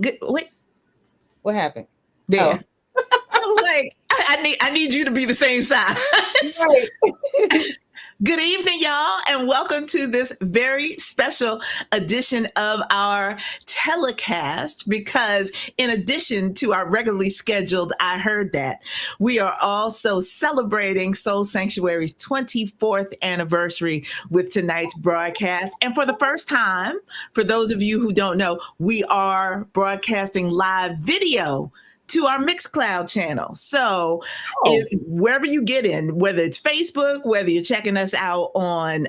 Good. Wait, What happened? there. Oh, I was like, I need you to be the same size. right. Good evening, y'all, and welcome to this very special edition of our telecast. Because, in addition to our regularly scheduled I Heard That, we are also celebrating Soul Sanctuary's 24th anniversary with tonight's broadcast. And for the first time, for those of you who don't know, we are broadcasting live video to our Mixcloud channel. So Oh, wherever you get in, whether it's Facebook, whether you're checking us out on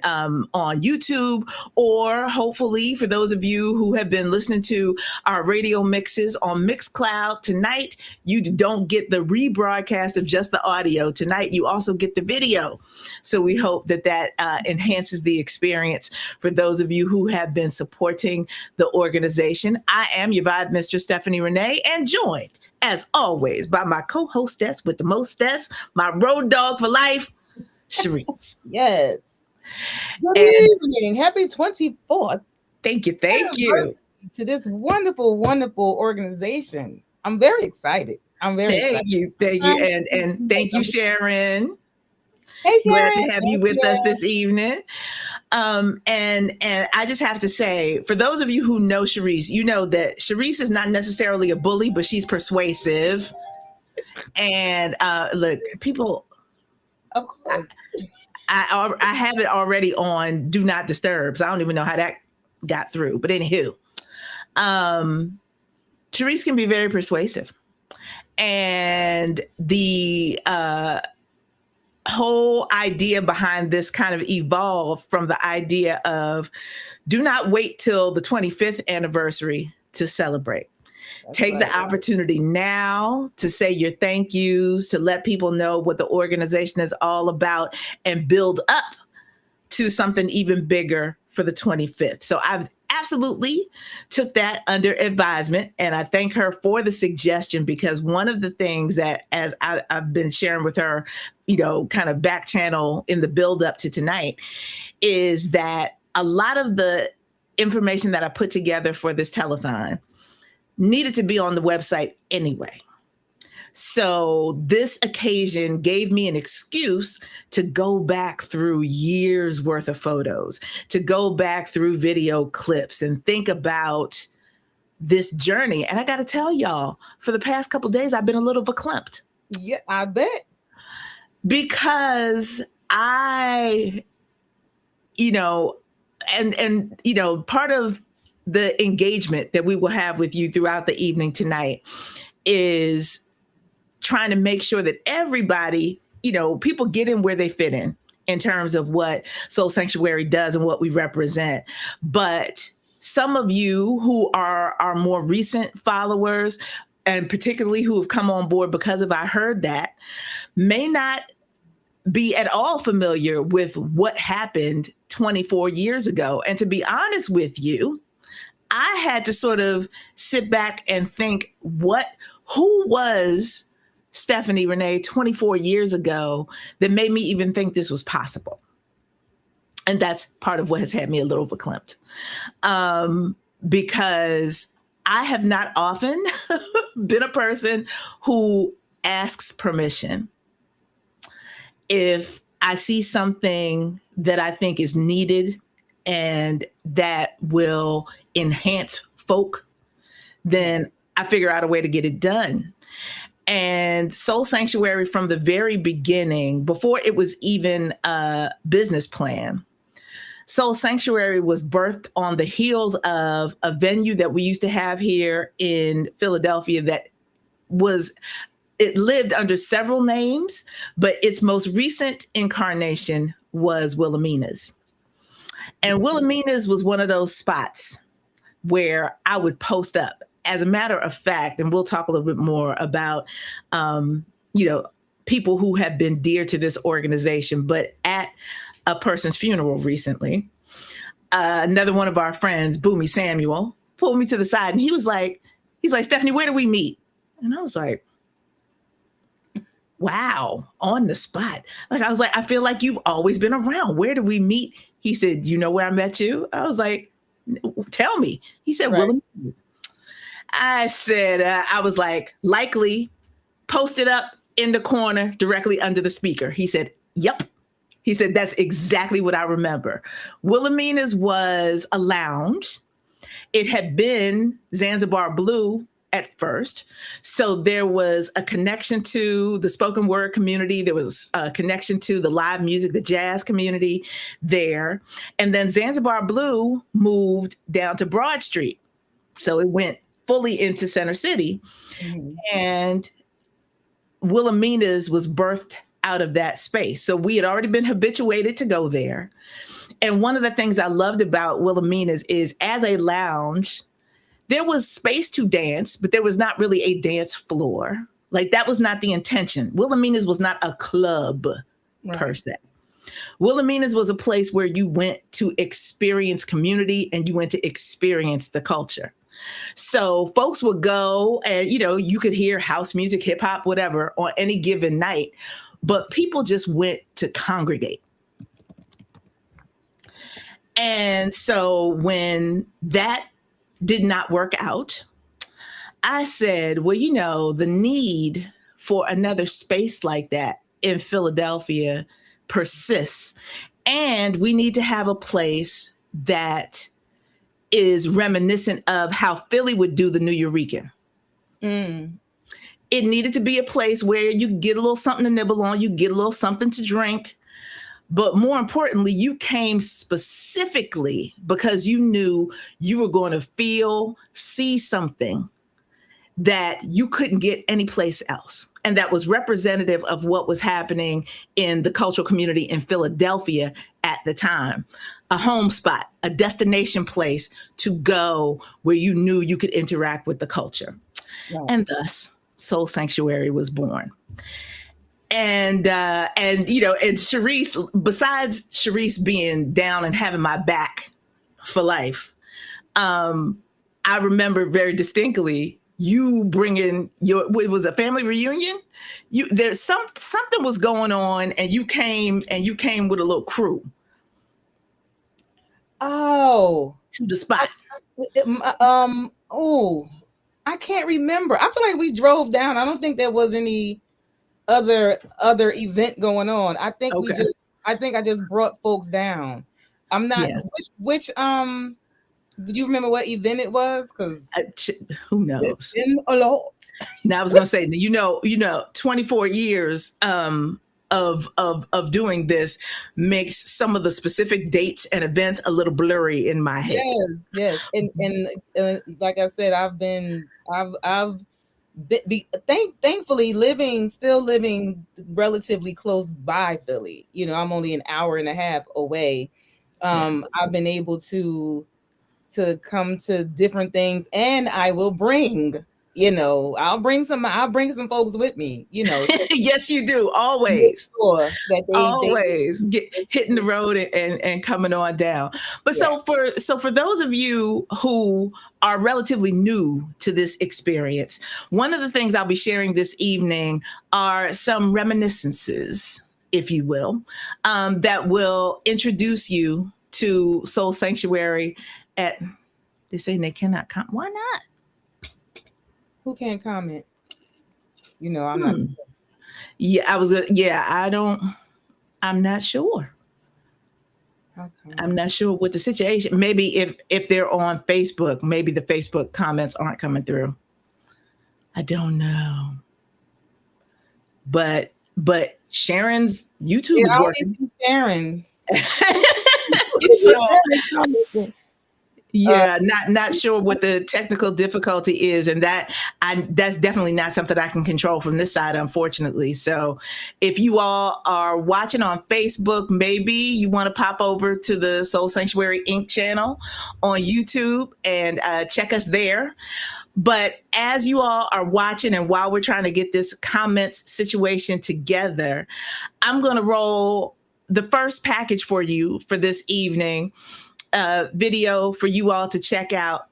YouTube, or hopefully for those of you who have been listening to our radio mixes on Mixcloud tonight, you don't get the rebroadcast of just the audio. Tonight, you also get the video. So we hope that enhances the experience for those of you who have been supporting the organization. I am your vibe mistress, Stephanie Renee, and joined as always, by my co-hostess with the mostess, my road dog for life, Sharice. yes. Good And evening. Happy 24th thank you. to this wonderful, wonderful organization. I'm very excited. I'm very excited. Thank you, and thank you, Sharon. Hey, Glad Sharon. to have you with us this evening. And I just have to say, for those of you who know Sharice, you know that Sharice is not necessarily a bully, but she's persuasive. And look, people, Of course. I have it already on Do Not Disturb. So I don't even know how that got through. But anywho, Sharice can be very persuasive. And the whole idea behind this kind of evolved from the idea of do not wait till the 25th anniversary to celebrate. Take the opportunity now to say your thank yous, to let people know what the organization is all about, and build up to something even bigger for the 25th. So I've absolutely took that under advisement, and I thank her for the suggestion, because one of the things that, as I've been sharing with her, kind of back channel in the build up to tonight, is that a lot of the information that I put together for this telethon needed to be on the website anyway. So this occasion gave me an excuse to go back through years worth of photos, to go back through video clips and think about this journey. And I got to tell y'all, for the past couple of days, I've been a little verklempt. Yeah, I bet. Because I, part of the engagement that we will have with you throughout the evening tonight is trying to make sure that everybody, people get in where they fit in terms of what Soul Sanctuary does and what we represent. But some of you who are our more recent followers, and particularly who have come on board because of I Heard That, may not be at all familiar with what happened 24 years ago. And to be honest with you, I had to sort of sit back and think, who was Stephanie Renee 24 years ago that made me even think this was possible? And that's part of what has had me a little verklempt. Because I have not often been a person who asks permission. if I see something that I think is needed and that will enhance folk, then I figure out a way to get it done. And Soul Sanctuary, from the very beginning, before it was even a business plan, Soul Sanctuary was birthed on the heels of a venue that we used to have here in Philadelphia that was, it lived under several names, but its most recent incarnation was Wilhelmina's. And Wilhelmina's was one of those spots where I would post up. As a matter of fact, and we'll talk a little bit more about, people who have been dear to this organization, but at a person's funeral recently, another one of our friends, Boomy Samuel, pulled me to the side and he's like, Stephanie, where do we meet? And I was like, wow, on the spot. Like, I was like, I feel like you've always been around. Where do we meet? He said, you know where I met you? I was like, tell me. He said, right. Wilhelmina's. I said, I was like, likely posted up in the corner directly under the speaker. He said, yep. He said, that's exactly what I remember. Wilhelmina's was a lounge. It had been Zanzibar Blue at first. So there was a connection to the spoken word community. There was a connection to the live music, the jazz community there. And then Zanzibar Blue moved down to Broad Street. So it went fully into Center City. Mm-hmm. And Wilhelmina's was birthed out of that space. So we had already been habituated to go there. And one of the things I loved about Wilhelmina's is, as a lounge, there was space to dance, but there was not really a dance floor. Like, that was not the intention. Wilhelmina's was not a club per se. Wilhelmina's was a place where you went to experience community and you went to experience the culture. So folks would go and, you could hear house music, hip hop, whatever on any given night, but people just went to congregate. And so when that did not work out, I said, well, the need for another space like that in Philadelphia persists. And we need to have a place that is reminiscent of how Philly would do the Nuyorican. It needed to be a place where you get a little something to nibble on, you get a little something to drink. But more importantly, you came specifically because you knew you were going to see something that you couldn't get anyplace else. And that was representative of what was happening in the cultural community in Philadelphia at the time. A home spot, a destination place to go where you knew you could interact with the culture. Yeah. And thus, Soul Sanctuary was born. And Sharice, besides Sharice being down and having my back for life, I remember very distinctly you bringing it was a family reunion. There's something was going on, and you came with a little crew. Oh, to the spot. I can't remember. I feel like we drove down. I don't think there was any other event going on. I think I just brought folks down. I'm not which do you remember what event it was? Because who knows? It's been a lot. Now I was gonna say, 24 years of doing this makes some of the specific dates and events a little blurry in my head. Yes. And like I said, I've thankfully still living relatively close by Philly. I'm only an hour and a half away. I've been able to come to different things, and I will bring, I'll bring some folks with me, Yes, you do. Always. Sure that always get hitting the road and coming on down. But so for those of you who are relatively new to this experience, one of the things I'll be sharing this evening are some reminiscences, if you will, that will introduce you to Soul Sanctuary. They're saying they cannot comment. Why not? Who can't comment? I'm not. Yeah, I was gonna. Yeah, I don't. I'm not sure. Okay. I'm not sure what the situation. Maybe if they're on Facebook, maybe the Facebook comments aren't coming through. I don't know. But Sharon's YouTube Yeah, is I working. always see Sharon. So yeah, not sure what the technical difficulty is, and that's definitely not something I can control from this side, unfortunately. So, if you all are watching on Facebook, maybe you want to pop over to the Soul Sanctuary Inc. channel on YouTube and check us there. But as you all are watching, and while we're trying to get this comments situation together, I'm going to roll the first package for you for this evening. Video for you all to check out.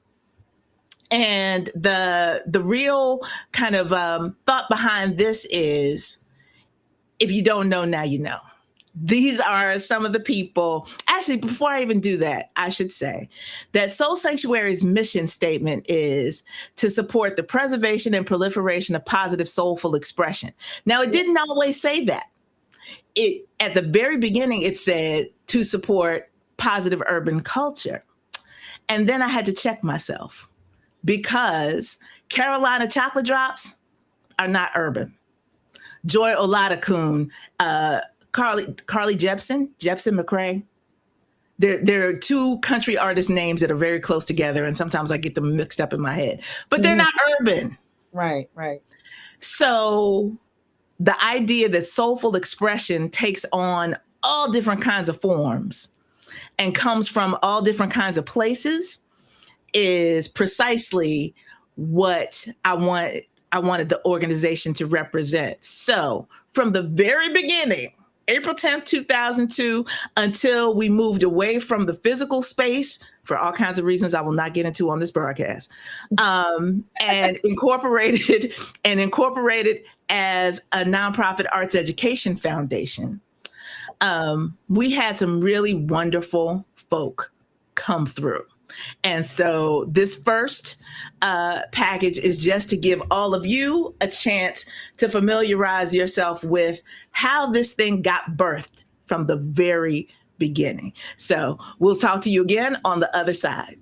And the real kind of thought behind this is, if you don't know, now you know. These are some of the people. Actually, before I even do that, I should say that Soul Sanctuary's mission statement is to support the preservation and proliferation of positive soulful expression. Now, it didn't always say that. At the very beginning, it said to support positive urban culture. And then I had to check myself, because Carolina chocolate drops are not urban. Joy Oladokun, Carly Jepsen McRae. There are two country artist names that are very close together, and sometimes I get them mixed up in my head, but they're not urban. Right. So the idea that soulful expression takes on all different kinds of forms and comes from all different kinds of places is precisely what I wanted the organization to represent. So from the very beginning, April 10th, 2002, until we moved away from the physical space for all kinds of reasons I will not get into on this broadcast, and incorporated as a nonprofit arts education foundation. We had some really wonderful folk come through. And so this first package is just to give all of you a chance to familiarize yourself with how this thing got birthed from the very beginning. So we'll talk to you again on the other side.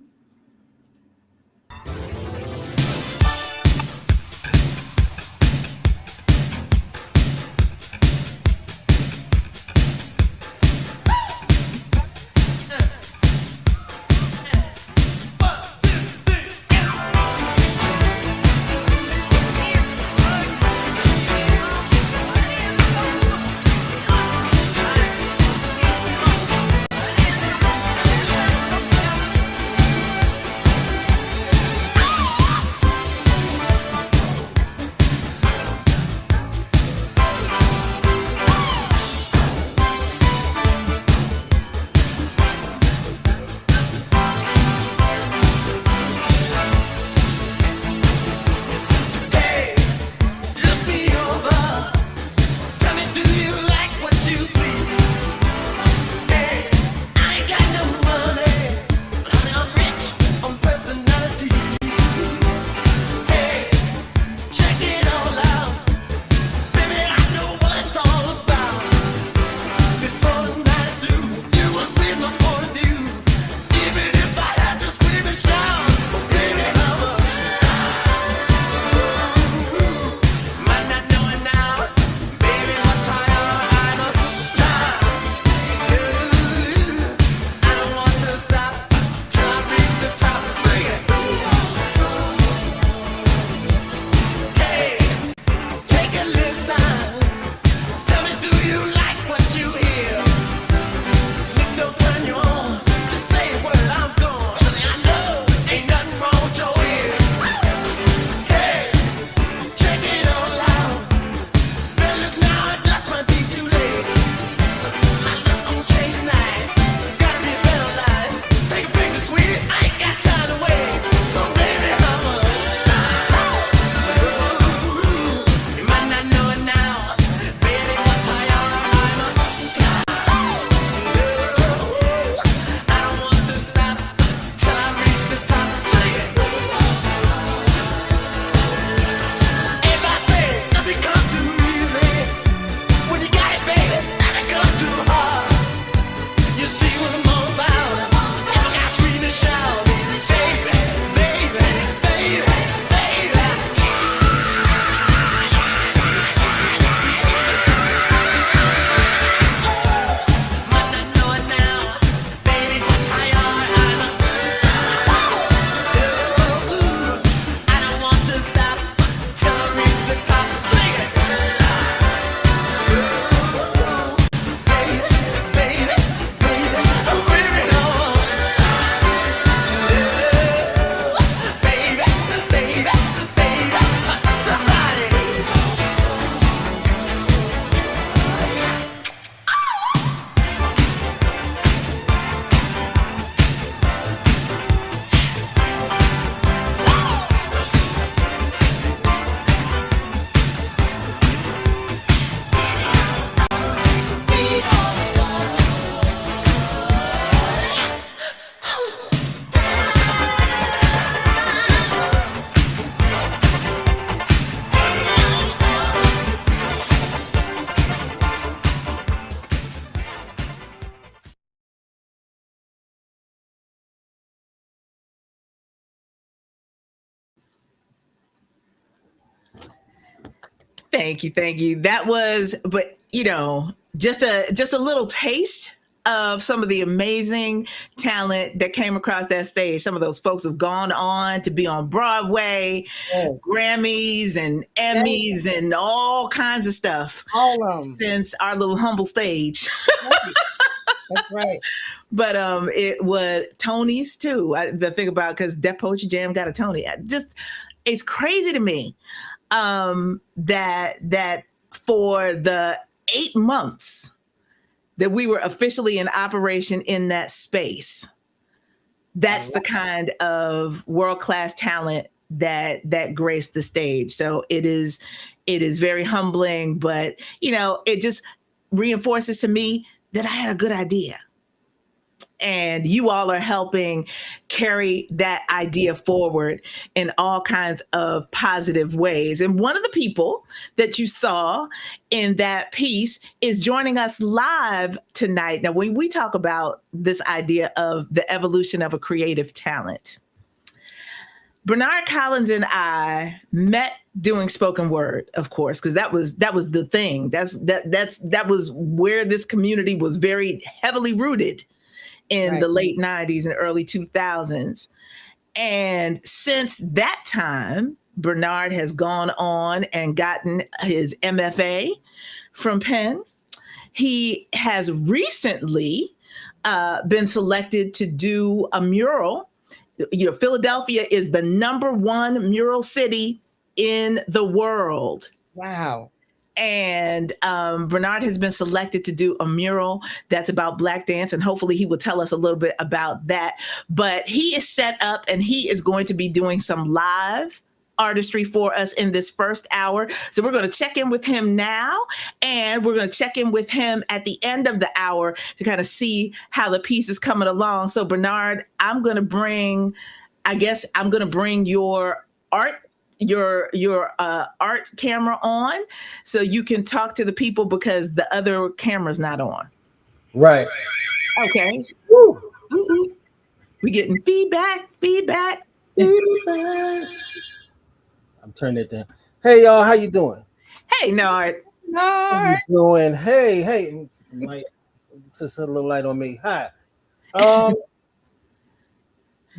Thank you. That was, but just a little taste of some of the amazing talent that came across that stage. Some of those folks have gone on to be on Broadway, Yes. Grammys and Emmys and all kinds of stuff All of them. since our little humble stage. That's right. But it was Tony's too. The thing about, because Def Poetry Jam got a Tony. It's crazy to me that for the 8 months that we were officially in operation in that space, that's the kind of world-class talent that graced the stage. So it is very humbling, but it just reinforces to me that I had a good idea. And you all are helping carry that idea forward in all kinds of positive ways. And one of the people that you saw in that piece is joining us live tonight. Now, when we talk about this idea of the evolution of a creative talent, Bernard Collins and I met doing spoken word, of course, because that was the thing. That was where this community was very heavily rooted in the late 90s and early 2000s. And since that time, Bernard has gone on and gotten his MFA from Penn. He has recently been selected to do a mural. Philadelphia is the #1 mural city in the world. Wow. And Bernard has been selected to do a mural that's about Black dance, and hopefully he will tell us a little bit about that. But he is set up, and he is going to be doing some live artistry for us in this first hour. So we're going to check in with him now, and we're going to check in with him at the end of the hour to kind of see how the piece is coming along. So Bernard, I'm going to bring your art camera on so you can talk to the people, because the other camera's not on. Right. Okay. Woo. We're getting feedback. I'm turning it down. Hey y'all, how you doing? Hey, Nard. How you doing? Hey. Light, just a little light on me. Hi.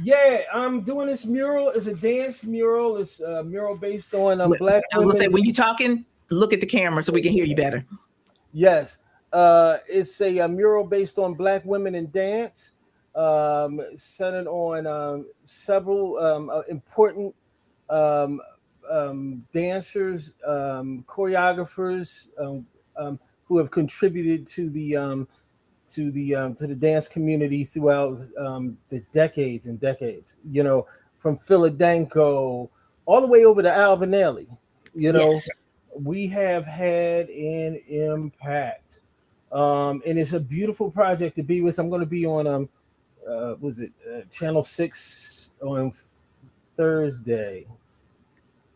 Yeah, I'm doing this mural. It's a dance mural. It's a mural based on Black I was gonna say, women. when you're talking, look at the camera so we can hear you better. Yes. It's a mural based on Black women in dance, centered on several important dancers, choreographers who have contributed to the dance community throughout the decades and decades. From Philadelphia all the way over to Alvin Ailey. Yes. We have had an impact, and it's a beautiful project to be with. I'm going to be on Channel 6 on Thursday.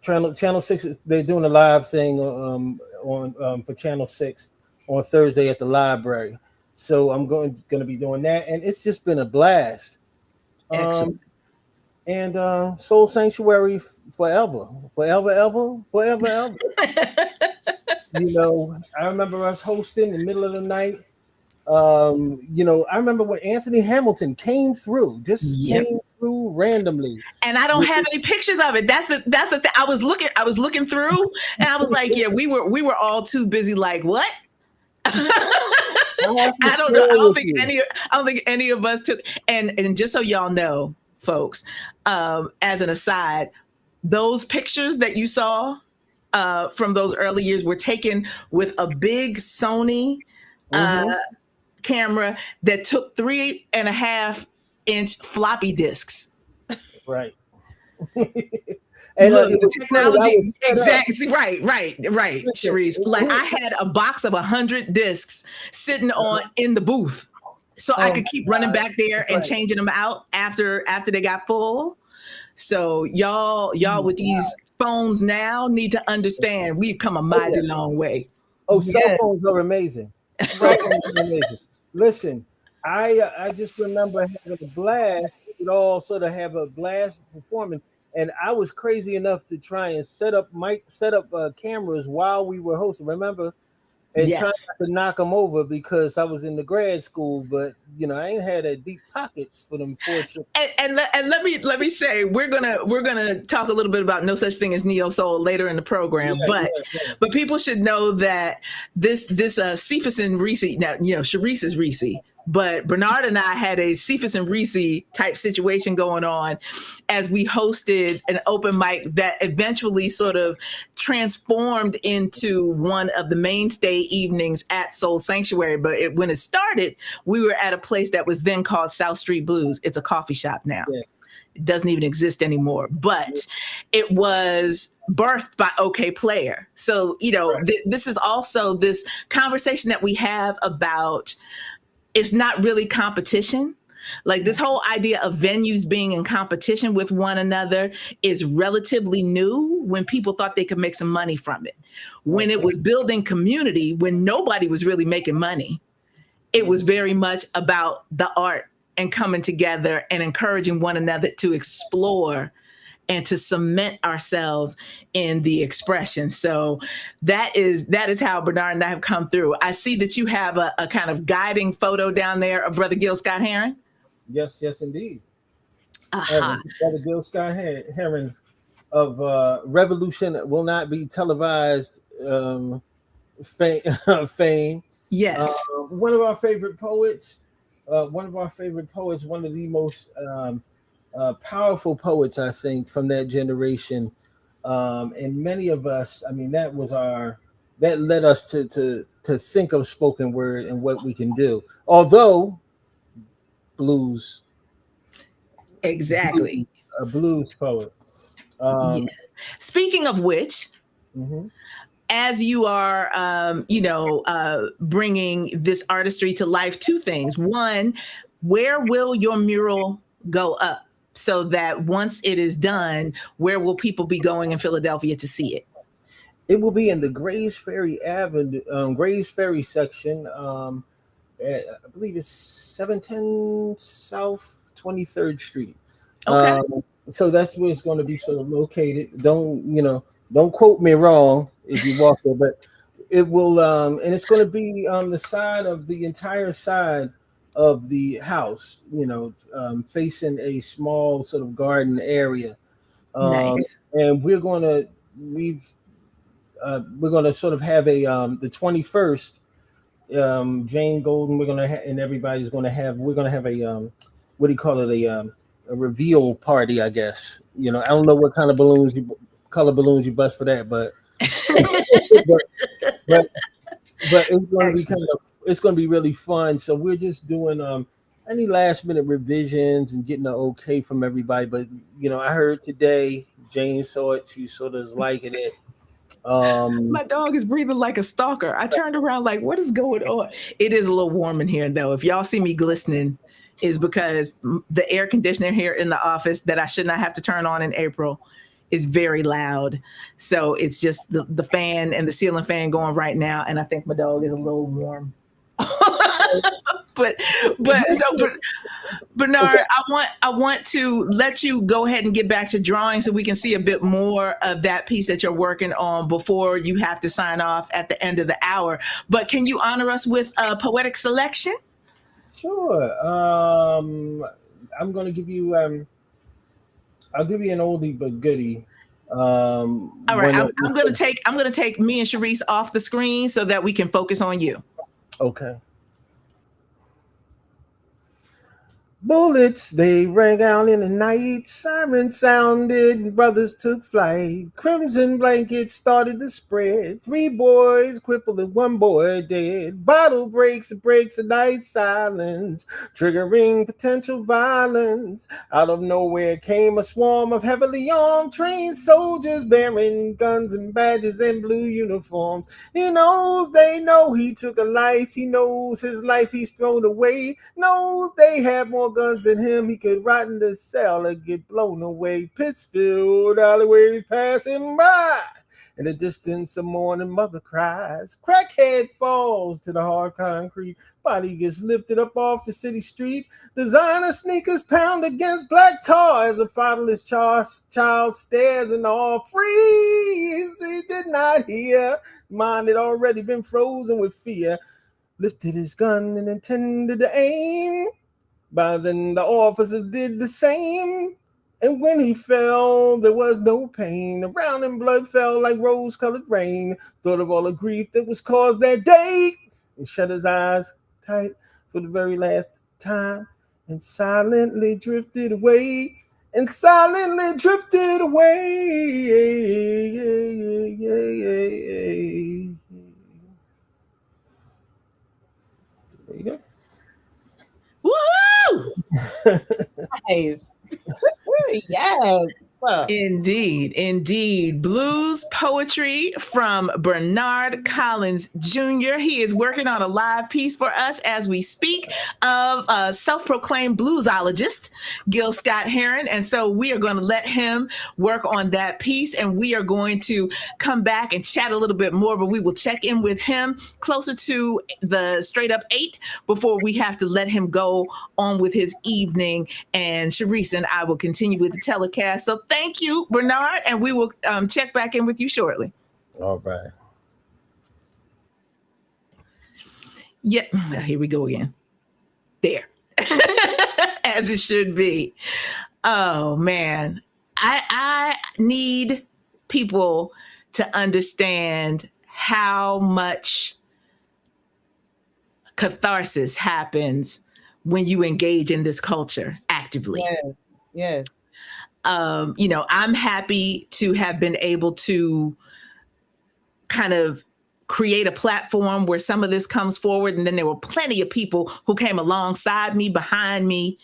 Channel 6, they're doing a live thing for Channel 6 on Thursday at the library. So I'm going to be doing that, and it's just been a blast. Excellent. And Soul Sanctuary forever. I remember us hosting in the middle of the night. I remember when Anthony Hamilton came through randomly. And I don't have any pictures of it. That's the thing. I was looking through, and I was like, yeah, we were all too busy. Like, what? I don't know. I don't think any of us took. And just so y'all know, folks, as an aside, those pictures that you saw from those early years were taken with a big Sony camera that took 3.5-inch floppy disks. Right. And the technology, exactly, right, Sharice. Like, I had a box of 100 discs sitting in the booth, so I could keep running back there and changing them out after they got full. So y'all with these phones now need to understand we've come a mighty long way. Cell phones are amazing. Listen, I just remember having a blast. We could all sort of have a blast performing. And I was crazy enough to try and set up cameras while we were hosting. Remember? And Yes. trying not to knock them over because I was in the grad school, but I ain't had that deep pockets for them fortune. And let me say we're gonna talk a little bit about no such thing as neo soul later in the program, but people should know that this Cephas and Reese, now Sharice is Reese, but Bernard and I had a Cephas and Reese type situation going on as we hosted an open mic that eventually sort of transformed into one of the mainstay evenings at Soul Sanctuary. But when it started, we were at a place that was then called South Street Blues. It's a coffee shop now. Yeah. It doesn't even exist anymore, but it was birthed by OK Player. So, this is also this conversation that we have about it's not really competition. Like this whole idea of venues being in competition with one another is relatively new when people thought they could make some money from it. When it was building community, when nobody was really making money, it was very much about the art and coming together and encouraging one another to explore and to cement ourselves in the expression. So that is how Bernard and I have come through. I see that you have a kind of guiding photo down there of Brother Gil Scott-Heron. Yes, indeed. Brother Gil Scott-Heron of Revolution Will Not Be Televised fame. Yes. One of our favorite poets, one of the most powerful poets, I think, from that generation. And many of us, that led us to think of spoken word and what we can do. Although blues. Exactly. A blues poet. Speaking of which, as you are, bringing this artistry to life, two things. One, where will your mural go up? So that once it is done, where will people be going in Philadelphia to see it? It will be in the Grays Ferry Avenue, Grays Ferry section. I believe it's 710 South 23rd Street. Okay. So that's where it's going to be sort of located. Don't quote me wrong if you walk there, but it will, and it's going to be on the side of the entire side of the house, facing a small sort of garden area. Nice. And we're going to sort of have a the 21st, Jane Golden. We're going to and everybody's going to have. We're going to have a what do you call it? A reveal party, I guess. I don't know what kind of color balloons you bust for that, but but it's going to be it's going to be really fun. So we're just doing any last minute revisions and getting the okay from everybody. But I heard today Jane saw it. She sort of is liking it. My dog is breathing like a stalker. I turned around like, what is going on? It is a little warm in here, though. If y'all see me glistening, is because the air conditioner here in the office that I should not have to turn on in April is very loud. So it's just the fan and the ceiling fan going right now. And I think my dog is a little warm. but Bernard, okay. I want to let you go ahead and get back to drawing so we can see a bit more of that piece that you're working on before you have to sign off at the end of the hour. But can you honor us with a poetic selection? Sure. I'm going to give you I'll give you an oldie but goodie. All right, I'm going to take me and Sharice off the screen so that we can focus on you. Okay. Bullets, they rang out in the night. Sirens sounded, brothers took flight. Crimson blankets started to spread. 3 boys crippled and 1 boy dead. Bottle breaks, it breaks a night silence, triggering potential violence. Out of nowhere came a swarm of heavily armed trained soldiers bearing guns and badges and blue uniforms. He knows they know he took a life. He knows his life he's thrown away. Knows they have more guns than him. He could rot in the cell or get blown away. Pittsfield alleyways passing by. In the distance, a mourning mother cries. Crackhead falls to the hard concrete. Body gets lifted up off the city street. Designer sneakers pound against black tar as a fatherless child stares in awe. Freeze! He did not hear. Mind had already been frozen with fear. Lifted his gun and intended to aim. By then the officers did the same. And when he fell, there was no pain. Around him blood fell like rose-colored rain. Thought of all the grief that was caused that day. And shut his eyes tight for the very last time. And silently drifted away. And silently drifted away. There you go. Woo! Nice. Yes. Indeed, indeed. Blues poetry from Bernard Collins Jr. He is working on a live piece for us as we speak of a self-proclaimed bluesologist, Gil Scott Heron. And so we are going to let him work on that piece, and we are going to come back and chat a little bit more, but we will check in with him closer to the straight up 8 before we have to let him go on with his evening. And Sharice and I will continue with the telecast. So thank you, Bernard, and we will check back in with you shortly. All right. Yeah, here we go again. There. As it should be. Oh, man. I need people to understand how much catharsis happens when you engage in this culture actively. Yes. Yes. I'm happy to have been able to kind of create a platform where some of this comes forward. And then there were plenty of people who came alongside me, behind me,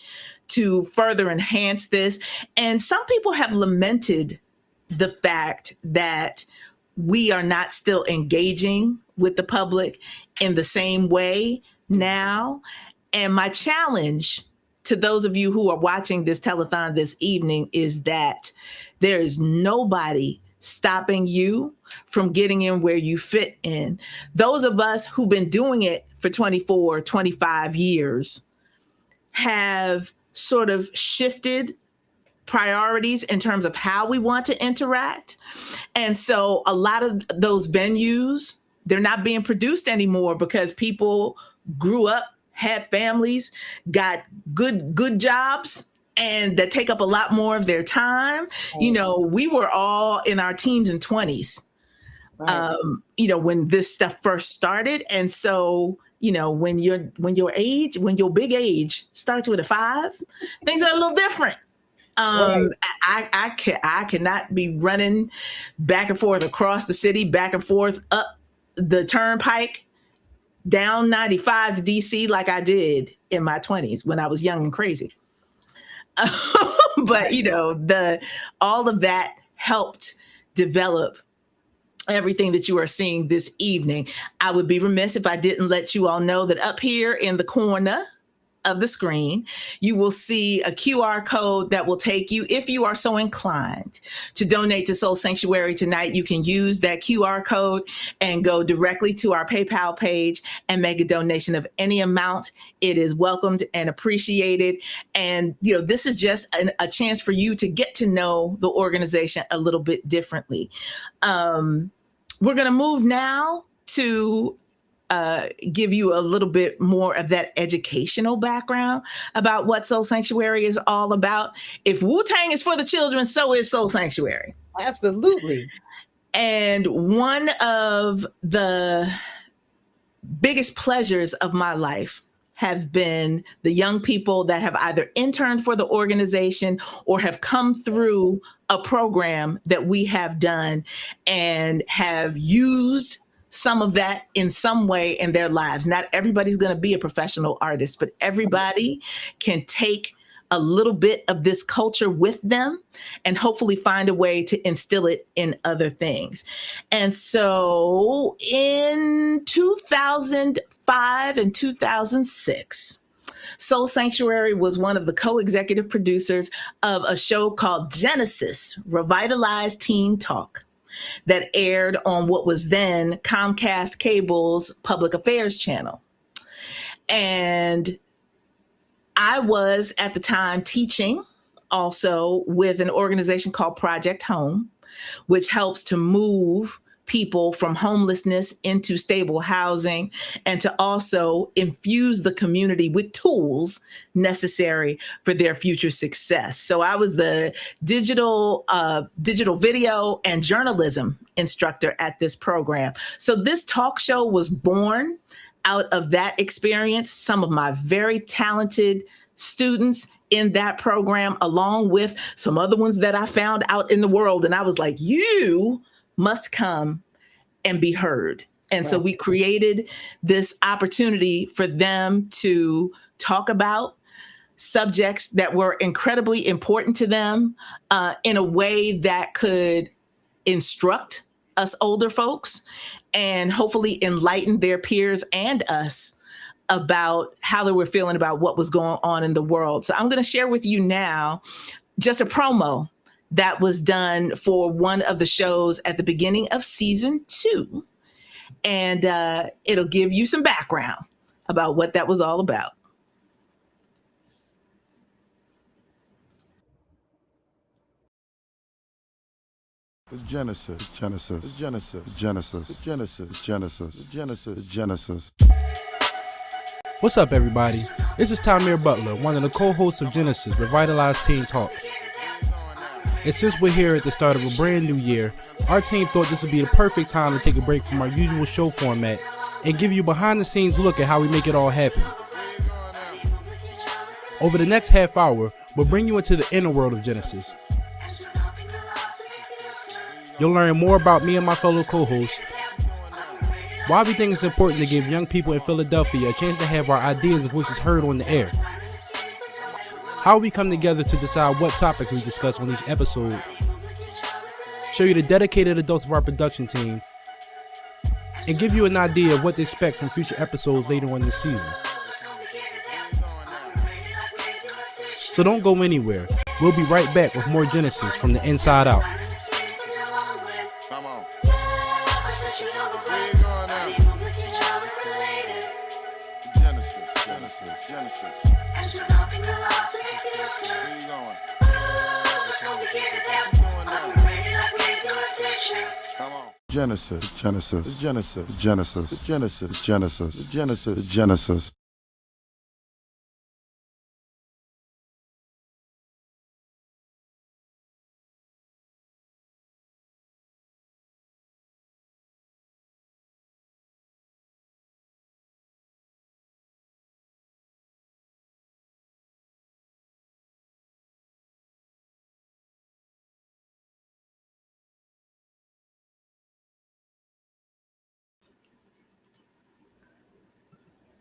to further enhance this. And some people have lamented the fact that we are not still engaging with the public in the same way now. And my challenge to those of you who are watching this telethon this evening is that there is nobody stopping you from getting in where you fit in. Those of us who've been doing it for 24, 25 years have sort of shifted priorities in terms of how we want to interact. And so a lot of those venues, they're not being produced anymore because people grew up, had families, got good jobs, and that take up a lot more of their time. We were all in our teens and 20s, right. When this stuff first started. And so, when your big age starts with a 5, things are a little different. Right. I cannot be running back and forth across the city, back and forth up the turnpike, down 95 to DC like I did in my 20s when I was young and crazy. But all of that helped develop everything that you are seeing this evening. I would be remiss if I didn't let you all know that up here in the corner of the screen, you will see a QR code that will take you, if you are so inclined, to donate to Soul Sanctuary tonight. You can use that QR code and go directly to our PayPal page and make a donation of any amount. It is welcomed and appreciated. And, this is just a chance for you to get to know the organization a little bit differently. We're going to move now to give you a little bit more of that educational background about what Soul Sanctuary is all about. If Wu-Tang is for the children, so is Soul Sanctuary. Absolutely. And one of the biggest pleasures of my life have been the young people that have either interned for the organization or have come through a program that we have done and have used some of that in some way in their lives. Not everybody's going to be a professional artist, but everybody can take a little bit of this culture with them and hopefully find a way to instill it in other things. And so in 2005 and 2006, Soul Sanctuary was one of the co-executive producers of a show called Genesis, Revitalized Teen Talk. that aired on what was then Comcast Cable's Public Affairs channel. And I was at the time teaching also with an organization called Project Home, which helps to move people from homelessness into stable housing and to also infuse the community with tools necessary for their future success. So I was the digital video and journalism instructor at this program. So this talk show was born out of that experience. Some of my very talented students in that program, along with some other ones that I found out in the world. And I was like, you must come and be heard. And so we created this opportunity for them to talk about subjects that were incredibly important to them in a way that could instruct us older folks and hopefully enlighten their peers and us about how they were feeling about what was going on in the world. So I'm going to share with you now just a promo that was done for one of the shows at the beginning of season 2. And it'll give you some background about what that was all about. Genesis. What's up, everybody? This is Tamir Butler, one of the co-hosts of Genesis, Revitalized Teen Talk. And since we're here at the start of a brand new year, our team thought this would be the perfect time to take a break from our usual show format and give you a behind-the-scenes look at how we make it all happen. Over the next half hour, we'll bring you into the inner world of Genesis. You'll learn more about me and my fellow co-hosts, why we think it's important to give young people in Philadelphia a chance to have our ideas and voices heard on the air, how we come together to decide what topics we discuss on each episode, show you the dedicated adults of our production team, and give you an idea of what to expect from future episodes later on this season. So don't go anywhere. We'll be right back with more Genesis from the inside out. Come on. Genesis. Where you going? Come on. Genesis.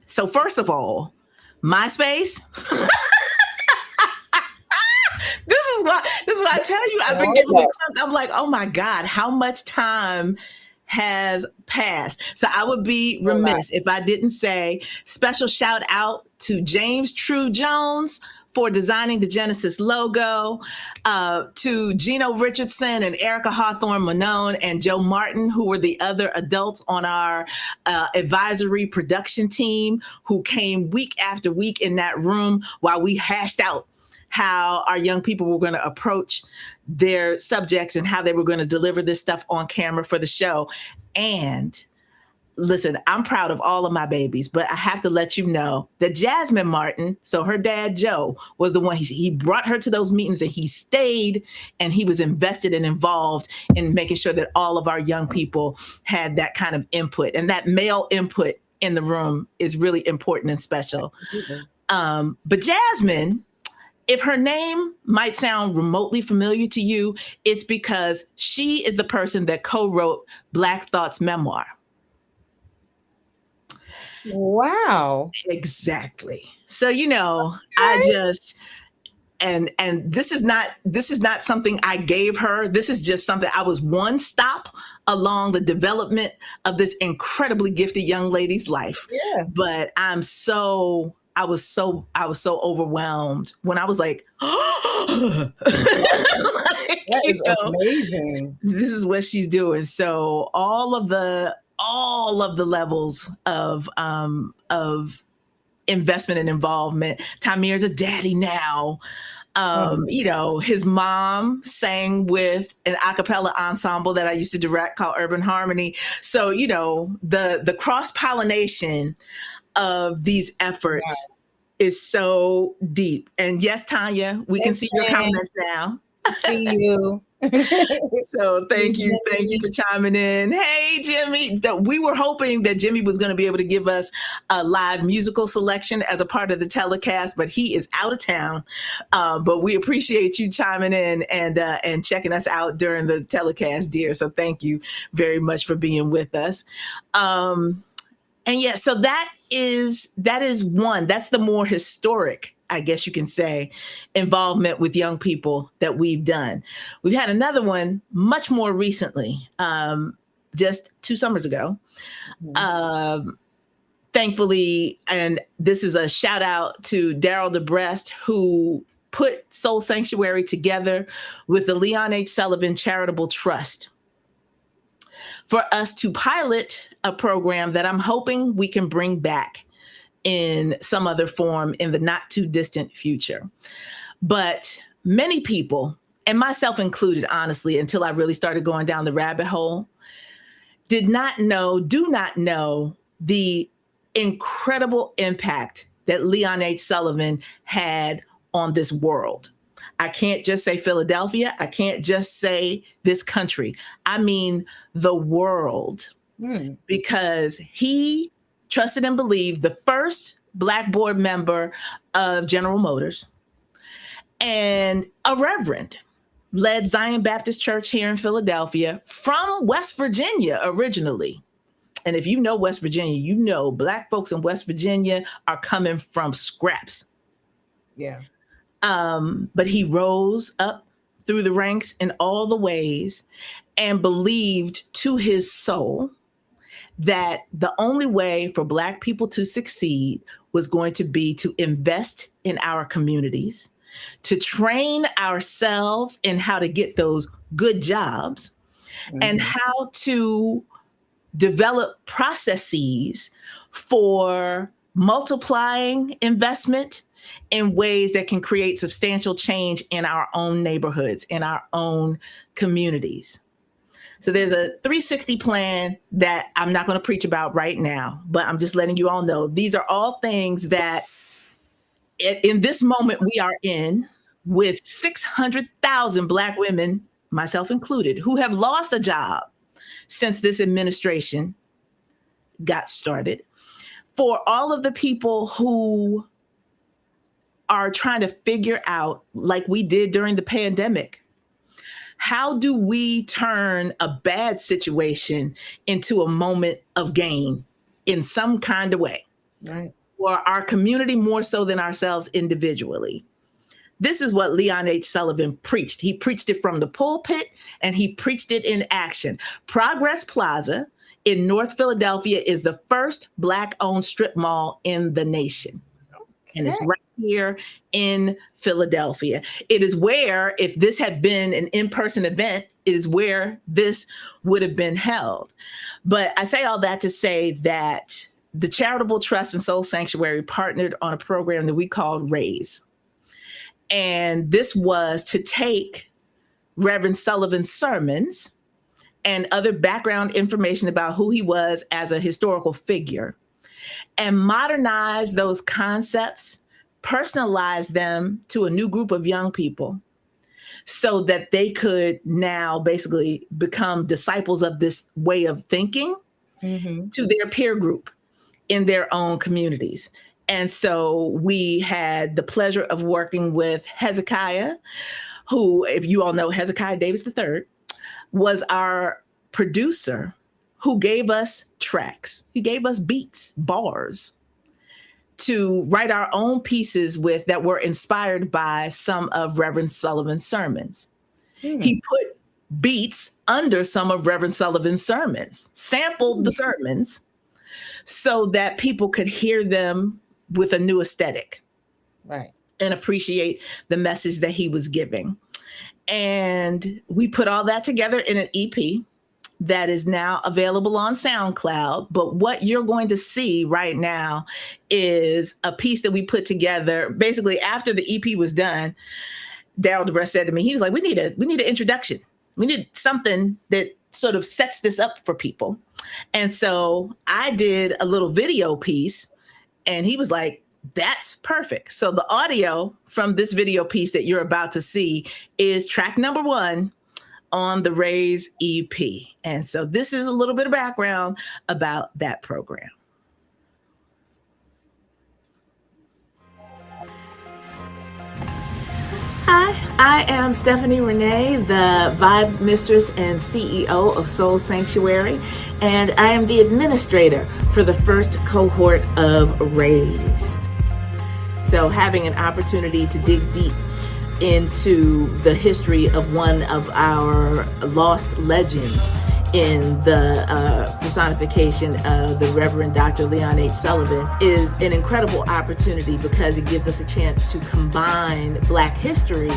So first of all, MySpace. This is why I tell you I've been getting I'm like, oh my God, how much time has passed. So I would be remiss if I didn't say special shout out to James True Jones for designing the Genesis logo, to Gino Richardson and Erica Hawthorne Manone and Joe Martin, who were the other adults on our advisory production team who came week after week in that room while we hashed out how our young people were going to approach their subjects and how they were going to deliver this stuff on camera for the show. And listen, I'm proud of all of my babies, but I have to let you know that Jasmine Martin, so her dad, Joe, was the one, he brought her to those meetings and he stayed and he was invested and involved in making sure that all of our young people had that kind of input. And that male input in the room is really important and special. But Jasmine, if her name might sound remotely familiar to you, it's because she is the person that co-wrote Black Thought's memoir. Wow. Exactly. So, you know, I just, and this is not something I gave her. This is just something, I was one stop along the development of this incredibly gifted young lady's life. Yeah. But I'm so I was so overwhelmed when I was like, like, That you is know, amazing. this is what she's doing. So all of the levels of investment and involvement. Tamir's a daddy now. You know, his mom sang with an a cappella ensemble that I used to direct called Urban Harmony. So, you know, the cross-pollination of these efforts is so deep. And yes, Tanya, we can see your comments now. See you. So thank you for chiming in. Hey, Jimmy. We were hoping that Jimmy was going to be able to give us a live musical selection as a part of the telecast, but he is out of town. But we appreciate you chiming in and checking us out during the telecast, dear. So thank you very much for being with us. And yeah, so that is one. That's the more historic, I guess you can say, involvement with young people that we've done. We've had another one much more recently, just 2 summers ago. Thankfully, and this is a shout out to Daryl DeBrest, who put Soul Sanctuary together with the Leon H. Sullivan Charitable Trust for us to pilot a program that I'm hoping we can bring back in some other form in the not too distant future. But many people, and myself included, honestly, until I really started going down the rabbit hole, do not know the incredible impact that Leon H. Sullivan had on this world. I can't just say Philadelphia. I can't just say this country. I mean the world, because he trusted and believed the first Black board member of General Motors and a reverend led Zion Baptist Church here in Philadelphia from West Virginia originally. And if you know West Virginia, you know Black folks in West Virginia are coming from scraps. Yeah. But he rose up through the ranks in all the ways and believed to his soul that the only way for Black people to succeed was going to be to invest in our communities, to train ourselves in how to get those good jobs, and how to develop processes for multiplying investment in ways that can create substantial change in our own neighborhoods, in our own communities. So there's a 360 plan that I'm not going to preach about right now, but I'm just letting you all know these are all things that in this moment we are in, with 600,000 Black women, myself included, who have lost a job since this administration got started. For all of the people who are trying to figure out, like we did during the pandemic, how do we turn a bad situation into a moment of gain in some kind of way? Right. For our community more so than ourselves individually. This is what Leon H. Sullivan preached. He preached it from the pulpit and he preached it in action. Progress Plaza in North Philadelphia is the first Black-owned strip mall in the nation. And it's right here in Philadelphia. It is where, if this had been an in-person event, it is where this would have been held. But I say all that to say that the Charitable Trust and Soul Sanctuary partnered on a program that we called RAISE. And this was to take Reverend Sullivan's sermons and other background information about who he was as a historical figure and modernize those concepts, personalize them to a new group of young people so that they could now basically become disciples of this way of thinking to their peer group in their own communities. And so we had the pleasure of working with Hezekiah, who, if you all know Hezekiah Davis III, was our producer who gave us tracks. He gave us beats, bars, to write our own pieces with that were inspired by some of Reverend Sullivan's sermons. He put beats under some of Reverend Sullivan's sermons, sampled the sermons so that people could hear them with a new aesthetic Right. and appreciate the message that he was giving. And we put all that together in an EP that is now available on SoundCloud. But what you're going to see right now is a piece that we put together. Basically, after the EP was done, Daryl DeBrest said to me, he was like, we need an introduction. We need something that sort of sets this up for people. And so I did a little video piece, and he was like, that's perfect. So the audio from this video piece that you're about to see is track number 1 on the Raise EP. And so this is a little bit of background about that program. Hi, I am Stephanie Renee, the Vibe Mistress and CEO of Soul Sanctuary, and I am the administrator for the first cohort of Raise. So having an opportunity to dig deep into the history of one of our lost legends in the personification of the Reverend Dr. Leon H. Sullivan is an incredible opportunity, because it gives us a chance to combine Black history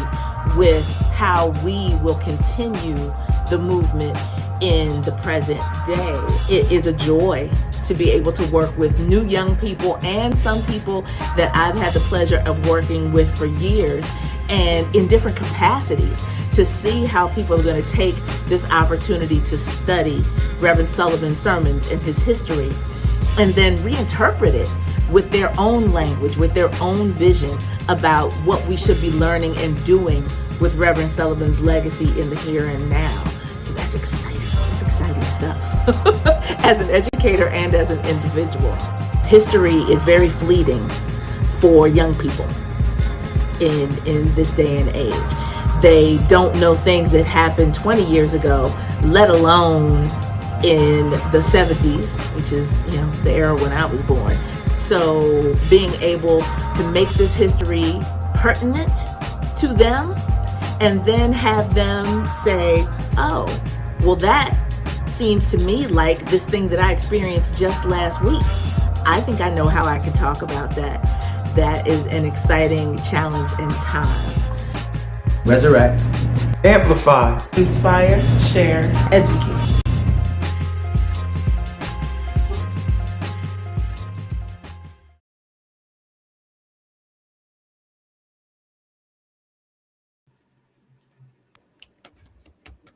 with how we will continue the movement in the present day. It is a joy to be able to work with new young people and some people that I've had the pleasure of working with for years and in different capacities, to see how people are going to take this opportunity to study Reverend Sullivan's sermons and his history, and then reinterpret it with their own language, with their own vision about what we should be learning and doing with Reverend Sullivan's legacy in the here and now. So that's exciting. That's exciting stuff. As an educator and as an individual, history is very fleeting for young people in this day and age. They don't know things that happened 20 years ago, let alone in the 70s, which is, the era when I was born. So being able to make this history pertinent to them, and then have them say, oh, well, that seems to me like this thing that I experienced just last week. I think I know how I can talk about that. That is an exciting challenge and time. Resurrect, amplify, Inspire, share, educate.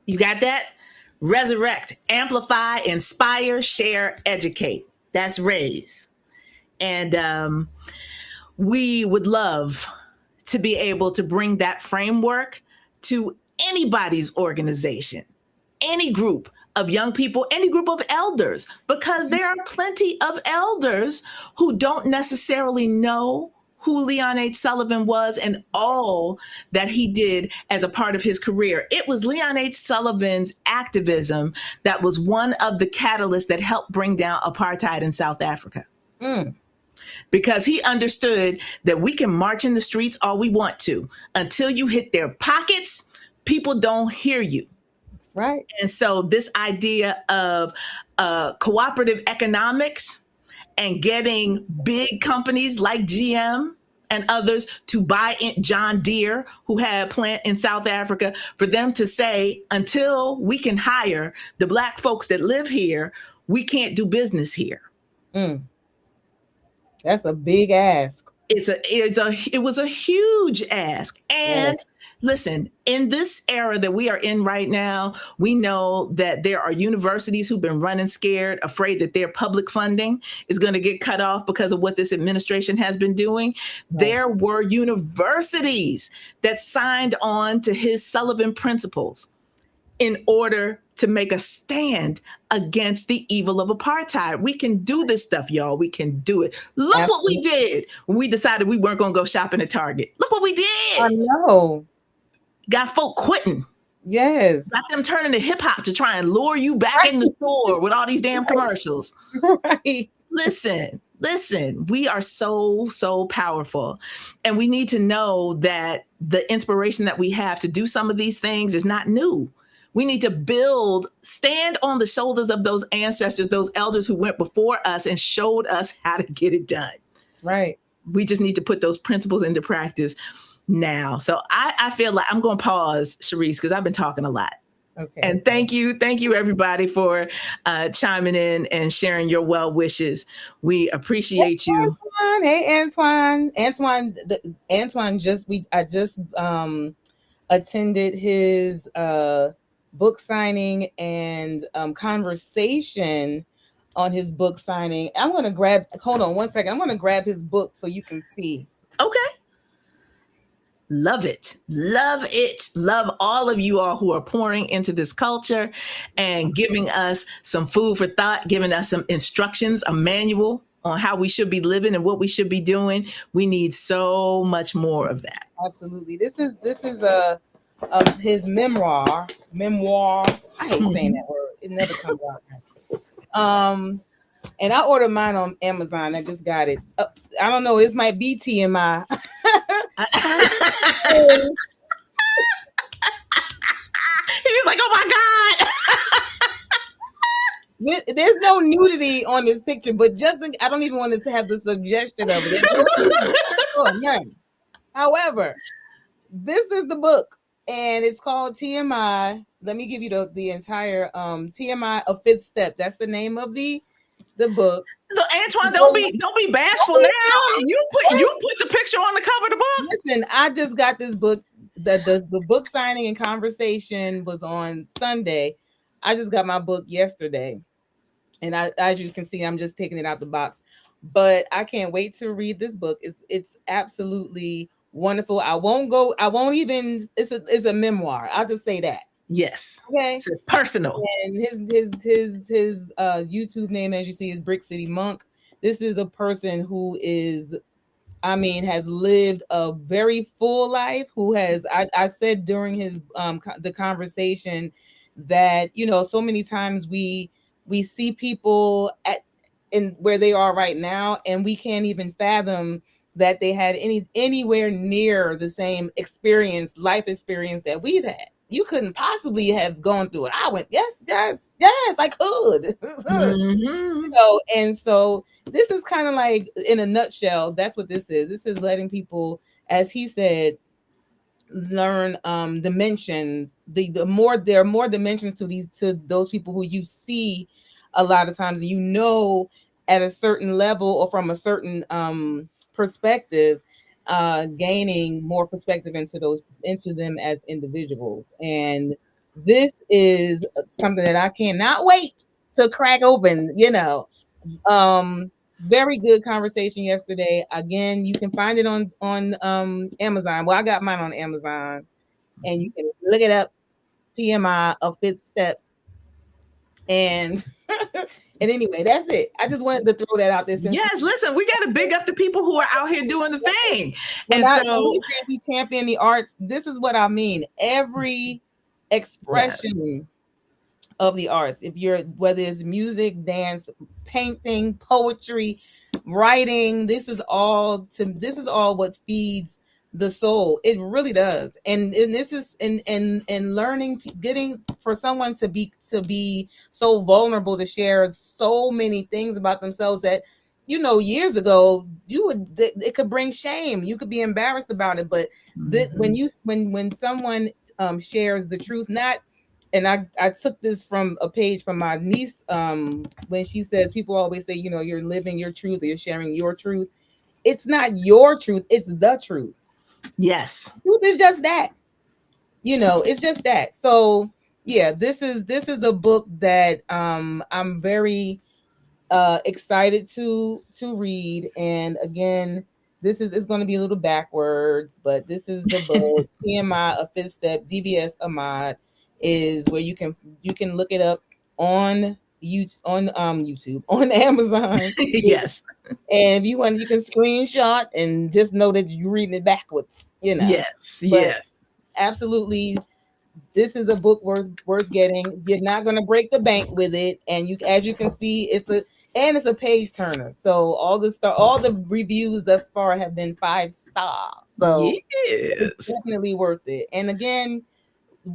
You got that? Resurrect, amplify, inspire, share, educate. That's Raise. And we would love to be able to bring that framework to anybody's organization, any group of young people, any group of elders, because there are plenty of elders who don't necessarily know who Leon H. Sullivan was and all that he did as a part of his career. It was Leon H. Sullivan's activism that was one of the catalysts that helped bring down apartheid in South Africa. Because he understood that we can march in the streets all we want to. Until you hit their pockets, people don't hear you. That's right. And so this idea of cooperative economics and getting big companies like GM and others to buy in, John Deere, who had a plant in South Africa, for them to say, until we can hire the Black folks that live here, we can't do business here. That's a big ask. It was a huge ask. And Yes. Listen, in this era that we are in right now, we know that there are universities who've been running scared, afraid that their public funding is going to get cut off because of what this administration has been doing. Right. There were universities that signed on to his Sullivan principles in order to make a stand against the evil of apartheid. We can do this stuff, y'all. We can do it. Look what we did when we decided we weren't going to go shopping at Target. Look what we did. I know. Got folk quitting. Yes. Got them turning to hip hop to try and lure you back in the store with all these damn commercials. Right. Listen, we are so powerful. And we need to know that the inspiration that we have to do some of these things is not new. We need to stand on the shoulders of those ancestors, those elders who went before us and showed us how to get it done. That's right. We just need to put those principles into practice now. So I feel like I'm going to pause, Sharice, because I've been talking a lot. Okay. And thank you everybody for chiming in and sharing your well wishes. We appreciate you. Antoine. Hey, Antoine. Antoine I just attended his book signing and conversation on his book signing. Hold on one second. I'm going to grab his book so you can see. Okay. Love it. Love it. Love all of you all who are pouring into this culture and giving us some food for thought, giving us some instructions, a manual on how we should be living and what we should be doing. We need so much more of that. Absolutely. This is his memoir. I hate saying that word. It never comes out. And I ordered mine on Amazon. I just got it. I don't know. This might be TMI. He was like, oh my God. There's no nudity on this picture, but I don't even want to have the suggestion of it. Oh, none. However, this is the book, and it's called TMI. Let me give you the entire TMI, A Fifth Step. That's the name of the book. Look, Antoine, don't be bashful now. You put the picture on the cover of the book. Listen, I just got this book. The book signing and conversation was on Sunday. I just got my book yesterday, and as you can see, I'm just taking it out the box. But I can't wait to read this book. It's absolutely wonderful. It's a memoir. I'll just say that. Yes. Okay. So it's personal. And his YouTube name, as you see, is Brick City Monk. This is a person who has lived a very full life, who has, I said during his the conversation that, so many times we see people in where they are right now, and we can't even fathom that they had anywhere near the same life experience that we've had. You couldn't possibly have gone through it. I went, yes, I could. Mm-hmm. And so this is kind of like, in a nutshell, that's what this is. This is letting people, as he said, learn dimensions. There are more dimensions to those people who you see a lot of times, at a certain level or from a certain perspective, gaining more perspective into them as individuals. And this is something that I cannot wait to crack open. Very good conversation yesterday. Again, you can find it on Amazon. Well, I got mine on Amazon, and you can look it up. TMI, A Fifth Step. And anyway, that's it. I just wanted to throw that out there. Yes, listen, we got to big up the people who are out here doing the thing. When we say we champion the arts, this is what I mean. Every expression of the arts, whether it's music, dance, painting, poetry, writing, this is all what feeds the soul. It really does. And this is in learning, getting for someone to be so vulnerable to share so many things about themselves that years ago it could bring shame. You could be embarrassed about it, but when someone shares the truth, and I took this from a page from my niece when she says, people always say, you're living your truth or you're sharing your truth. It's not your truth, it's the truth. Yes. Truth is just that. It's just that. So yeah, this is a book that I'm very excited to read. And again, it's going to be a little backwards, but this is the book. TMI, A Fifth Step. DVS Ahmad is where you can look it up on YouTube, on Amazon. Yes. And if you want, you can screenshot and just know that you're reading it backwards. Yes. But yes. Absolutely. This is a book worth getting. You're not going to break the bank with it. And as you can see, it's a page turner. So all the reviews thus far have been 5 stars. So it's definitely worth it. And again,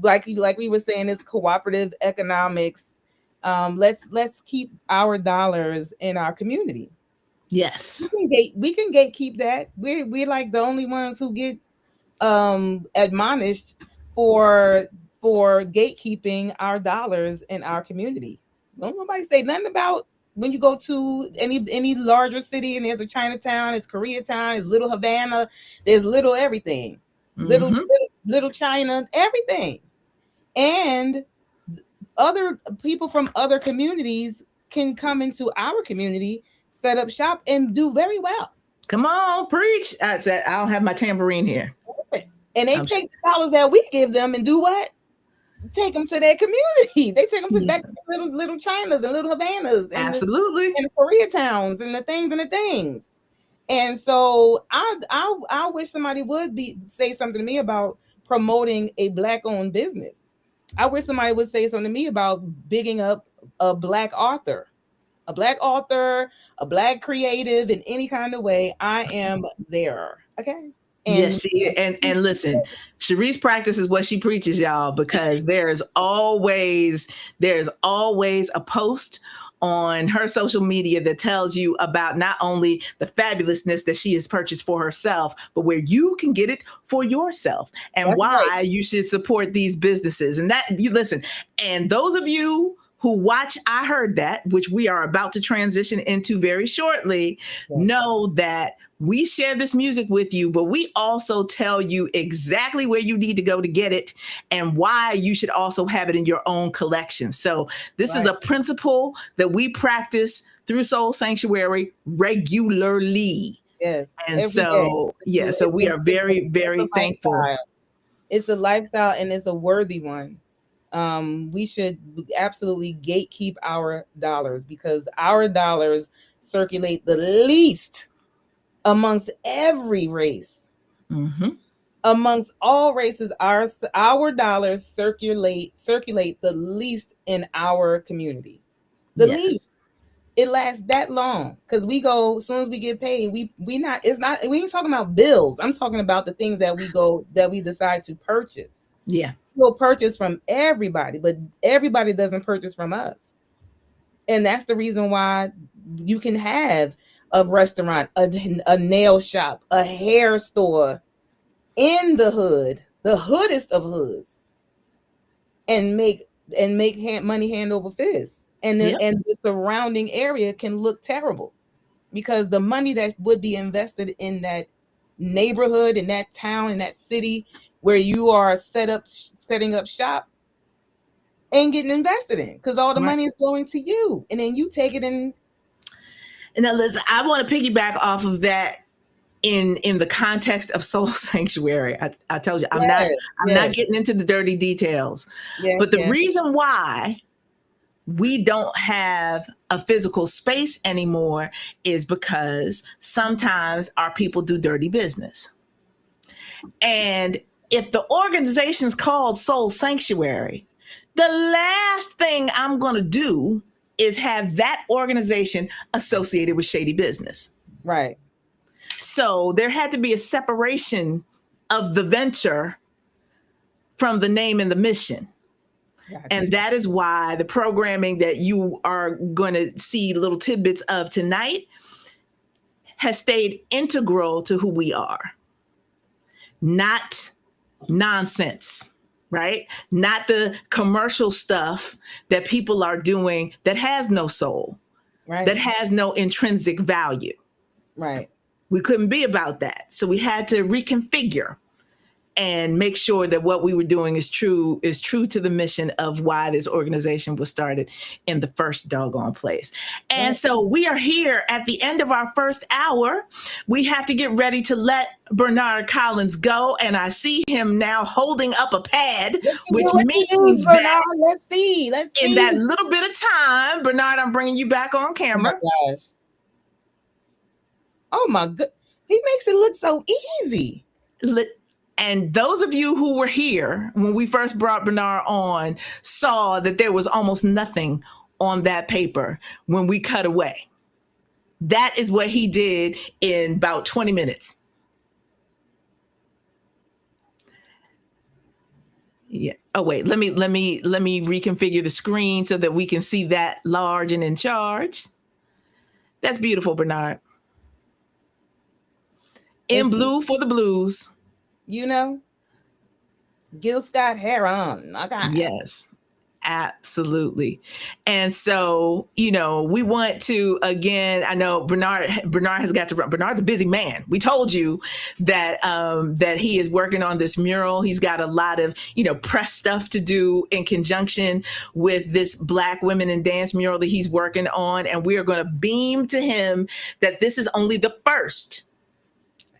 like we were saying, it's cooperative economics. Let's keep our dollars in our community. Yes. We can gatekeep that. We're like the only ones who get admonished for gatekeeping our dollars in our community. Don't nobody say nothing about when you go to any larger city and there's a Chinatown, it's Koreatown, it's Little Havana, there's little everything, little little China, everything, and other people from other communities can come into our community, set up shop, and do very well. Come on, preach. I said, I don't have my tambourine here. And they take the dollars that we give them and do what? Take them to their community. They take them to back to little Chinas and little Havanas and Absolutely. and the Koreatowns and the things. And so I wish somebody would say something to me about promoting a Black-owned business. I wish somebody would say something to me about bigging up a Black author, a Black creative in any kind of way. I am there. Okay. And, yes, and listen, Sharice practices what she preaches, y'all, because there's always a post on her social media that tells you about not only the fabulousness that she has purchased for herself, but where you can get it for yourself and That's why right. you should support these businesses. And that you listen, and those of you who watch I Heard That, which we are about to transition into very shortly, know that we share this music with you, but we also tell you exactly where you need to go to get it and why you should also have it in your own collection. So this is a principle that we practice through Soul Sanctuary regularly. Yes. And so, so we are very, very thankful. It's a lifestyle and it's a worthy one. We should absolutely gatekeep our dollars because our dollars circulate the least amongst every race. Amongst all races, our dollars circulate the least in our community. The least. It lasts that long because we go as soon as we get paid. We ain't talking about bills. I'm talking about the things that we decide to purchase. Yeah. We'll purchase from everybody, but everybody doesn't purchase from us. And that's the reason why you can have a restaurant, a nail shop, a hair store in the hood, the hoodest of hoods, and make money hand over fist. And the surrounding area can look terrible because the money that would be invested in that neighborhood, in that town, in that city where you are setting up shop ain't getting invested in because all the money is going to you, and then you take it in. And now, listen, I want to piggyback off of that in the context of Soul Sanctuary. I told you, I'm not getting into the dirty details, but the reason why we don't have a physical space anymore is because sometimes our people do dirty business. And if the organization's called Soul Sanctuary, the last thing I'm going to do is have that organization associated with shady business. Right. So there had to be a separation of the venture from the name and the mission. Gotcha. And that is why the programming that you are going to see little tidbits of tonight has stayed integral to who we are. Not nonsense. Right? Not the commercial stuff that people are doing that has no soul, right? That has no intrinsic value. Right. We couldn't be about that. So we had to reconfigure and make sure that what we were doing is true to the mission of why this organization was started in the first doggone place. And so we are here at the end of our first hour. We have to get ready to let Bernard Collins go. And I see him now holding up a pad, which means that let's see. In that little bit of time, Bernard, I'm bringing you back on camera. Oh my gosh. Oh my God. He makes it look so easy. And those of you who were here when we first brought Bernard on saw that there was almost nothing on that paper when we cut away. That is what he did in about 20 minutes. Yeah. Oh, wait, let me reconfigure the screen so that we can see that large and in charge. That's beautiful, Bernard. In It's- blue for the blues. You know, Gil Scott Heron. Okay. Yes, absolutely. And so, we want to, again, I know Bernard has got to run. Bernard's a busy man. We told you that that he is working on this mural. He's got a lot of, press stuff to do in conjunction with this Black Women in Dance mural that he's working on. And we are going to beam to him that this is only the first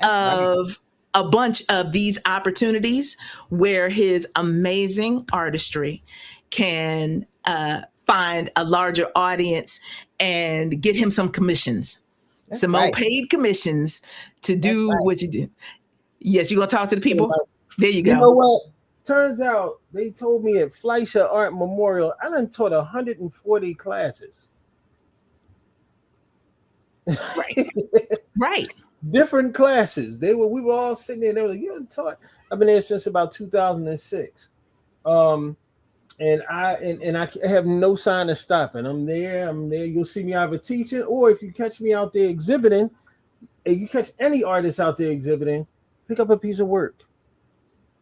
That's right. of a bunch of these opportunities where his amazing artistry can find a larger audience and get him some commissions, That's some more right. paid commissions to do right. what you do. Yes, you gonna talk to the people? There you You go. know what? Turns out they told me at Fleischer Art Memorial, I done taught 140 classes. Right. Right. Different classes. We were all sitting there. They were like, "You done taught." I've been there since about 2006. And I have no sign of stopping. I'm there. You'll see me either teaching, or if you catch me out there exhibiting, and you catch any artist out there exhibiting, pick up a piece of work.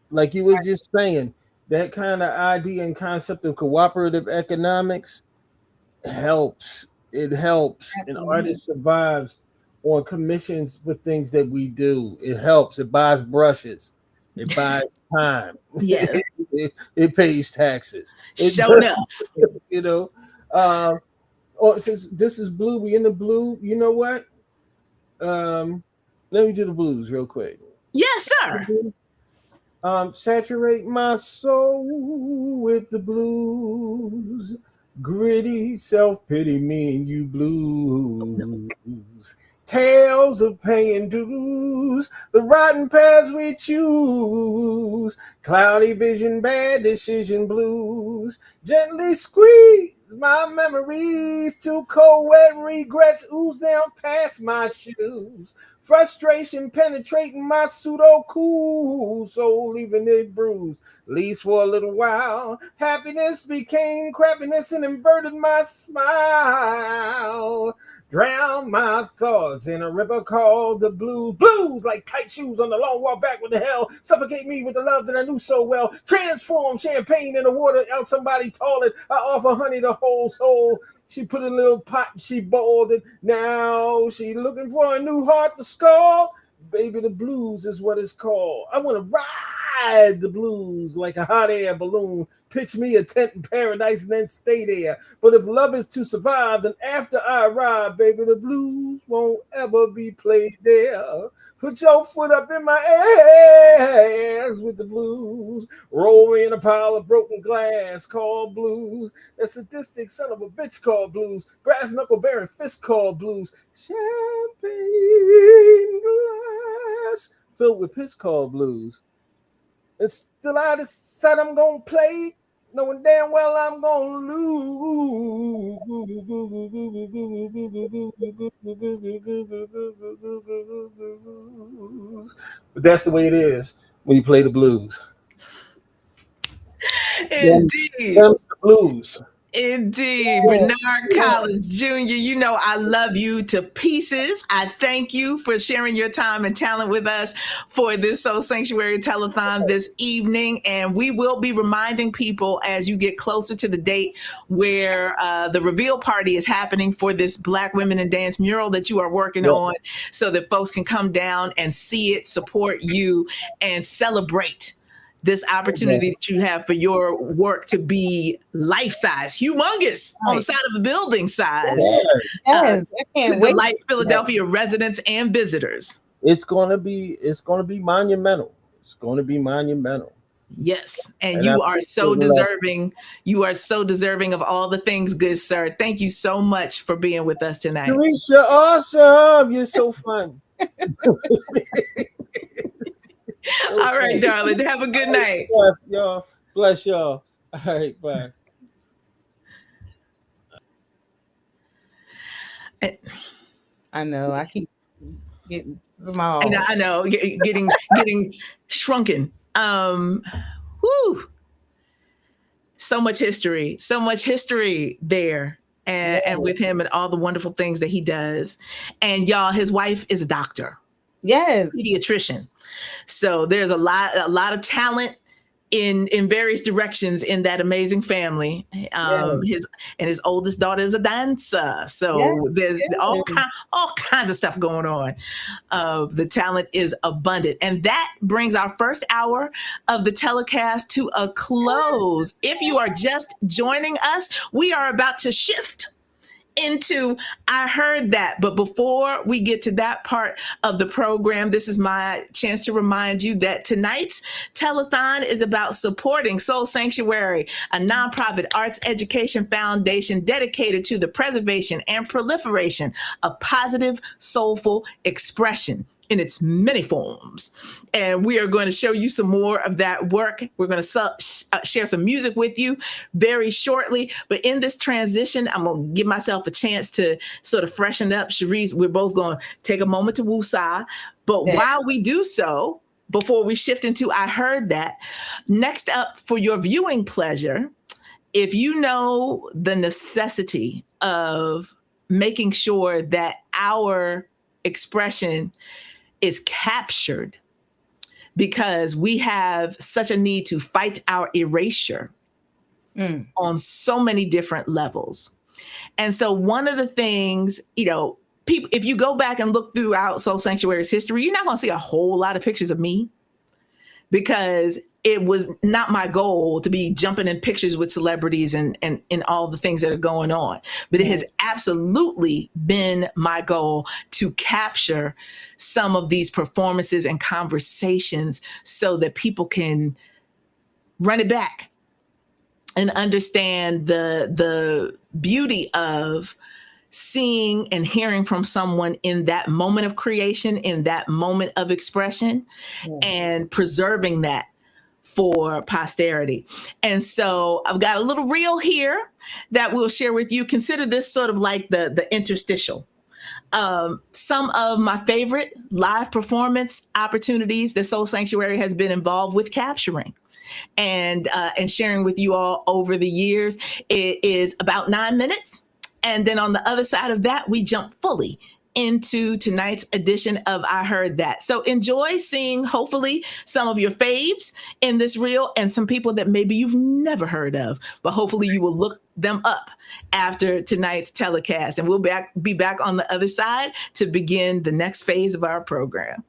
Like you were just saying, that kind of idea and concept of cooperative economics helps. It helps. An artist survives on commissions for things that we do. It helps. It buys brushes. It buys time. Yes. It pays taxes. Show enough. Since this is blue, we in the blue. You know what? Let me do the blues real quick. Yes, sir. Saturate my soul with the blues. Gritty self-pity, me and you blues. Tales of paying dues, the rotten paths we choose, cloudy vision, bad decision blues. Gently squeeze my memories till cold wet regrets ooze down past my shoes. Frustration penetrating my pseudo-cool soul, leaving it bruised. Least for a little while, happiness became crappiness and inverted my smile. Drown my thoughts in a river called the blues. Blues like tight shoes on the long walk back with the hell. Suffocate me with the love that I knew so well. Transform champagne into water out somebody toilet. I offer honey the whole soul. She put in a little pot and she boiled it. Now she looking for a new heart to score. Baby, the blues is what it's called. I want to ride the blues like a hot air balloon. Pitch me a tent in paradise and then stay there. But if love is to survive, then after I arrive, baby, the blues won't ever be played there. Put your foot up in my ass with the blues. Roll me in a pile of broken glass called blues. That sadistic son of a bitch called blues. Brass knuckle bearing fist called blues. Champagne glass filled with piss called blues. And still I decide I'm gonna play, knowing damn well I'm gonna lose. But that's the way it is when you play the blues. Indeed. Them's the blues. Indeed. Bernard Collins Jr., I love you to pieces. I thank you for sharing your time and talent with us for this Soul Sanctuary Telethon this evening. And we will be reminding people as you get closer to the date where the reveal party is happening for this Black Women in Dance mural that you are working on, so that folks can come down and see it, support you, and celebrate this opportunity that you have for your work to be life-size, humongous on the side of a building size, Yes, I can't to wait. delight Philadelphia residents and visitors. It's gonna be monumental. It's gonna be monumental. Yes, and And you I are so appreciate that. deserving. You are so deserving of all the things, good sir. Thank you so much for being with us tonight. Teresa, awesome. You're so fun. All right, darling. Have a good night. Y'all. Bless y'all. All right, bye. I know. I keep getting small. I know, getting shrunken. Whew. So much history there. And with him and all the wonderful things that he does. And y'all, his wife is a doctor. Yes. pediatrician. So there's a lot of talent in various directions in that amazing family. His oldest daughter is a dancer. So there's all kinds of stuff going on. The talent is abundant. And that brings our first hour of the telecast to a close. If you are just joining us, we are about to shift into I Heard That. But before we get to that part of the program, this is my chance to remind you that tonight's telethon is about supporting Soul Sanctuary, a nonprofit arts education foundation dedicated to the preservation and proliferation of positive, soulful expression in its many forms. And we are going to show you some more of that work. We're going to share some music with you very shortly. But in this transition, I'm going to give myself a chance to sort of freshen up. Sharice, we're both going to take a moment to woosah. But while we do so, before we shift into I Heard That, next up for your viewing pleasure, if you know the necessity of making sure that our expression is captured because we have such a need to fight our erasure on so many different levels. And so one of the things, people, if you go back and look throughout Soul Sanctuary's history, you're not going to see a whole lot of pictures of me because it was not my goal to be jumping in pictures with celebrities and all the things that are going on. But it has absolutely been my goal to capture some of these performances and conversations so that people can run it back and understand the beauty of seeing and hearing from someone in that moment of creation, in that moment of expression, and preserving that for posterity. And so I've got a little reel here that we'll share with you. Consider this sort of like the interstitial. Some of my favorite live performance opportunities that Soul Sanctuary has been involved with capturing and sharing with you all over the years. It is about 9 minutes. And then on the other side of that, we jump fully into tonight's edition of I Heard That. So enjoy seeing, hopefully, some of your faves in this reel and some people that maybe you've never heard of, but hopefully you will look them up after tonight's telecast. And we'll be back on the other side to begin the next phase of our program.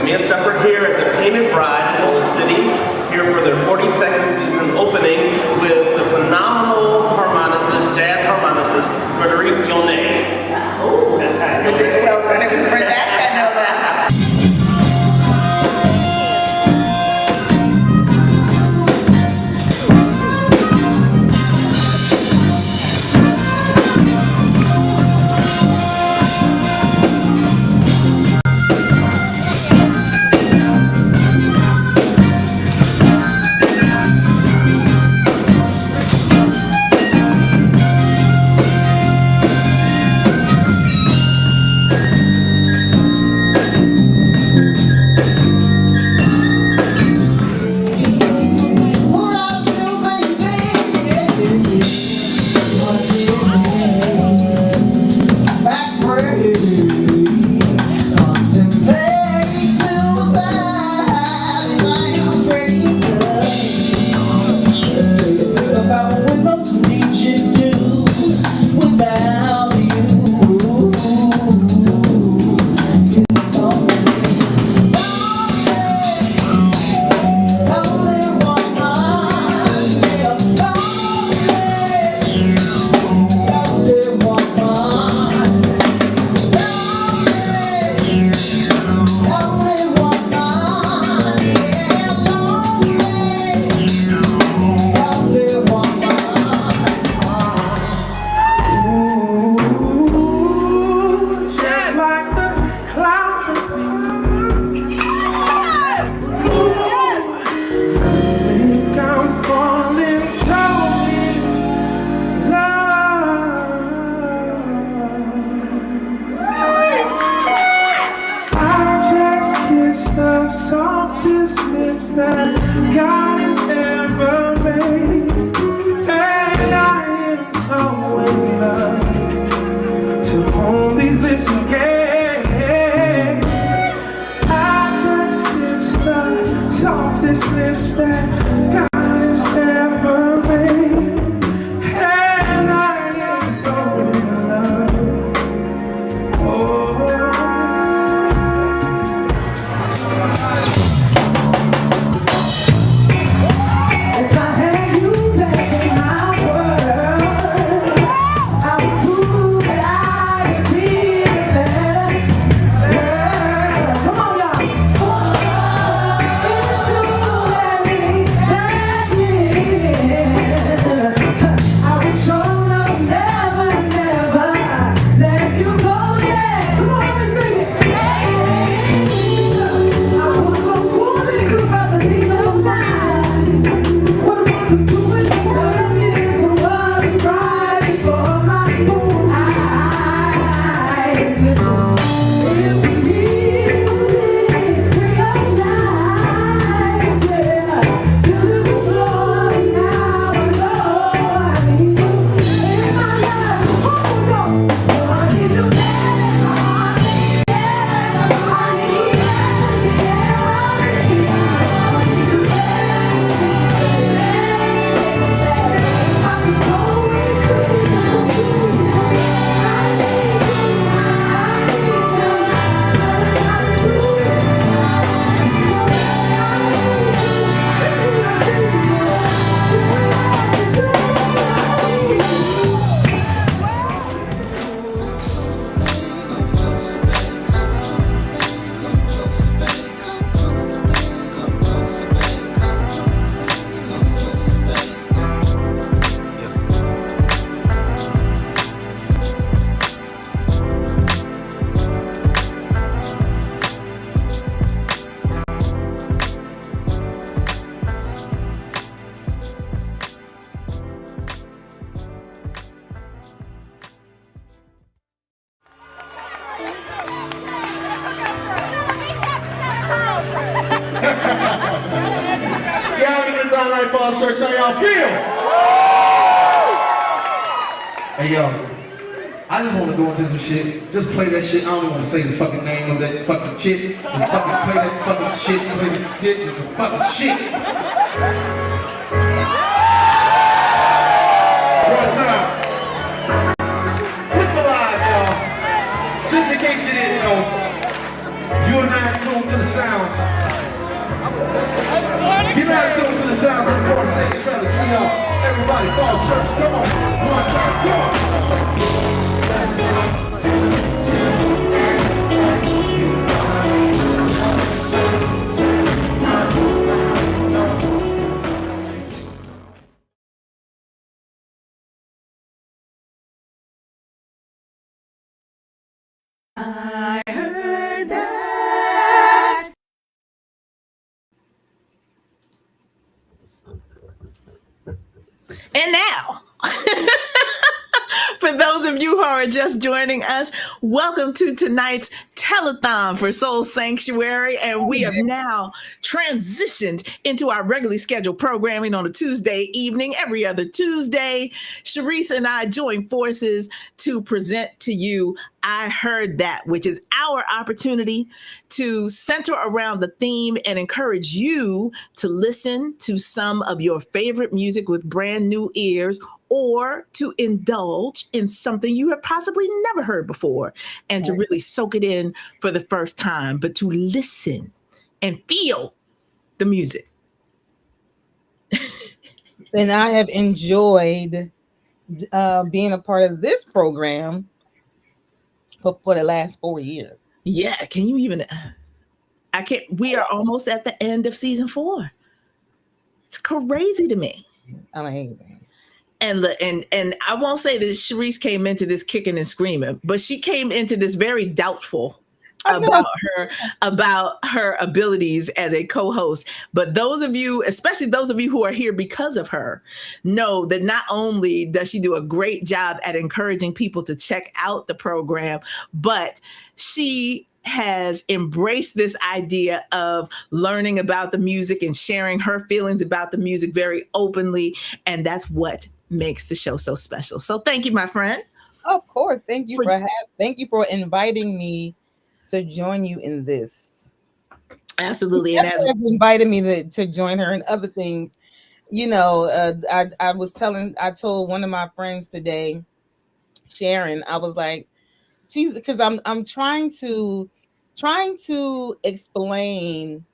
Me and Steph are here at the Painted Bride in Old City, here for their 42nd season opening with the phenomenal harmonicist, jazz harmonicist, Frederic Yonnet. Well, I was gonna say with the French accent, no less. Church, how y'all feel? Hey yo, I just want to go into some shit. Just play that shit. I don't even want to say the fucking name of that fucking shit. Just fucking play that fucking shit. Play that shit. The fucking shit. One time. Look alive, y'all. Just in case you didn't know, you're now tuned to the sounds. Give attitude to the sounds of the four stage fellas. We on. Everybody, ball church. Come on. One time. Come on. I heard that. And now, for those of you who are just joining us, welcome to tonight's telethon for Soul Sanctuary. And we have now transitioned into our regularly scheduled programming on a Tuesday evening, every other Tuesday. Sharice and I join forces to present to you I Heard That, which is our opportunity to center around the theme and encourage you to listen to some of your favorite music with brand new ears, or to indulge in something you have possibly never heard before and to really soak it in for the first time, but to listen and feel the music. And I have enjoyed being a part of this program for the last 4 years. Yeah, can you even? I can't. We are almost at the end of season 4. It's crazy to me. Amazing. And I won't say that Sharice came into this kicking and screaming, but she came into this very doubtful about her abilities as a co-host. But those of you, especially those of you who are here because of her, know that not only does she do a great job at encouraging people to check out the program, but she has embraced this idea of learning about the music and sharing her feelings about the music very openly. And that's what makes the show so special. So thank you, my friend. Of course. Thank you for inviting me to join you in this. Absolutely. And has invited me to join her in other things. You know, I told one of my friends today, Sharon, I was like, because I'm trying to explain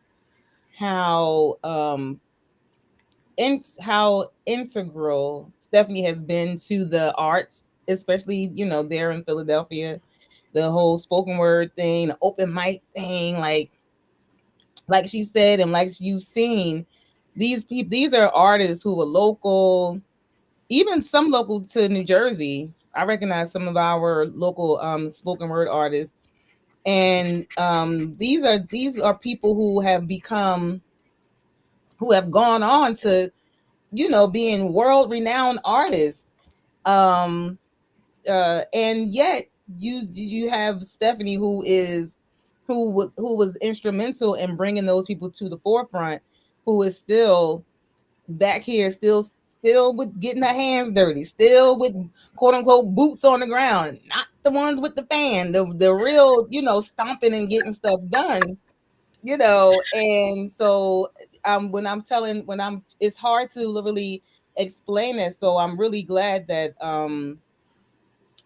how integral Stephanie has been to the arts, especially, you know, there in Philadelphia, the whole spoken word thing, the open mic thing, like she said, and like you've seen, these are artists who are local, even some local to New Jersey. I recognize some of our local spoken word artists. And these are people who have gone on to, you know, being world-renowned artists. And yet you have Stephanie, who was instrumental in bringing those people to the forefront, who is still back here, still with getting her hands dirty, still with quote unquote boots on the ground, not the ones with the fan, the real, you know, stomping and getting stuff done, you know. And so it's hard to literally explain it. So I'm really glad that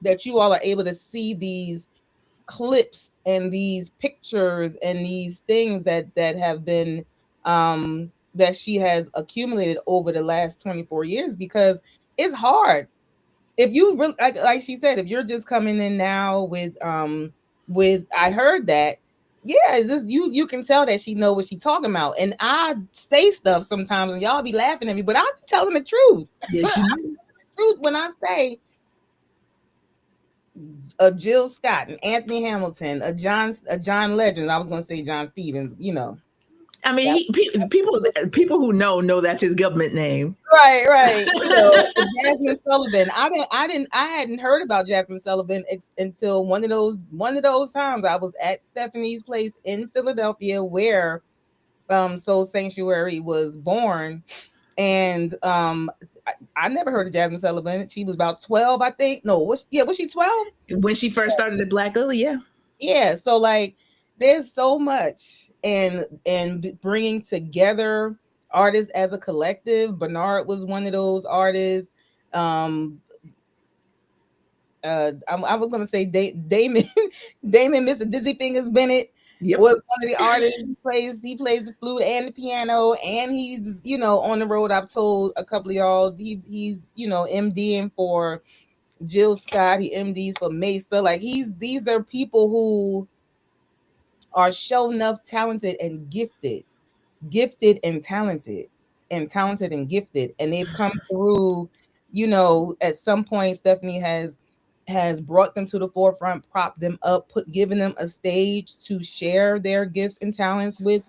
that you all are able to see these clips and these pictures and these things that have been that she has accumulated over the last 24 years, because it's hard. If you really, like she said, if you're just coming in now with I Heard That, yeah, you can tell that she know what she's talking about. And I say stuff sometimes and y'all be laughing at me, but I'm telling the truth. Yes, I'm telling the truth when I say a Jill Scott and Anthony Hamilton, a John Legend. I was going to say John Stevens, you know. I mean, people who know that's his government name. Right. You know, Jasmine Sullivan. I hadn't heard about Jasmine Sullivan until one of those times I was at Stephanie's place in Philadelphia, where Soul Sanctuary was born, and I never heard of Jasmine Sullivan. She was about 12, I think. No, was she 12? When she first started at Black Lily, yeah. Yeah, so like there's so much, and bringing together artists as a collective. Bernard was one of those artists. I was gonna say Damon Mr. Dizzy Fingers Bennett. Yep. was one of the artists. He plays the flute and the piano, and he's, you know, on the road. I've told a couple of y'all he's, you know, MDing for Jill Scott. He MDs for Mesa. Like these are people who are show enough talented and gifted and talented and gifted, and they've come through. You know, at some point, Stephanie has brought them to the forefront, propped them up, given them a stage to share their gifts and talents with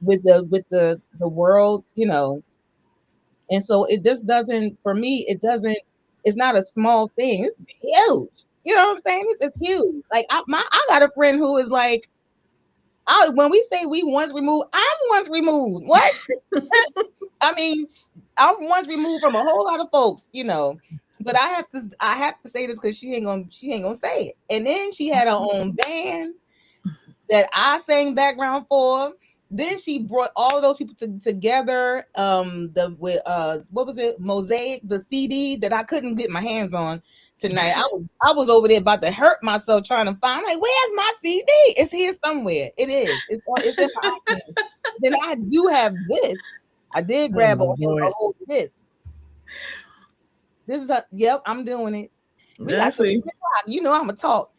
the world, you know. And so it just doesn't, for me, it's not a small thing. It's huge. You know what I'm saying? It's huge. Like I got a friend who is like, when we say we once removed, I'm once removed. What? I mean, I'm once removed from a whole lot of folks, you know. But I have to say this because she ain't gonna say it. And then she had her own band that I sang background for. Then she brought all of those people together. What was it? Mosaic, the CD that I couldn't get my hands on tonight. I was over there about to hurt myself trying to find, like, where's my CD? It's here somewhere. It is. It's in my iTunes. Then I do have this. I did grab a hold of this. This is yep, I'm doing it. We got some, you know, I'm gonna talk.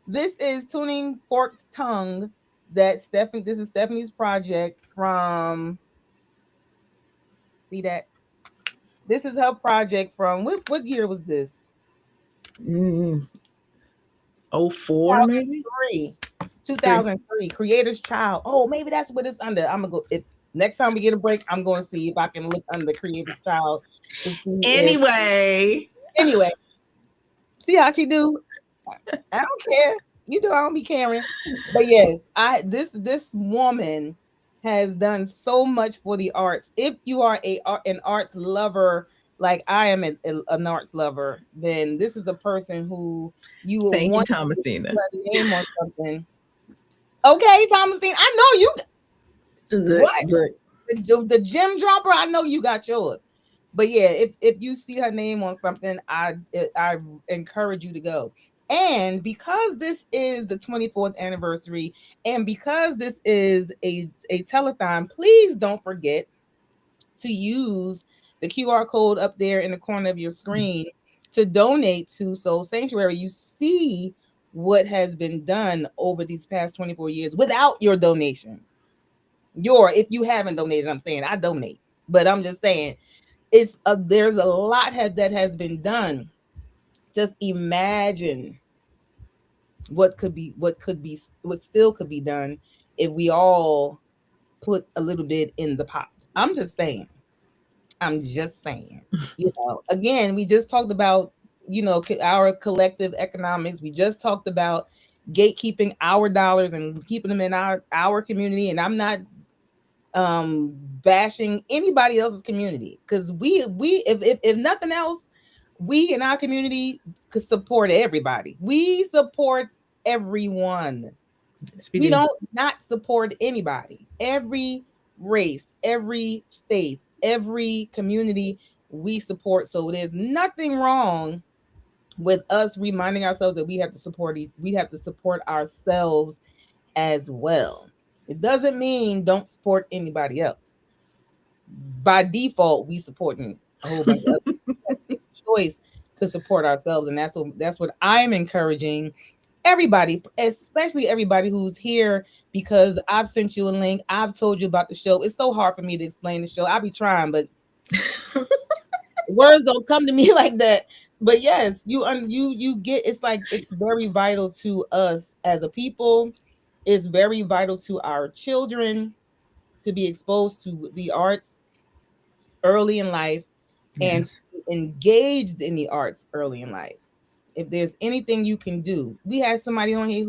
This is Tuning Forked Tongue. This is Stephanie's project from. See that? This is her project from what year was this? 04 maybe? 2003. Creator's Child. Oh, maybe that's what it's under. I'm gonna go. Next time we get a break, I'm going to see if I can look under Creator's Child. Anyway, see how she do? I don't care. You know I don't be caring. But yes, this woman has done so much for the arts. If you are an arts lover, like I am an arts lover, then this is a person who you will want to Thomasina. put a name on something. Okay, Thomasina, I know you. The gem dropper, I know you got yours. But yeah, if you see her name on something, I encourage you to go. And because this is the 24th anniversary, and because this is a telethon, please don't forget to use the QR code up there in the corner of your screen to donate to Soul Sanctuary. You see what has been done over these past 24 years without your donations. If you haven't donated, I'm saying I donate, but I'm just saying there's a lot that has been done. Just imagine what still could be done if we all put a little bit in the pot. I'm just saying. You know, again, we just talked about, you know, our collective economics. We just talked about gatekeeping our dollars and keeping them in our community. And I'm not bashing anybody else's community, because we if nothing else, we in our community could support everybody. We support everyone. We don't not support anybody. Every race, every faith, every community we support. So there's nothing wrong with us reminding ourselves that we have to support ourselves as well. It doesn't mean don't support anybody else. By default, we supporting a whole bunch of other choice to support ourselves, and that's what I'm encouraging everybody, especially everybody who's here, because I've sent you a link. I've told you about the show. It's so hard for me to explain the show. I'll be trying, but words don't come to me like that. But yes, you get. It's like it's very vital to us as a people. It's very vital to our children to be exposed to the arts early in life, yes, and engaged in the arts early in life. If there's anything you can do, we have somebody on here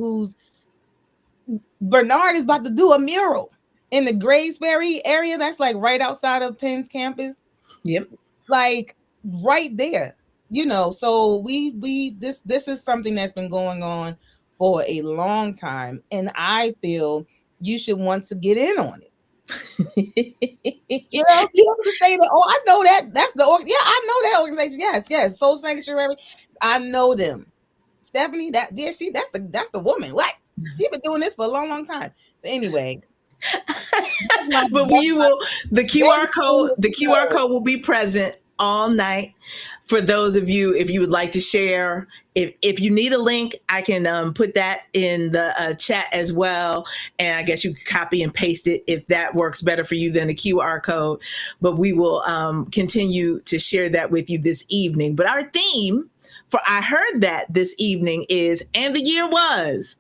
Bernard is about to do a mural in the Grays Ferry area. That's like right outside of Penn's campus. Yep. Like right there, you know, so this is something that's been going on for a long time, and I feel you should want to get in on it. You know, you have to say that. Oh, I know that. That's I know that organization. Yes, Soul Sanctuary. I know them. Stephanie, that's the woman. What? She's been doing this for a long, long time. So anyway. But the QR code will be present all night for those of you, if you would like to share. If you need a link, I can put that in the chat as well, and I guess you can copy and paste it if that works better for you than the QR code. But we will continue to share that with you this evening. But our theme for I Heard That this evening is, and the year was.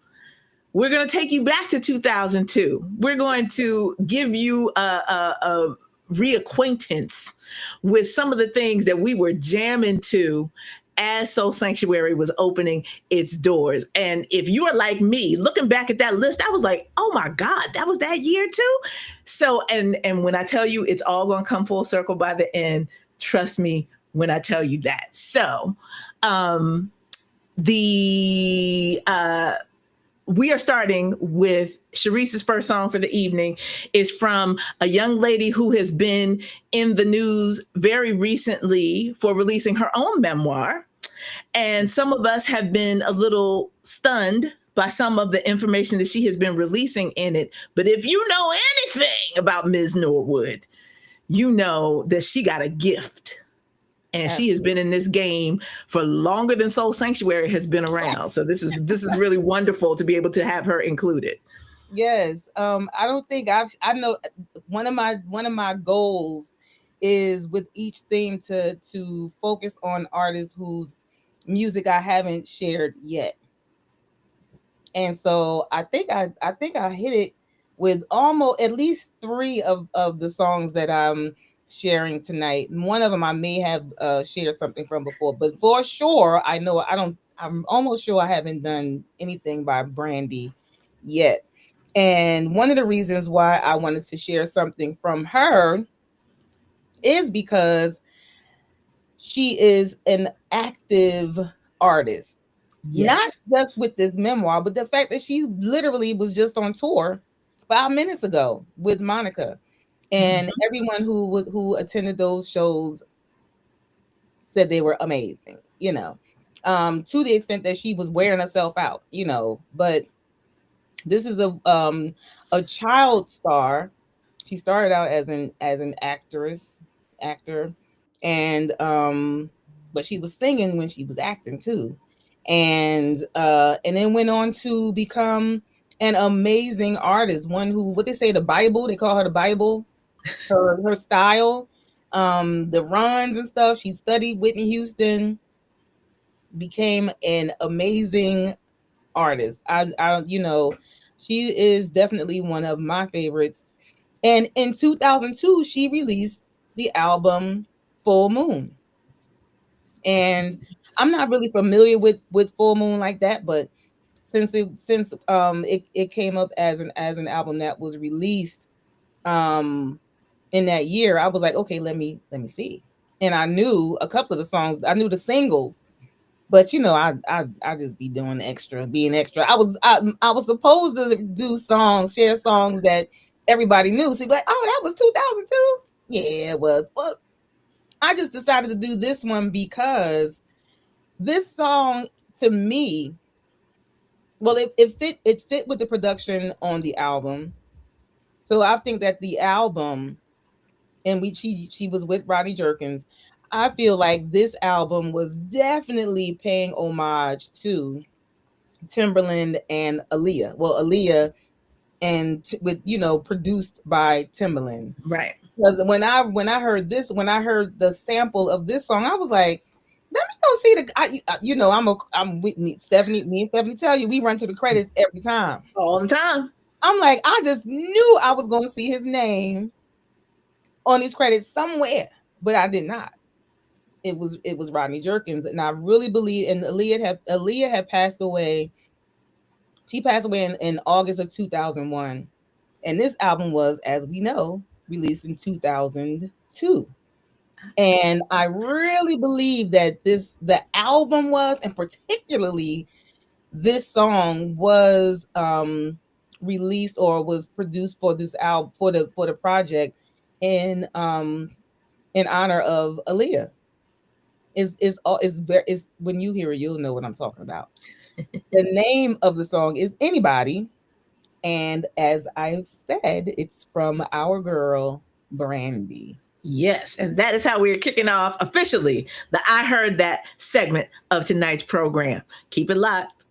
We're going to take you back to 2002. We're going to give you a reacquaintance with some of the things that we were jamming to as Soul Sanctuary was opening its doors. And if you are like me, looking back at that list, I was like, oh my God, that was that year too? So, and when I tell you it's all going to come full circle by the end, trust me when I tell you that. So, we are starting with Sharice's first song for the evening. Is from a young lady who has been in the news very recently for releasing her own memoir. And some of us have been a little stunned by some of the information that she has been releasing in it. But if you know anything about Ms. Norwood, you know that she got a gift. And she has been in this game for longer than Soul Sanctuary has been around. So this is really wonderful to be able to have her included. Yes. I don't think I know one of my goals is with each theme to focus on artists whose music I haven't shared yet. And so I think I hit it with almost at least 3 of the songs that I'm sharing tonight. One of them I may have shared something from before, but for sure I'm almost sure I haven't done anything by Brandy yet. And one of the reasons why I wanted to share something from her is because she is an active artist. Yes. Not just with this memoir, but the fact that she literally was just on tour 5 minutes ago with Monica. And everyone who attended those shows said they were amazing, to the extent that she was wearing herself out, but this is a child star. She started out as an actor, and but she was singing when she was acting too. And then went on to become an amazing artist, one who, what they say, the Bible, they call her the Bible. Her style, the runs and stuff. She studied Whitney Houston, became an amazing artist. She is definitely one of my favorites. And in 2002, she released the album Full Moon. And I'm not really familiar with Full Moon like that, but since it came up as an album that was released in that year, I was like, okay, let me see. And I knew a couple of the songs, I knew the singles, but I just be being extra. I was supposed to share songs that everybody knew. So like, oh, that was 2002. Yeah, it was. Well, I just decided to do this one because this song to me, well, it fit with the production on the album. So I think that the album, and she was with Rodney Jerkins. I feel like this album was definitely paying homage to Timbaland and Aaliyah. Well, Aaliyah produced by Timbaland. Right. Because when I heard the sample of this song, I was like, let me go see I'm with me, Stephanie. Me and Stephanie tell you we run to the credits every time. All the time. I'm like, I just knew I was going to see his name on these credits somewhere, but I did not. It was Rodney Jerkins, and I really believe. And Aaliyah had passed away. She passed away in August of 2001, and this album was, as we know, released in 2002. And I really believe that the album was, and particularly this song was released or was produced for this album for the project in honor of Aaliyah. Is when you hear it, you'll know what I'm talking about. The name of the song is Anybody. And as I've said, it's from our girl, Brandy. Yes, and that is how we are kicking off officially the I Heard That segment of tonight's program. Keep it locked.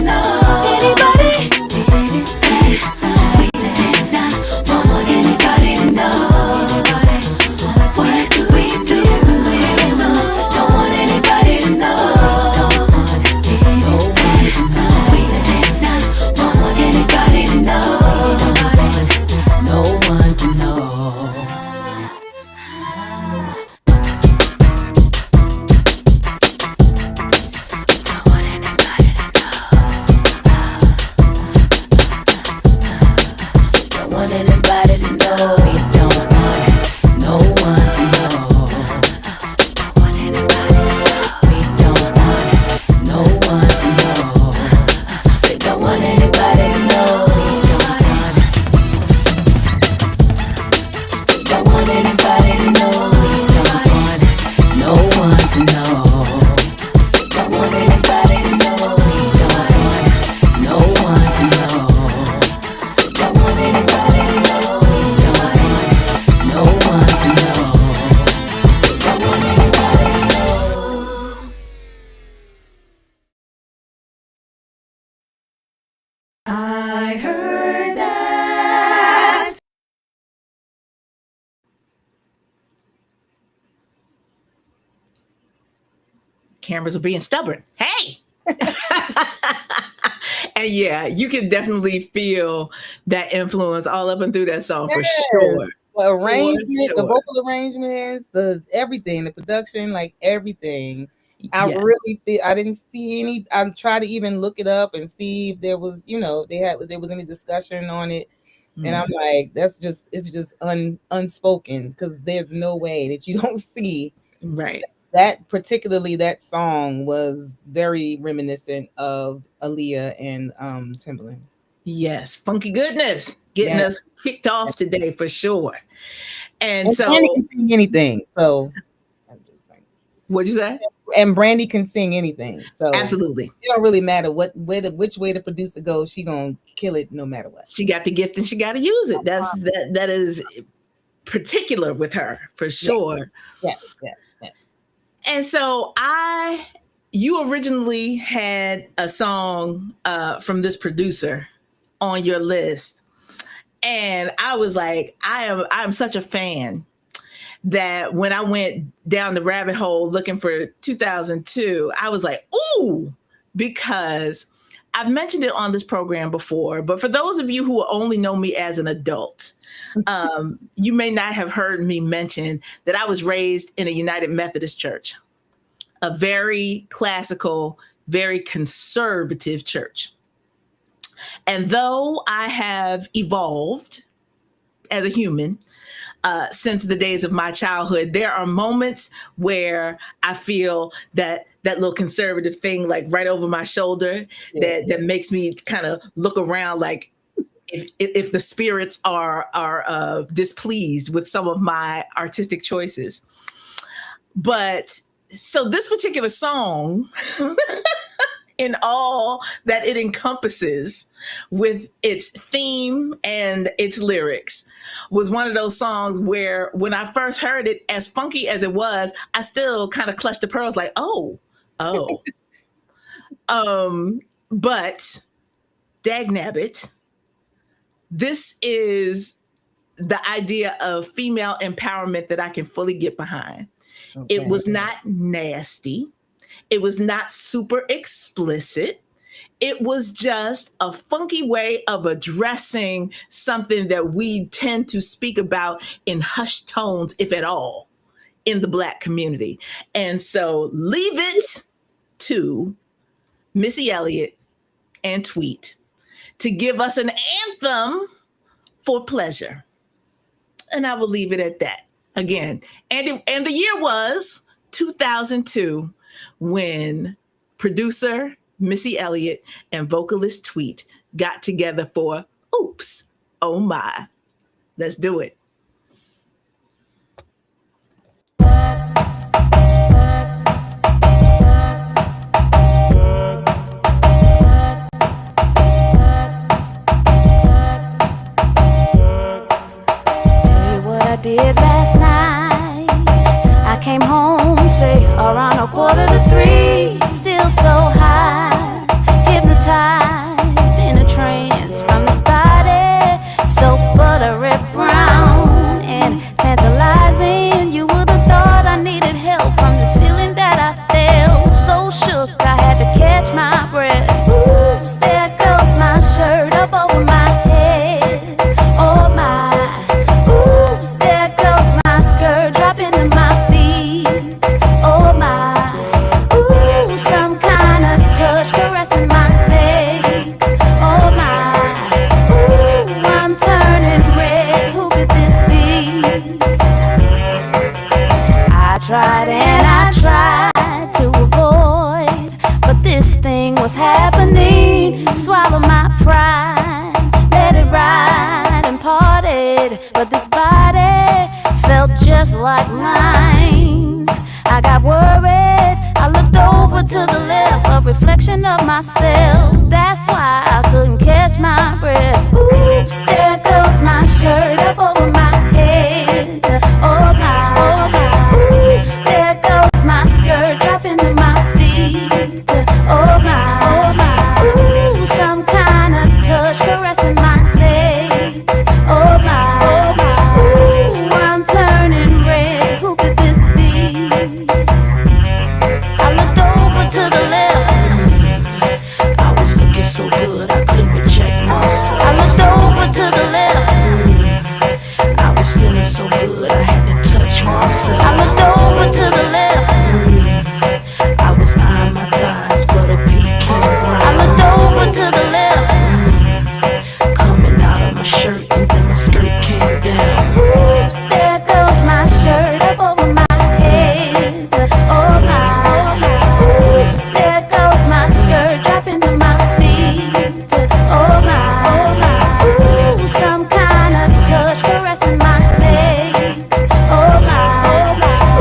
Anybody? I heard that. Cameras are being stubborn. Hey! And yeah, you can definitely feel that influence all up and through that song for Yes. sure. The arrangement, the sure. vocal arrangements, the everything, the production, like everything. I Yeah. really feel I didn't see any. I tried to even look it up and see if there was, there was any discussion on it. And I'm like, it's just unspoken, because there's no way that you don't see Right. that. Particularly that song was very reminiscent of Aaliyah and Timbaland. Yes, funky goodness getting Yes. us kicked off today for sure. And And so, Brandy can sing anything. So I'm just saying. what'd you say? And Brandy can sing anything. So Absolutely. it don't really matter which way the producer goes, she gonna kill it no matter what. She got the gift and she got to use it. That is particular with her for sure. Yeah. And so you originally had a song from this producer on your list. And I was like, I'm such a fan that when I went down the rabbit hole looking for 2002, I was like, ooh, because I've mentioned it on this program before, but for those of you who only know me as an adult, you may not have heard me mention that I was raised in a United Methodist church, a very classical, very conservative church. And though I have evolved as a human since the days of my childhood, there are moments where I feel that little conservative thing, like right over my shoulder, that makes me kind of look around like if the spirits are displeased with some of my artistic choices. But so this particular song, in all that it encompasses with its theme and its lyrics, was one of those songs where when I first heard it, as funky as it was, I still kind of clutched the pearls like, oh. But dagnabbit, this is the idea of female empowerment that I can fully get behind. Okay. It was not nasty. It was not super explicit. It was just a funky way of addressing something that we tend to speak about in hushed tones, if at all, in the Black community. And so leave it to Missy Elliott and Tweet to give us an anthem for pleasure. And I will leave it at that. Again, and the year was 2002 when producer Missy Elliott and vocalist Tweet got together for Oops, Oh My. Let's do it. Did last night. I came home, say around 2:45, still so high, hypnotized in a trance from this body, so buttery brown and tantalizing. You would have thought I needed help from this feeling that I felt. So shook, I had to catch my breath. Oops, there goes my shirt up over my head. Oh my. There goes my skirt dropping to my feet. Oh my, ooh, some kind of touch caressing my legs. Oh my, ooh, I'm turning red. Who could this be? I tried and I tried to avoid, but this thing was happening. Swallow my pride, let it ride and parted, but this body felt just like mine. I got worried, I looked over to the left, a reflection of myself. That's why I couldn't catch my breath. Oops, there goes my shirt up over my head. Oh my, oh my. Oops, there goes my skirt dropping to my feet. Oh my, oh my. Ooh, some kind of touch good I couldn't reject myself. I looked over to the left. I was feeling so good I had to touch myself. I looked over to the left. I was eyeing my thighs, but a pecan brown. I looked over to the left. Coming out of my shirt and then my skirt came down. Oops, there goes my shirt up over my head. Oh my. Oops, there goes my skirt dropping to my feet. Oh my. Ooh, some kind of touch caressing my legs. Oh my.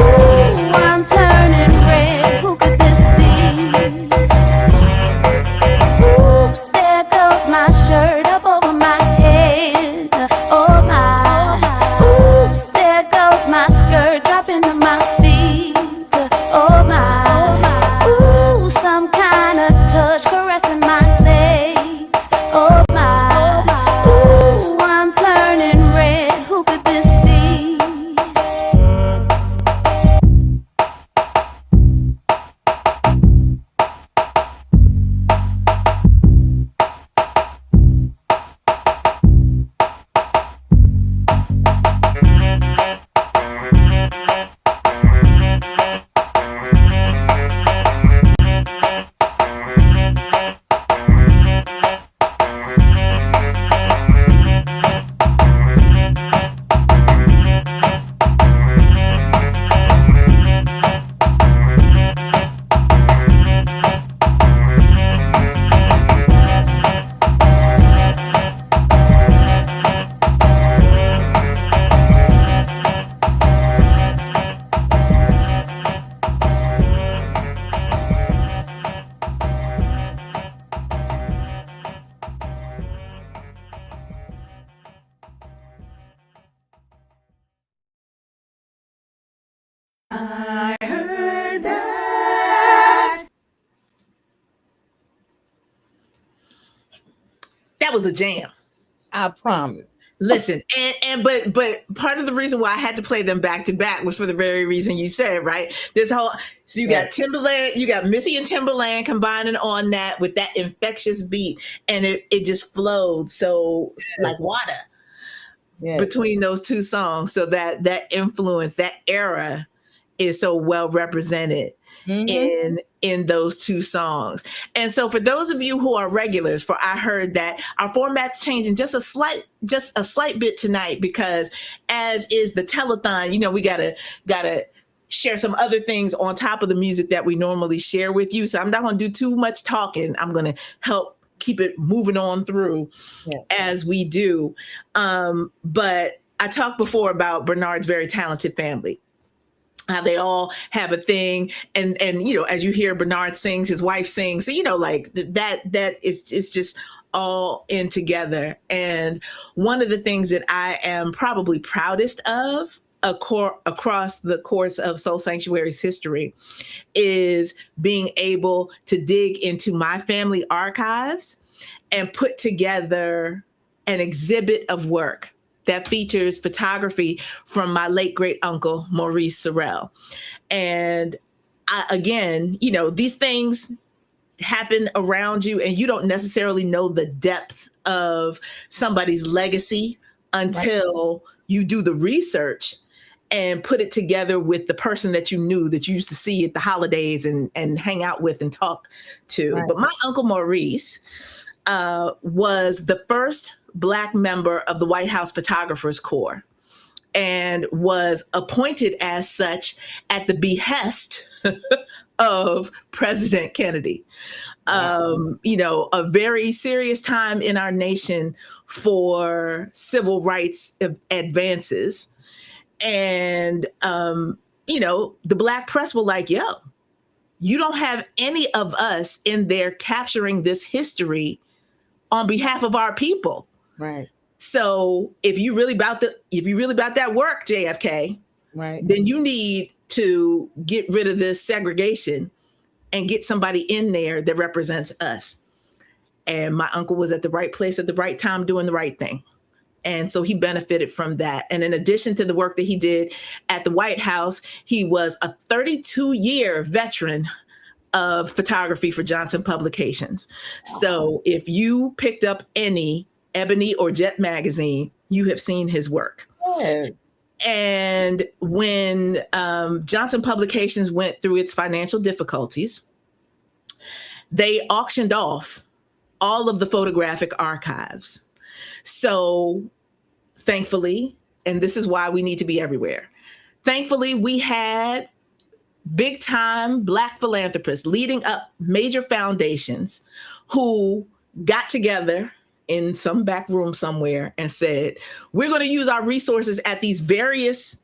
Ooh, I'm turning red. Who could this be? Oops, there goes my shirt up over my head. Oh my. Oops, there goes my skirt dropping to my feet. Oh my. Ooh, some kind of touch caressing my legs. Oh my. Ooh, I'm turning red. Who could this be? I heard that. That was a jam. I promise. Listen, but part of the reason why I had to play them back to back was for the very reason you said, right? This whole, so you got Timbaland, you got Missy and Timbaland combining on that with that infectious beat, and it just flowed so like water between those two songs. So that influence, that era is so well represented in those two songs. And so for those of you who are regulars for I Heard That, our format's changing just a slight bit tonight, because as is the telethon, you know, we gotta share some other things on top of the music that we normally share with you. So I'm not gonna do too much talking. I'm gonna help keep it moving on through as we do. But I talked before about Bernard's very talented family. How they all have a thing, and you know, as you hear Bernard sings, his wife sings, so you know, like that it's just all in together. And one of the things that I am probably proudest of across the course of Soul Sanctuary's history is being able to dig into my family archives and put together an exhibit of work that features photography from my late great uncle, Maurice Sorrell. And again, you know, these things happen around you and you don't necessarily know the depth of somebody's legacy until you do the research and put it together with the person that you knew, that you used to see at the holidays and hang out with and talk to. But my uncle Maurice was the first Black member of the White House Photographers Corps and was appointed as such at the behest of President Kennedy. You know, a very serious time in our nation for civil rights advances. And, you know, the Black press were like, yo, you don't have any of us in there capturing this history on behalf of our people. Right. So if you really about that work, JFK, then you need to get rid of this segregation and get somebody in there that represents us. And my uncle was at the right place at the right time doing the right thing. And so he benefited from that. And in addition to the work that he did at the White House, he was a 32-year veteran of photography for Johnson Publications. So if you picked up any Ebony or Jet magazine, you have seen his work. Yes. And when Johnson Publications went through its financial difficulties, they auctioned off all of the photographic archives. So thankfully, and this is why we need to be everywhere, thankfully we had big time Black philanthropists leading up major foundations who got together in some back room somewhere and said, we're going to use our resources at these various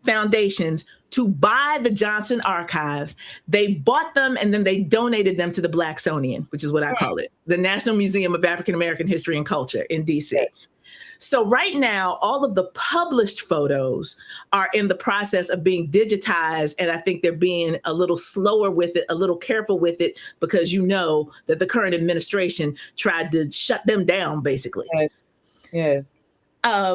foundations to buy the Johnson archives. They bought them and then they donated them to the Blacksonian, which is what I call it, the National Museum of African American History and Culture in DC. So right now, all of the published photos are in the process of being digitized. And I think they're being a little slower with it, a little careful with it, because you know that the current administration tried to shut them down, basically. Yes. Yes.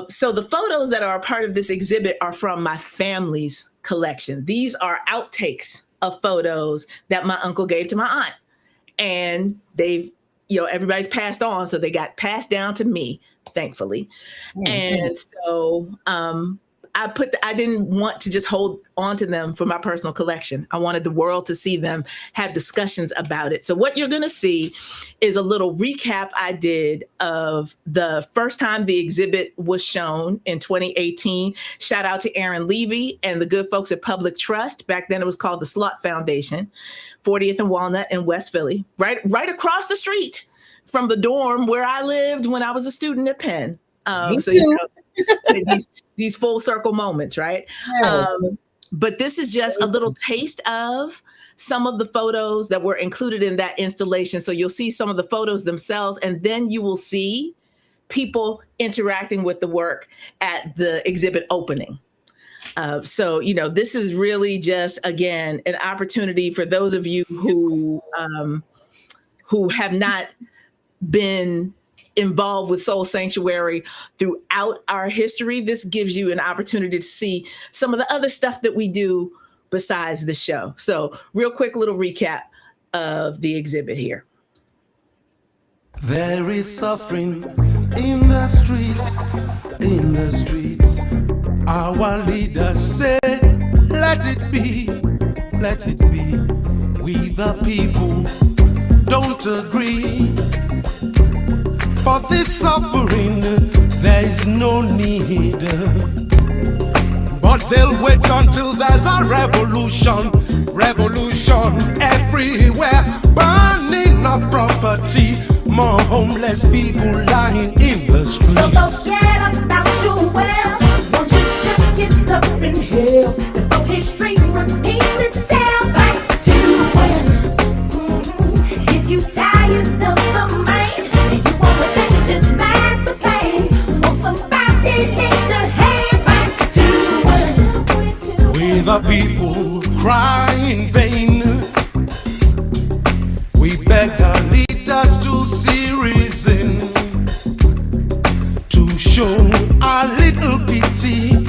So the photos that are a part of this exhibit are from my family's collection. These are outtakes of photos that my uncle gave to my aunt. And they've, everybody's passed on. So they got passed down to me, thankfully. Mm-hmm. And so I didn't want to just hold on to them for my personal collection. I wanted the world to see them, have discussions about it. So what you're going to see is a little recap I did of the first time the exhibit was shown in 2018. Shout out to Aaron Levy and the good folks at Public Trust. Back then it was called the Slot Foundation, 40th and Walnut in West Philly, right across the street from the dorm where I lived when I was a student at Penn. These full circle moments, right? Yes. But this is just a little taste of some of the photos that were included in that installation. So you'll see some of the photos themselves, and then you will see people interacting with the work at the exhibit opening. So, this is really just, again, an opportunity for those of you who have not been involved with Soul Sanctuary throughout our history. This gives you an opportunity to see some of the other stuff that we do besides the show. So real quick little recap of the exhibit here. There is suffering in the streets, Our leaders say, let it be. We the people don't agree. For this suffering, there is no need. But they'll wait until there's a revolution everywhere. Burning of property, more homeless people lying in the streets. So forget about your wealth. Won't you just get up and help before history repeats itself? Back to when, if you tired of the man, if you want to change his master plan, want somebody lend a hand. Back to when we the people cry in vain. We beg our leaders to see reason, to show a little pity.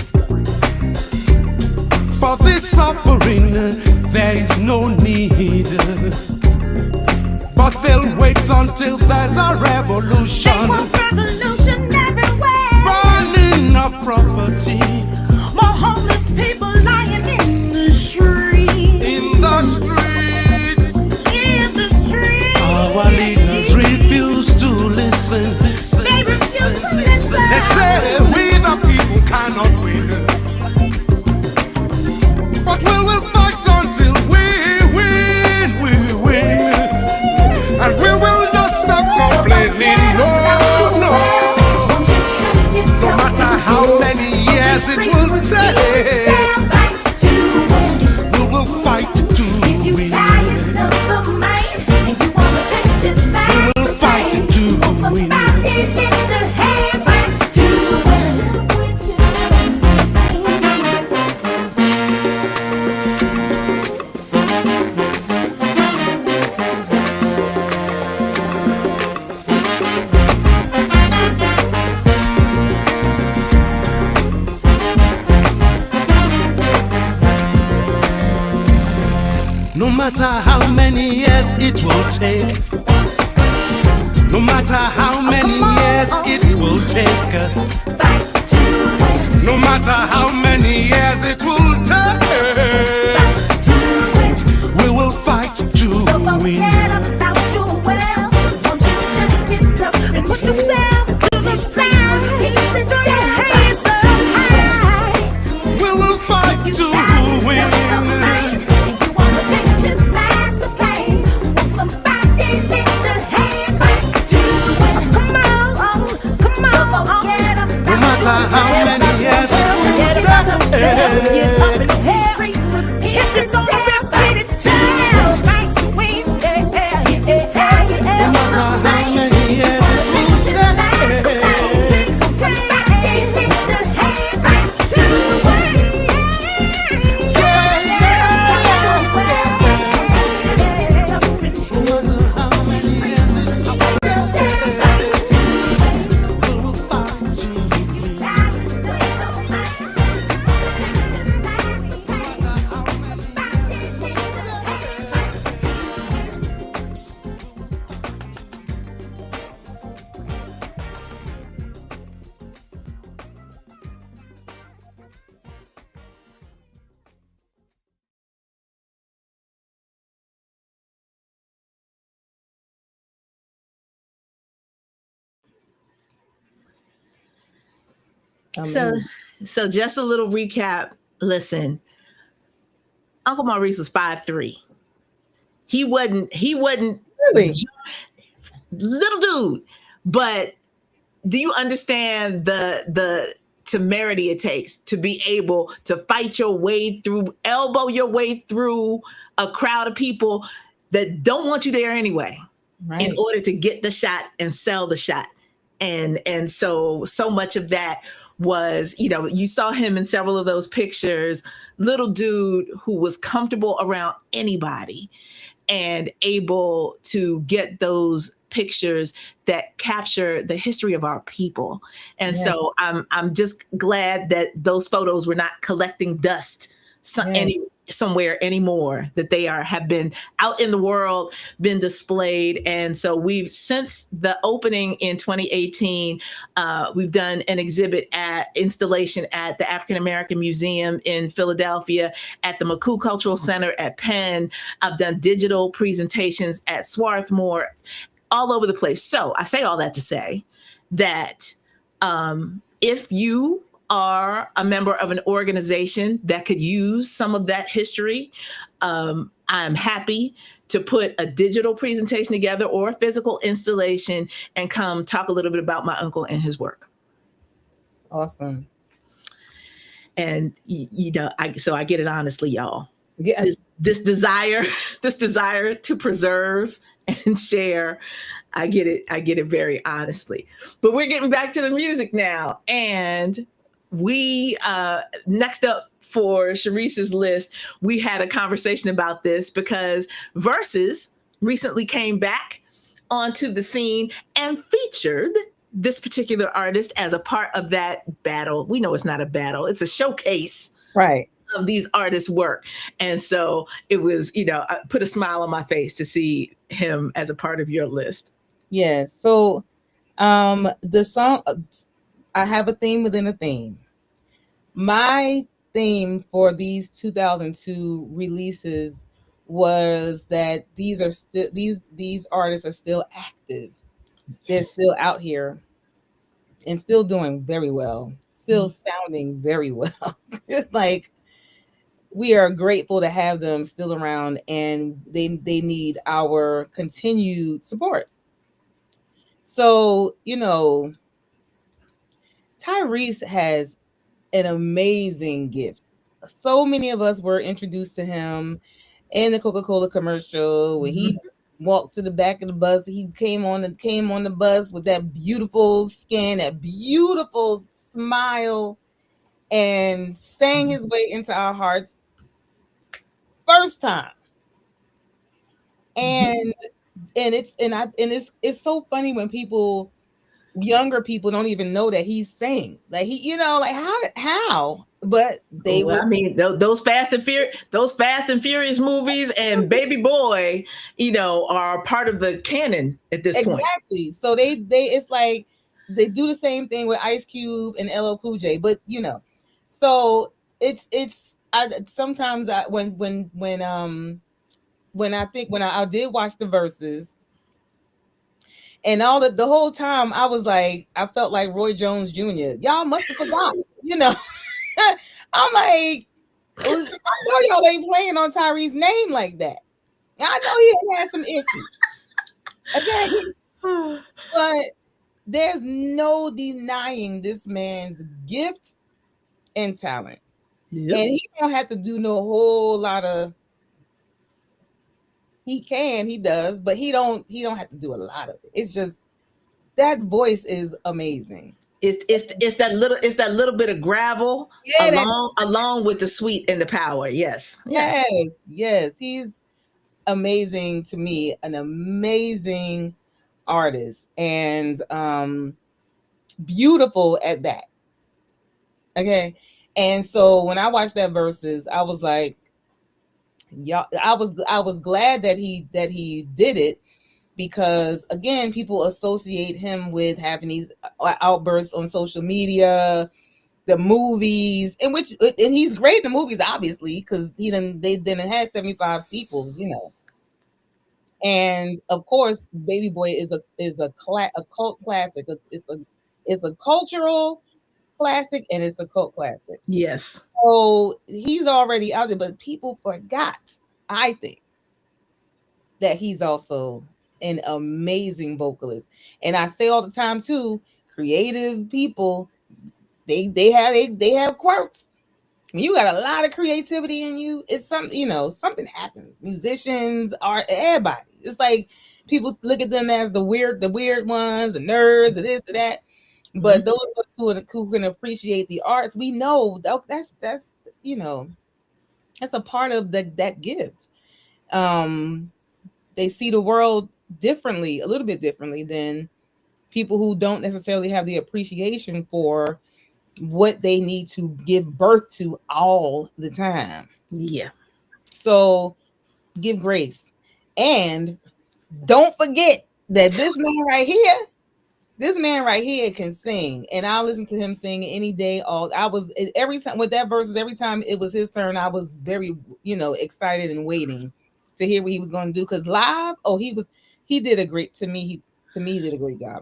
For this suffering, there is no need. But they'll wait until there's a revolution. They want revolution everywhere. Burning of property, more homeless people lying in the street. In the streets. In the streets. Our leaders refuse to listen. They refuse to listen. They say we the people cannot win. But we will fight until we win. And we will not stop complaining. No. matter how many years it will take, no matter how many years it will take, no matter how many years it will take, we will fight to win. About your wealth, won't you just get up and put yourself to the side? Hands high. We will fight to win. You wanna change his master plan? Want somebody lift a hand? Fight to win. Come on. So forget about No matter how many years it will just get up and history repeats itself. Fight to fight to win. If you tired no matter how many years it will take. somebody lift a hand. Fight to win. So forget about your wealth. Just get up and No matter how many years it will take, we will fight to win. So just a little recap. Listen, Uncle Maurice was 5'3". He wasn't Really? little dude, but do you understand the temerity it takes to be able to fight your way through, elbow your way through a crowd of people that don't want you there anyway, Right. in order to get the shot and sell the shot? And so much of that was, you saw him in several of those pictures, little dude who was comfortable around anybody and able to get those pictures that capture the history of our people. And Yeah. so I'm just glad that those photos were not collecting dust somewhere anymore, that they have been out in the world, been displayed. And so we've, since the opening in 2018, we've done an installation at the African American Museum in Philadelphia, at the McCool Cultural Center at Penn. I've done digital presentations at Swarthmore, all over the place. So I say all that to say that if you are a member of an organization that could use some of that history, I'm happy to put a digital presentation together or a physical installation and come talk a little bit about my uncle and his work. It's awesome. And I get it honestly, y'all. Yeah. This desire to preserve and share, I get it very honestly. But we're getting back to the music now, and we next up for Sharice's list, we had a conversation about this because Versus recently came back onto the scene and featured this particular artist as a part of that battle. We know it's not a battle, it's a showcase, Right. of these artists' work. And so it was, I put a smile on my face to see him as a part of your list. Yeah. So the song, I have a theme within a theme. My theme for these 2002 releases was that these artists are still active. They're still out here and still doing very well, still sounding very well. It's like, we are grateful to have them still around, and they need our continued support. So, Tyrese has an amazing gift. So many of us were introduced to him in the Coca-Cola commercial when he walked to the back of the bus. He came on the bus with that beautiful skin, that beautiful smile, and sang his way into our hearts first time. And it's so funny when younger people don't even know that he's saying, like, how but they Well, would. I mean, those Fast and Furious movies and Baby Boy, are part of the canon at this point. Exactly. So they it's like they do the same thing with Ice Cube and LL Cool J, but so it's sometimes when I did watch the verses, and the whole time I was like, I felt like Roy Jones Jr. Y'all must have forgot, I'm like, I know y'all ain't playing on Tyrese's name like that. I know he done had some issues. Okay. But there's no denying this man's gift and talent. Yep. And he don't have to do no whole lot of. He does, but he don't have to do a lot of it. It's just that voice is amazing. It's that little bit of gravel along with the sweet and the power. Yes. He's amazing to me, an amazing artist, and beautiful at that. Okay. And so when I watched that verses, I was like, I was glad that he did it, because again, people associate him with having these outbursts on social media, the movies, and he's great in the movies, obviously, because they had 75 sequels, and of course, Baby Boy is a cult classic. It's a cultural classic, and it's a cult classic. Yes. So he's already out there, but people forgot, I think, that he's also an amazing vocalist. And I say all the time too, creative people, they have quirks. When you got a lot of creativity in you, it's something, something happens. Musicians, art, everybody. It's like people look at them as the weird ones, the nerds, the this, the that. But those of us who can appreciate the arts, we know that's a part of that gift. They see the world differently, a little bit differently than people who don't necessarily have the appreciation for what they need to give birth to all the time. Yeah. So give grace. And don't forget that this man right here can sing, and I'll listen to him sing any day. Every time with that verses, every time it was his turn, I was very, excited and waiting to hear what he was going to do. Because live, he did a great job,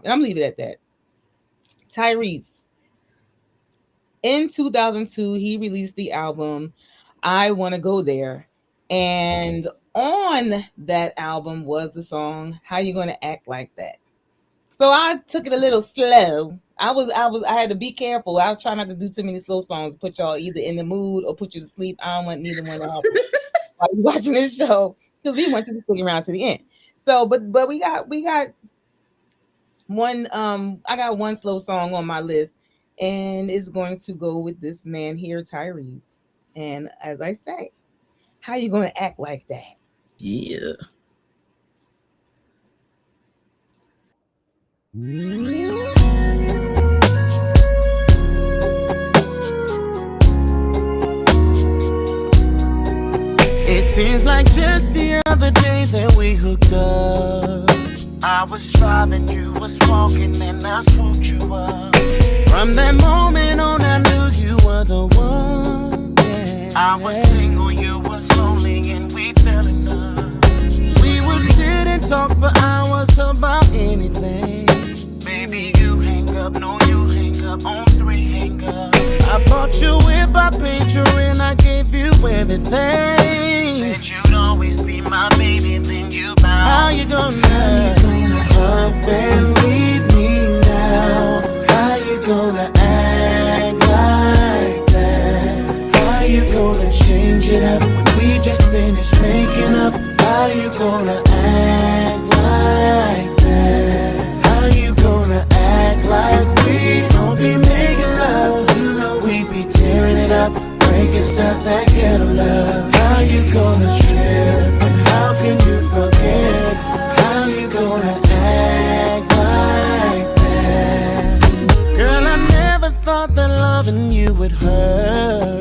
and I'm leaving it at that. Tyrese, in 2002, he released the album I Want to Go There, and on that album was the song How You Gonna Act Like That. So I took it a little slow. I had to be careful. I was trying not to do too many slow songs, put y'all either in the mood or put you to sleep. I don't want neither one to happen while you're watching this show, because we want you to stick around to the end. So, but we got one. I got one slow song on my list, and it's going to go with this man here, Tyrese. And as I say, how you gonna act like that? Yeah. It seems like just the other day that we hooked up. I was driving, you was walking, and I swooped you up. From that moment on, I knew you were the one. Yeah. I was single, you was lonely, and we fell in love. We would sit and talk for hours about anything. Baby, you hang up, no, you hang up, on 3 hang up. I bought you whip, I paid you, and I gave you everything. Said you'd always be my baby, then you bow. How you gonna up and leave me now? How you gonna act like that? How you gonna change it up when we just finished making up? How you gonna act like that? How you gonna act like we don't be making love? You know we be tearing it up, breaking stuff that ghetto love. How you gonna trip? How can you forget? How you gonna act like that? Girl, I never thought that loving you would hurt.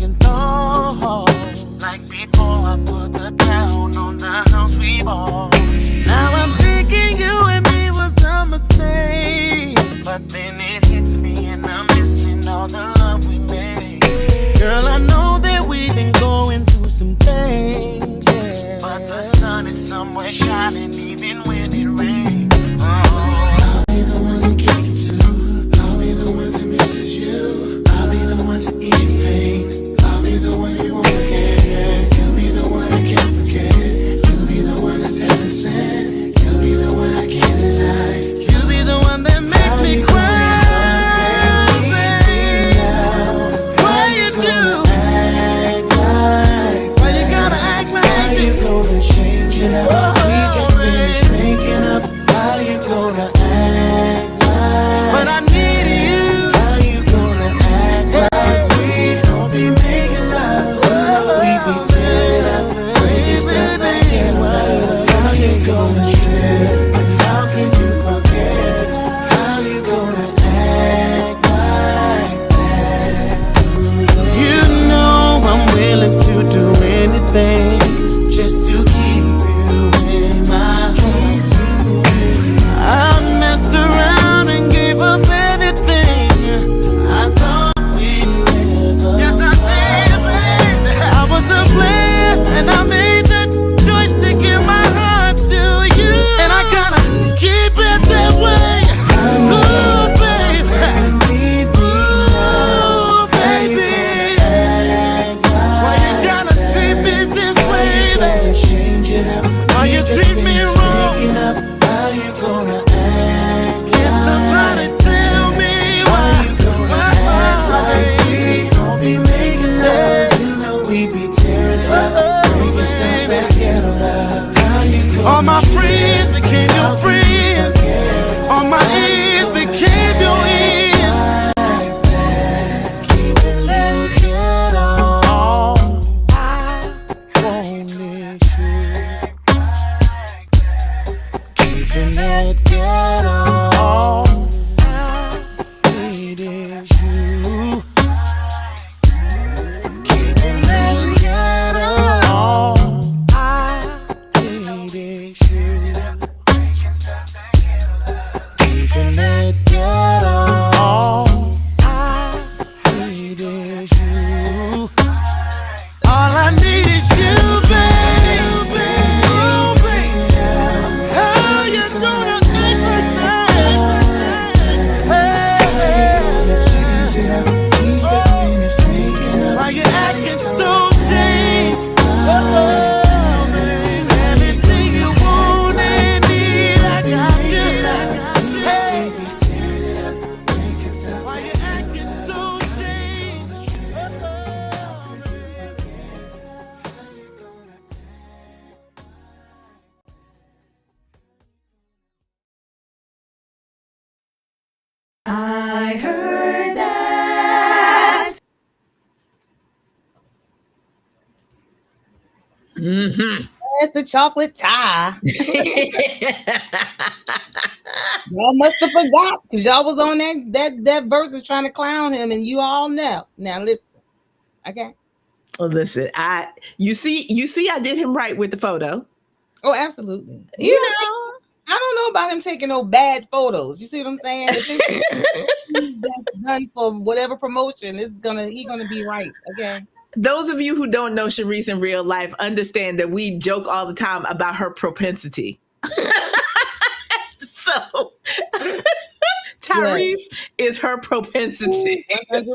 second thought. Like before I put the down on the house we bought. Now I'm thinking you and me was a mistake. But then it hits me and I'm missing all the love we made. Girl, I know that we've been going through some things, yeah. But the sun is somewhere shining even when it rains. I'll be the one you kick it to. I'll be the one that misses you. I'll be the one to ease your pain. I'll be the one you won't forget. You'll be the one I can't forget. You'll be the one that's heaven sent. You'll be the one I can't deny. You'll be the one that makes me cry. All my friends became your friends. All my ears became your ears. Keeping it ghetto. All I want is you. Keeping it ghetto. All I need is you. Keeping it ghetto. All I need is you. Keeping it ghetto. All I need is you. All I need is you, baby. Oh, baby. How you gonna take my time? Why you acting so changed? Oh, baby. Everything you want and need, I got you. Hey. Why you acting so changed? I heard that. Mm-hmm. That's the chocolate tie. Y'all must have forgot because y'all was on that verse is trying to clown him, and you all know. Now listen, okay? Well, listen, you see, I did him right with the photo. Oh, absolutely. You know, I don't know about him taking no bad photos. You see what I'm saying? That's done for whatever promotion. He's gonna be right. Okay. those of you who don't know Sharice in real life understand that we joke all the time about her propensity. So Tyrese is her propensity. 100%.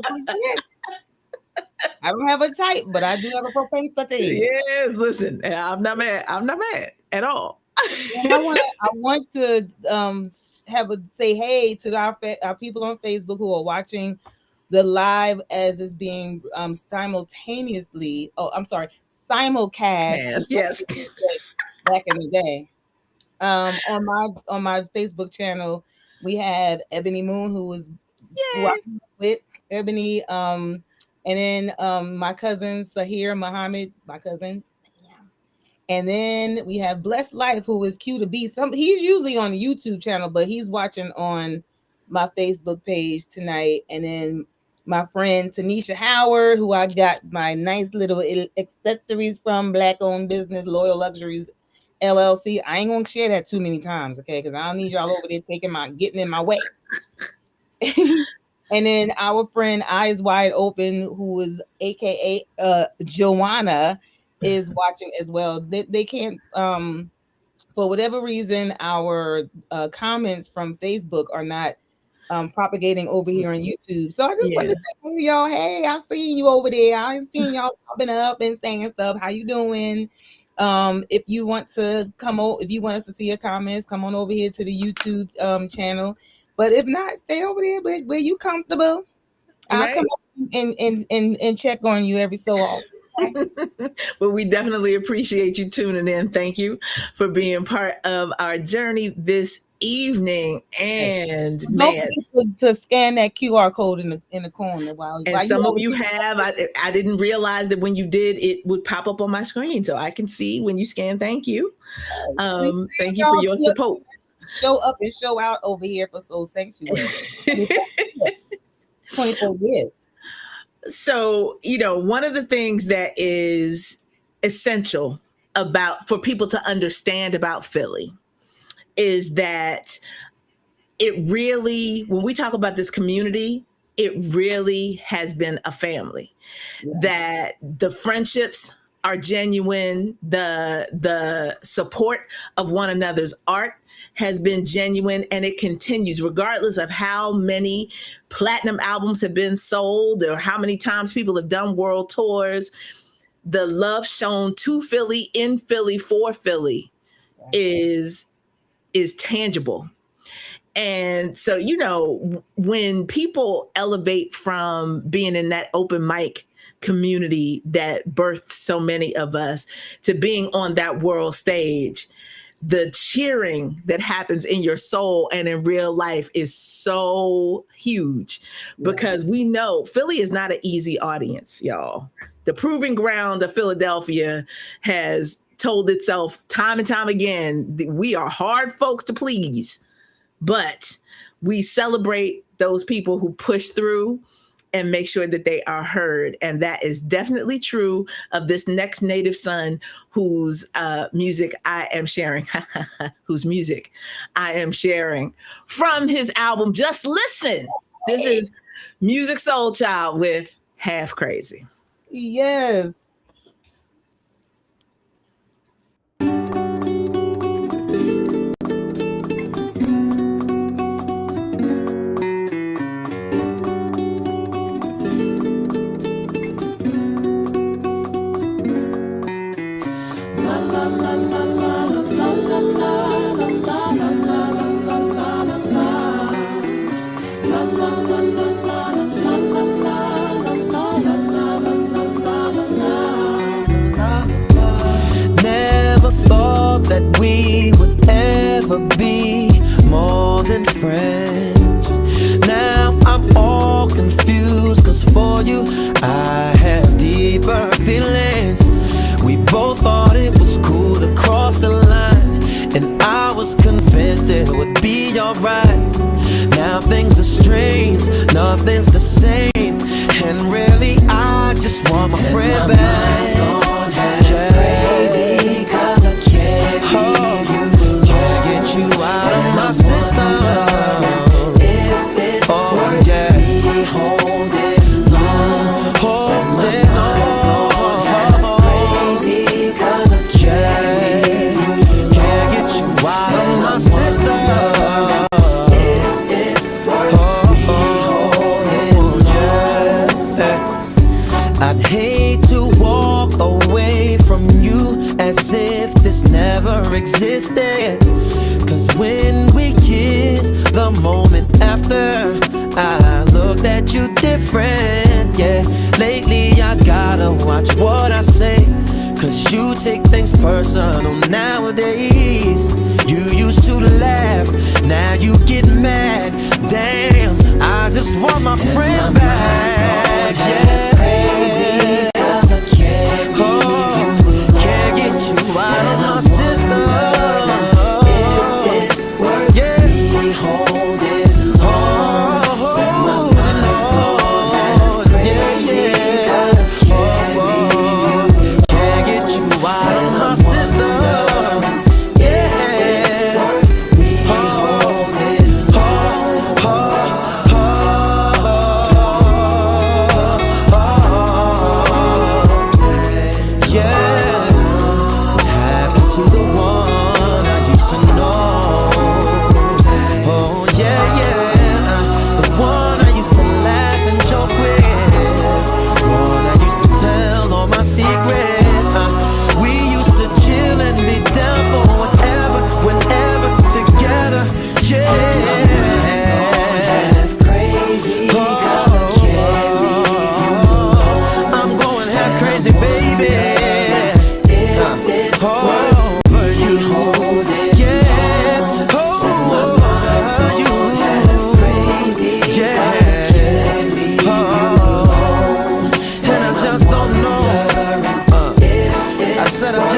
I don't have a type, but I do have a propensity. Yes, listen, I'm not mad. I'm not mad at all. I want to say hey to our people on Facebook who are watching the live as it's being simultaneously. Oh, I'm sorry, simulcast. Yes. Back in the day, on my Facebook channel, we have Ebony Moon, who was walking with Ebony, and then my cousin Sahir Muhammad, my cousin. And then we have Blessed Life, who is Q to B. He's usually on the YouTube channel, but he's watching on my Facebook page tonight. And then my friend Tanisha Howard, who I got my nice little accessories from, Black-owned business, Loyal Luxuries LLC. I ain't gonna share that too many times, okay? Because I don't need y'all over there getting in my way. And then our friend Eyes Wide Open, who is AKA Joanna, is watching as well. They can't, for whatever reason, our comments from Facebook are not propagating over here on YouTube. So I just want to say to y'all, hey, I seen you over there. I seen y'all popping up and saying stuff. How you doing? If you want to if you want us to see your comments, come on over here to the YouTube channel. But if not, stay over there where you comfortable. I'll come up and check on you every so often. Well, we definitely appreciate you tuning in. Thank you for being part of our journey this evening. And man, to scan that QR code in the corner while some of you have. I didn't realize that when you did, it would pop up on my screen, so I can see when you scan. Thank you. Thank you for your support. Show up and show out over here for Soul Sanctuary. 24 years. So, one of the things that is essential for people to understand about Philly is that it really, when we talk about this community, it really has been a family. That the friendships are genuine, the support of one another's art has been genuine, and it continues regardless of how many platinum albums have been sold or how many times people have done world tours. The love shown to Philly, in Philly, for Philly is tangible. And so, when people elevate from being in that open mic community that birthed so many of us to being on that world stage, the cheering that happens in your soul and in real life is so huge, because we know Philly is not an easy audience, y'all. The proving ground of Philadelphia has told itself time and time again, we are hard folks to please, but we celebrate those people who push through and make sure that they are heard. And that is definitely true of this next native son whose music I am sharing, from his album Just Listen. This is Musiq Soulchild with Half Crazy. Yes. That we would ever be more than friends. Now I'm all confused, cause for you I have deeper feelings. We both thought it was cool to cross the line, and I was convinced it would be alright. Now things are strange, nothing's the same, and really I just want my friend back. My mind's gone half crazy, cause I can't get you out of my system. If it's worth me holding on, so my mind's gone half crazy, cause I can't get you out of my system. If it's worth me holding on, I'd hate to walk away from you as if this never existed. Cause when we kiss, the moment after, I looked at you different, yeah. Lately I gotta watch what I say, cause you take things personal nowadays. You used to laugh, now you get mad. Damn, I just want my friend back, yeah. Crazy, cause I can't get you out of my system. If it's worth me holding on, so my mind's gone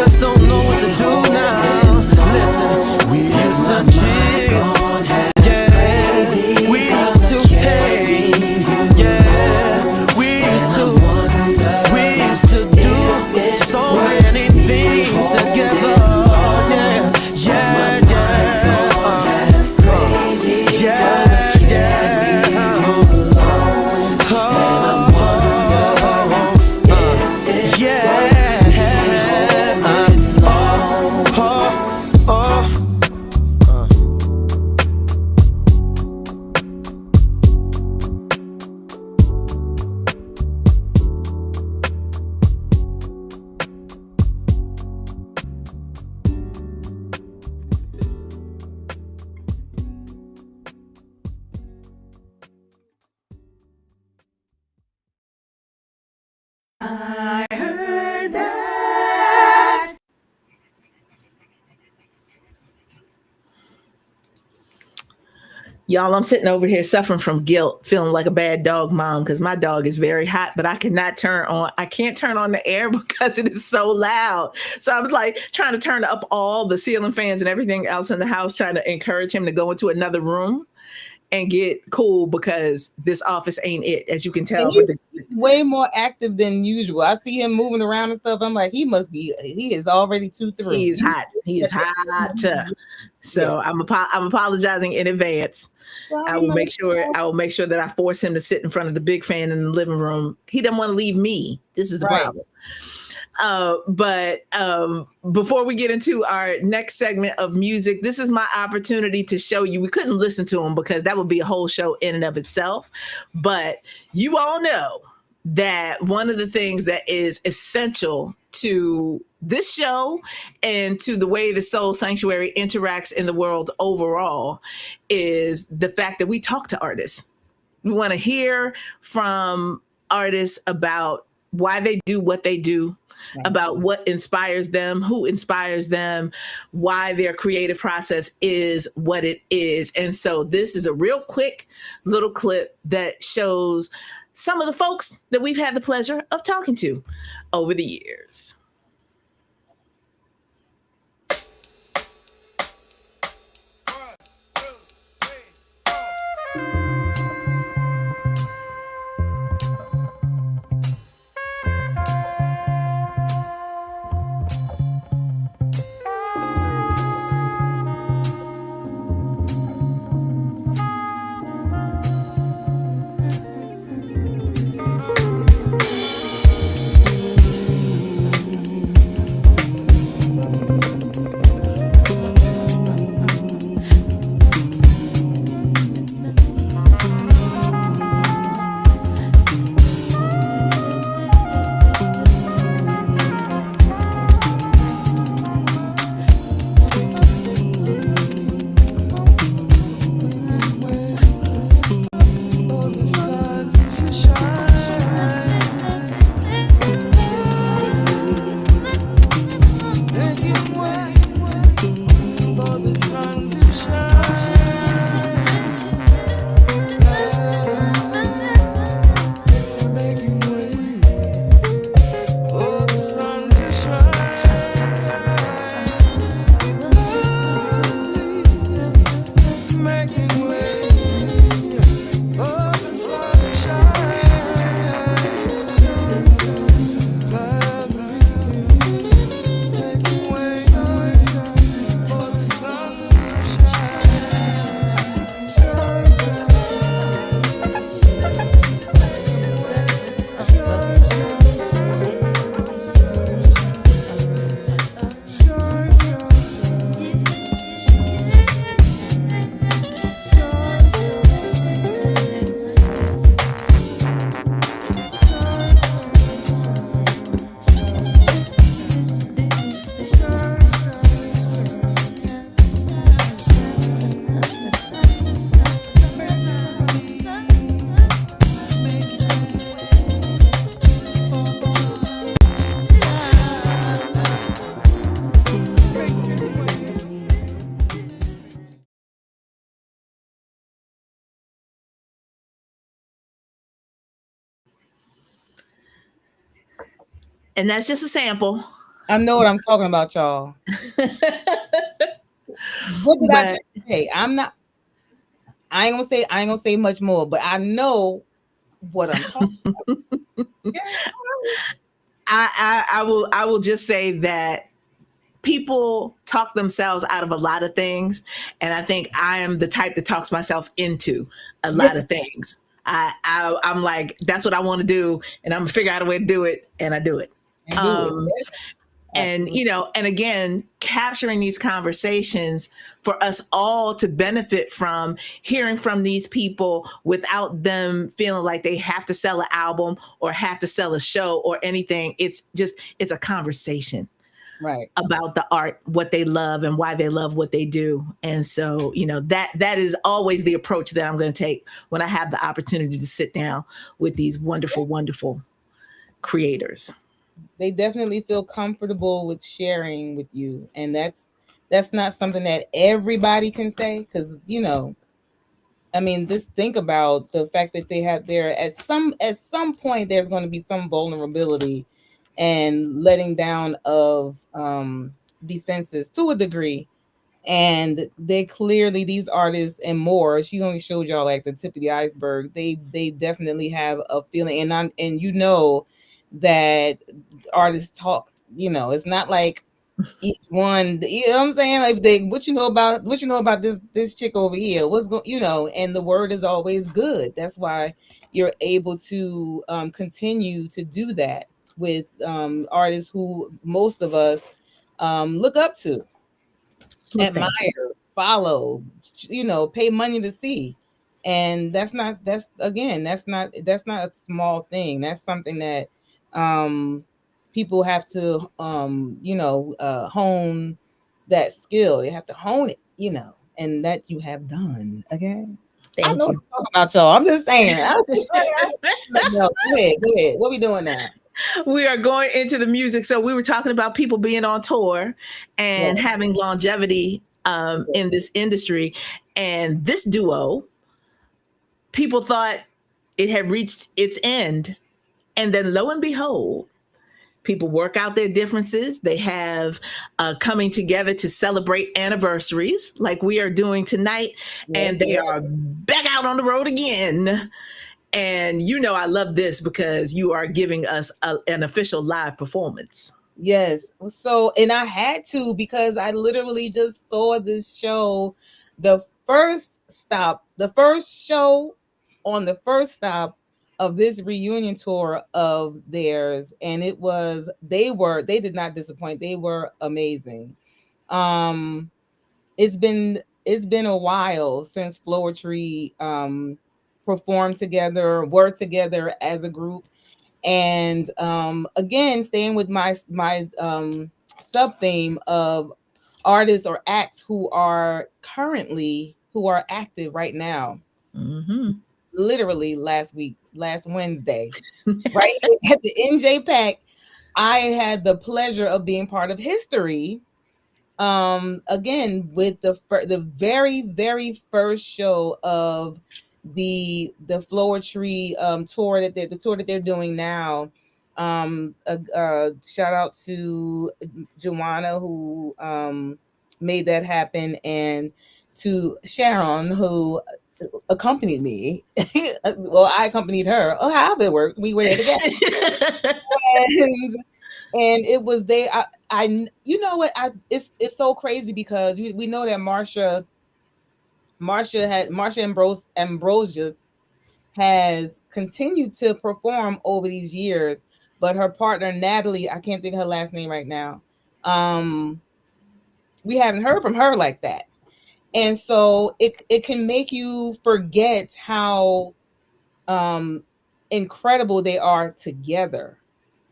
just don't know what to do now. Listen, we used to chill, yeah. We used to pay, yeah. We used to do so many things together, yeah, yeah, I heard that. Y'all, I'm sitting over here suffering from guilt, feeling like a bad dog mom because my dog is very hot, but I can't turn on the air because it is so loud. So I'm like trying to turn up all the ceiling fans and everything else in the house, trying to encourage him to go into another room and get cool because this office ain't it, as you can tell. He's way more active than usual. I see him moving around and stuff. I'm like, he is already 2-3. He's hot. He is hot. So I'm apologizing in advance. Well, I will make sure that I force him to sit in front of the big fan in the living room. He doesn't want to leave me. This is the problem. But before we get into our next segment of music, this is my opportunity to show you. We couldn't listen to him because that would be a whole show in and of itself. But you all know that one of the things that is essential to this show and to the way the Soul Sanctuary interacts in the world overall is the fact that we talk to artists. We want to hear from artists about why they do what they do, about what inspires them, who inspires them, why their creative process is what it is. And so this is a real quick little clip that shows some of the folks that we've had the pleasure of talking to over the years. And that's just a sample I know what I'm talking about, y'all. What did I just say? I ain't gonna say much more, but I know what I'm talking about. I will just say that people talk themselves out of a lot of things, and I think I am the type that talks myself into a lot of things. I'm like, that's what I want to do, and I'm gonna figure out a way to do it, and I do it. And and again, capturing these conversations for us all to benefit from, hearing from these people without them feeling like they have to sell an album or have to sell a show or anything. It's a conversation, right, about the art, what they love and why they love what they do. And so, that is always the approach that I'm going to take when I have the opportunity to sit down with these wonderful, wonderful creators. They definitely feel comfortable with sharing with you, and that's not something that everybody can say, because I mean, just think about the fact that they have there at some point there's going to be some vulnerability and letting down of defenses to a degree, and they clearly, these artists and more, she only showed y'all like the tip of the iceberg. They definitely have a feeling, and that artists talk, it's not like each one, you know what I'm saying, like what you know about this chick over here, what's going, and the word is always good. That's why you're able to continue to do that with artists who most of us look up to, admire, follow, pay money to see. And that's not a small thing. That's something that people have to hone that skill. They have to hone it, and that you have done. Okay. I know what I'm talking about, y'all. I'm just saying. No, go ahead. What we doing now? We are going into the music. So we were talking about people being on tour and having longevity in this industry. And this duo, people thought it had reached its end. And then lo and behold, people work out their differences. They have coming together to celebrate anniversaries like we are doing tonight. And they are back out on the road again. And I love this because you are giving us an official live performance. Yes. So, and I had to, because I literally just saw this show, the first show on the first stop of this reunion tour of theirs. And they did not disappoint. They were amazing. It's been a while since Floetry performed together, worked together as a group. And again, staying with my sub theme of artists or acts who are active right now. Mm-hmm. Literally last Wednesday, right at the NJPAC, I had the pleasure of being part of history. Again, with the very, very first show of the Floetry tour that they're doing now. Shout out to Joanna who made that happen, and to Sharon who accompanied me. Well, I accompanied her. Oh, however it worked, we were there together. and it was it's so crazy because we know that Marsha Ambrosius has continued to perform over these years, but her partner Natalie, I can't think of her last name right now. We haven't heard from her like that. And so it can make you forget how incredible they are together.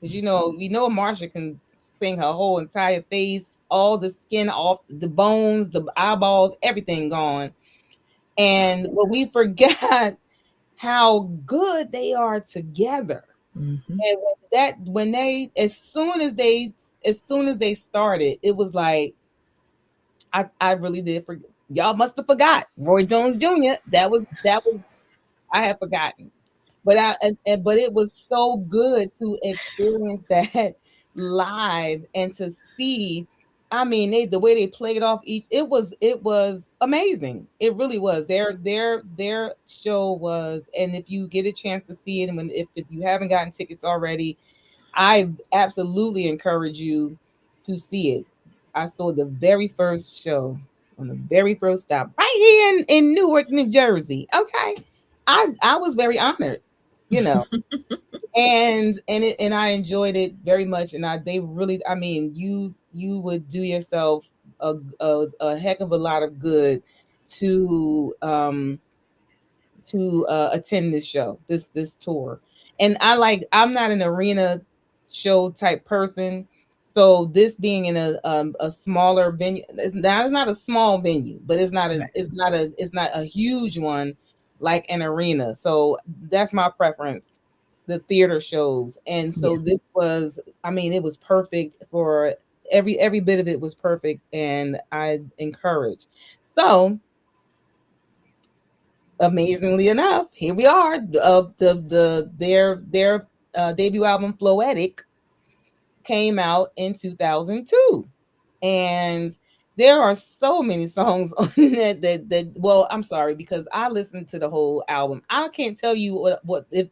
Because we know Marsha can sing her whole entire face, all the skin off, the bones, the eyeballs, everything gone. But we forgot how good they are together. Mm-hmm. And as soon as they started, it was like I really did forget. Y'all must have forgot Roy Jones Jr. That was I had forgotten, but it was so good to experience that live and to see, I mean, the way they played off each, it was amazing. It really was. Their show was, and if you get a chance to see it, and if you haven't gotten tickets already, I absolutely encourage you to see it. I saw the very first show on the very first stop right here in Newark, New Jersey. Okay. I was very honored, you know. and I enjoyed it very much. And they really, I mean, you would do yourself a heck of a lot of good to attend this show, this tour. And I'm not an arena show type person, so this being in a smaller venue, it's not a small venue, but it's not a huge one like an arena. So that's my preference, the theater shows. And so this was, I mean, it was perfect for every bit of it was perfect, and I encourage. So amazingly enough, here we are. Their debut album Floetic came out in 2002, and there are so many songs on that. Well, I'm sorry, because I listened to the whole album. I can't tell you what if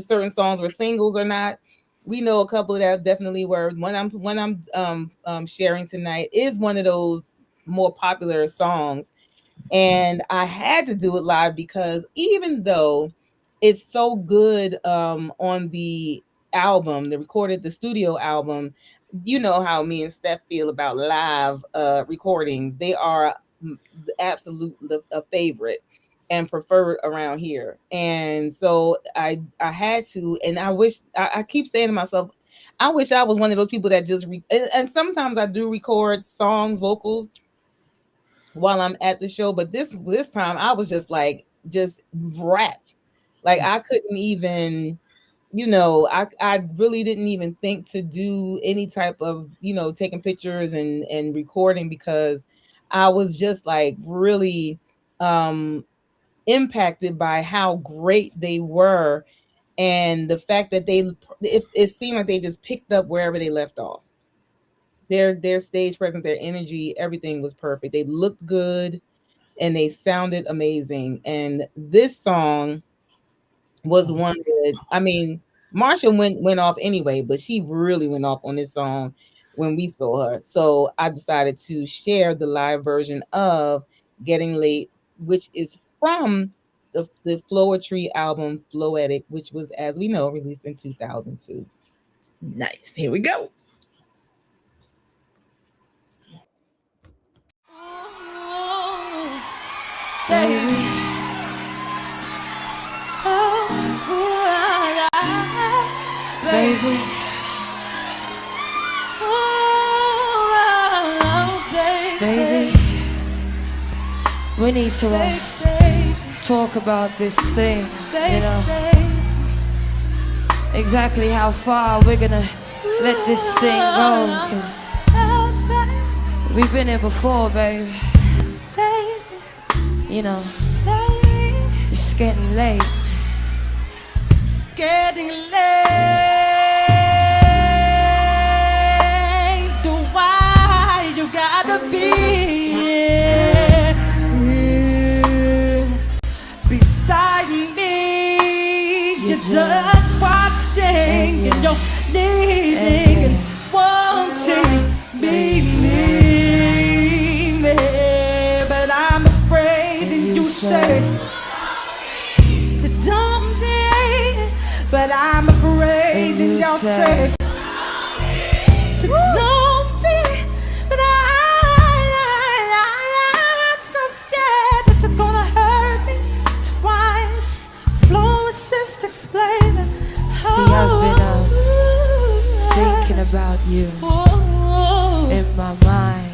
certain songs were singles or not. We know a couple that definitely were. One I'm sharing tonight is one of those more popular songs. And I had to do it live because even though it's so good on the album, the studio album, you know how me and Steph feel about live recordings. They are absolutely a favorite and preferred around here. And so I had to, and I keep saying to myself, I wish I was one of those people that just and sometimes I do record songs, vocals while I'm at the show, but this time I was just wrapped. Like I couldn't even, you know, I really didn't even think to do any type of, you know, taking pictures and recording, because I was just like really impacted by how great they were, and the fact that it seemed like they just picked up wherever they left off. Their stage presence, their energy, everything was perfect. They looked good and they sounded amazing. And this song was one that, I mean, Marsha went off anyway, but she really went off on this song when we saw her. So I decided to share the live version of Getting Late, which is from the Floetry album Floetic, which was, as we know, released in 2002. Nice. Here we go. Baby. Oh, baby. Oh, baby. We need to talk about this thing, you know. Exactly how far we're gonna let this thing go, cause we've been here before, baby. You know, it's getting late. It's getting late. Why you gotta be here beside me? You're just watching and you're needing and wanting me. But I'm afraid and you say, so don't be, but I'm afraid and y'all say, so don't be, but I'm so scared that you're gonna hurt me twice. Flow assist explaining. See, I've been thinking about you in my mind.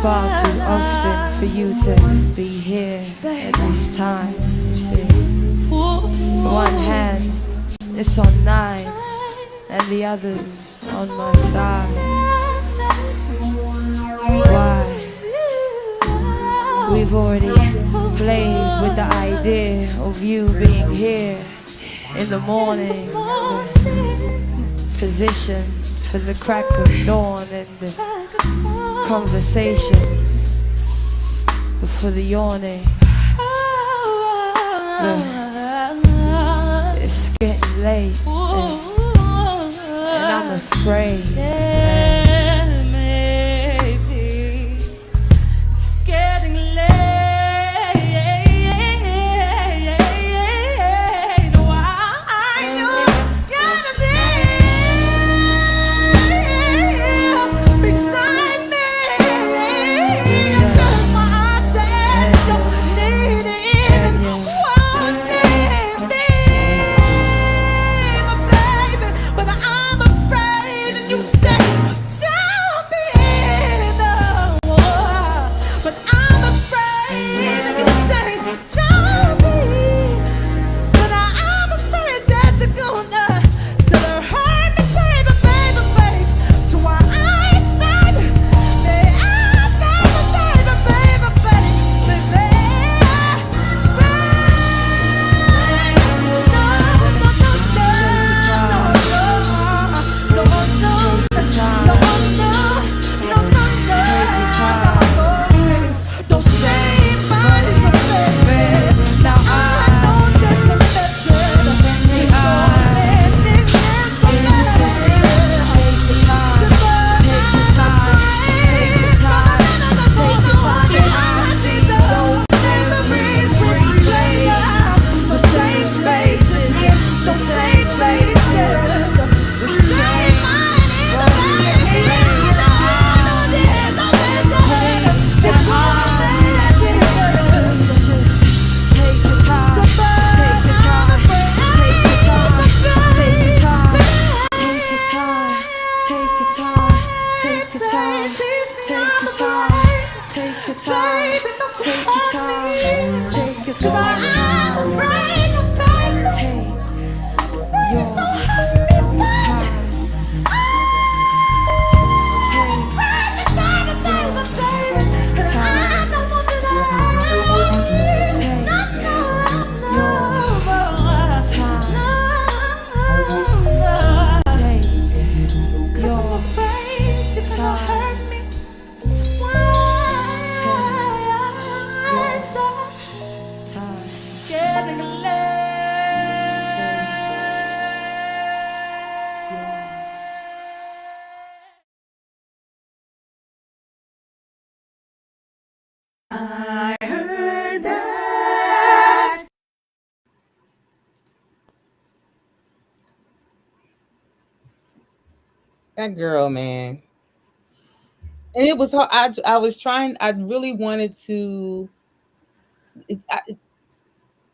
Far too often for you to be here at this time. See, one hand is on 9 and the other's on my thigh. Why? We've already played with the idea of you being here in the morning. position for the crack of dawn and the conversations before the yawning. It's getting late and I'm afraid. Maybe it's getting late. Why you gotta be beside me? Just my heart don't need it. Wanting me, baby, but I'm afraid. And you say, tell me the war, but I'm afraid. And you say, tell me, but I'm afraid that you're gonna sort of hurt me, baby, baby, baby, to my eyes, baby, baby, baby, baby, don't say mine is a baby. Now I know there's a I heard that. That girl, man. And it was hard. I was trying, I really wanted to.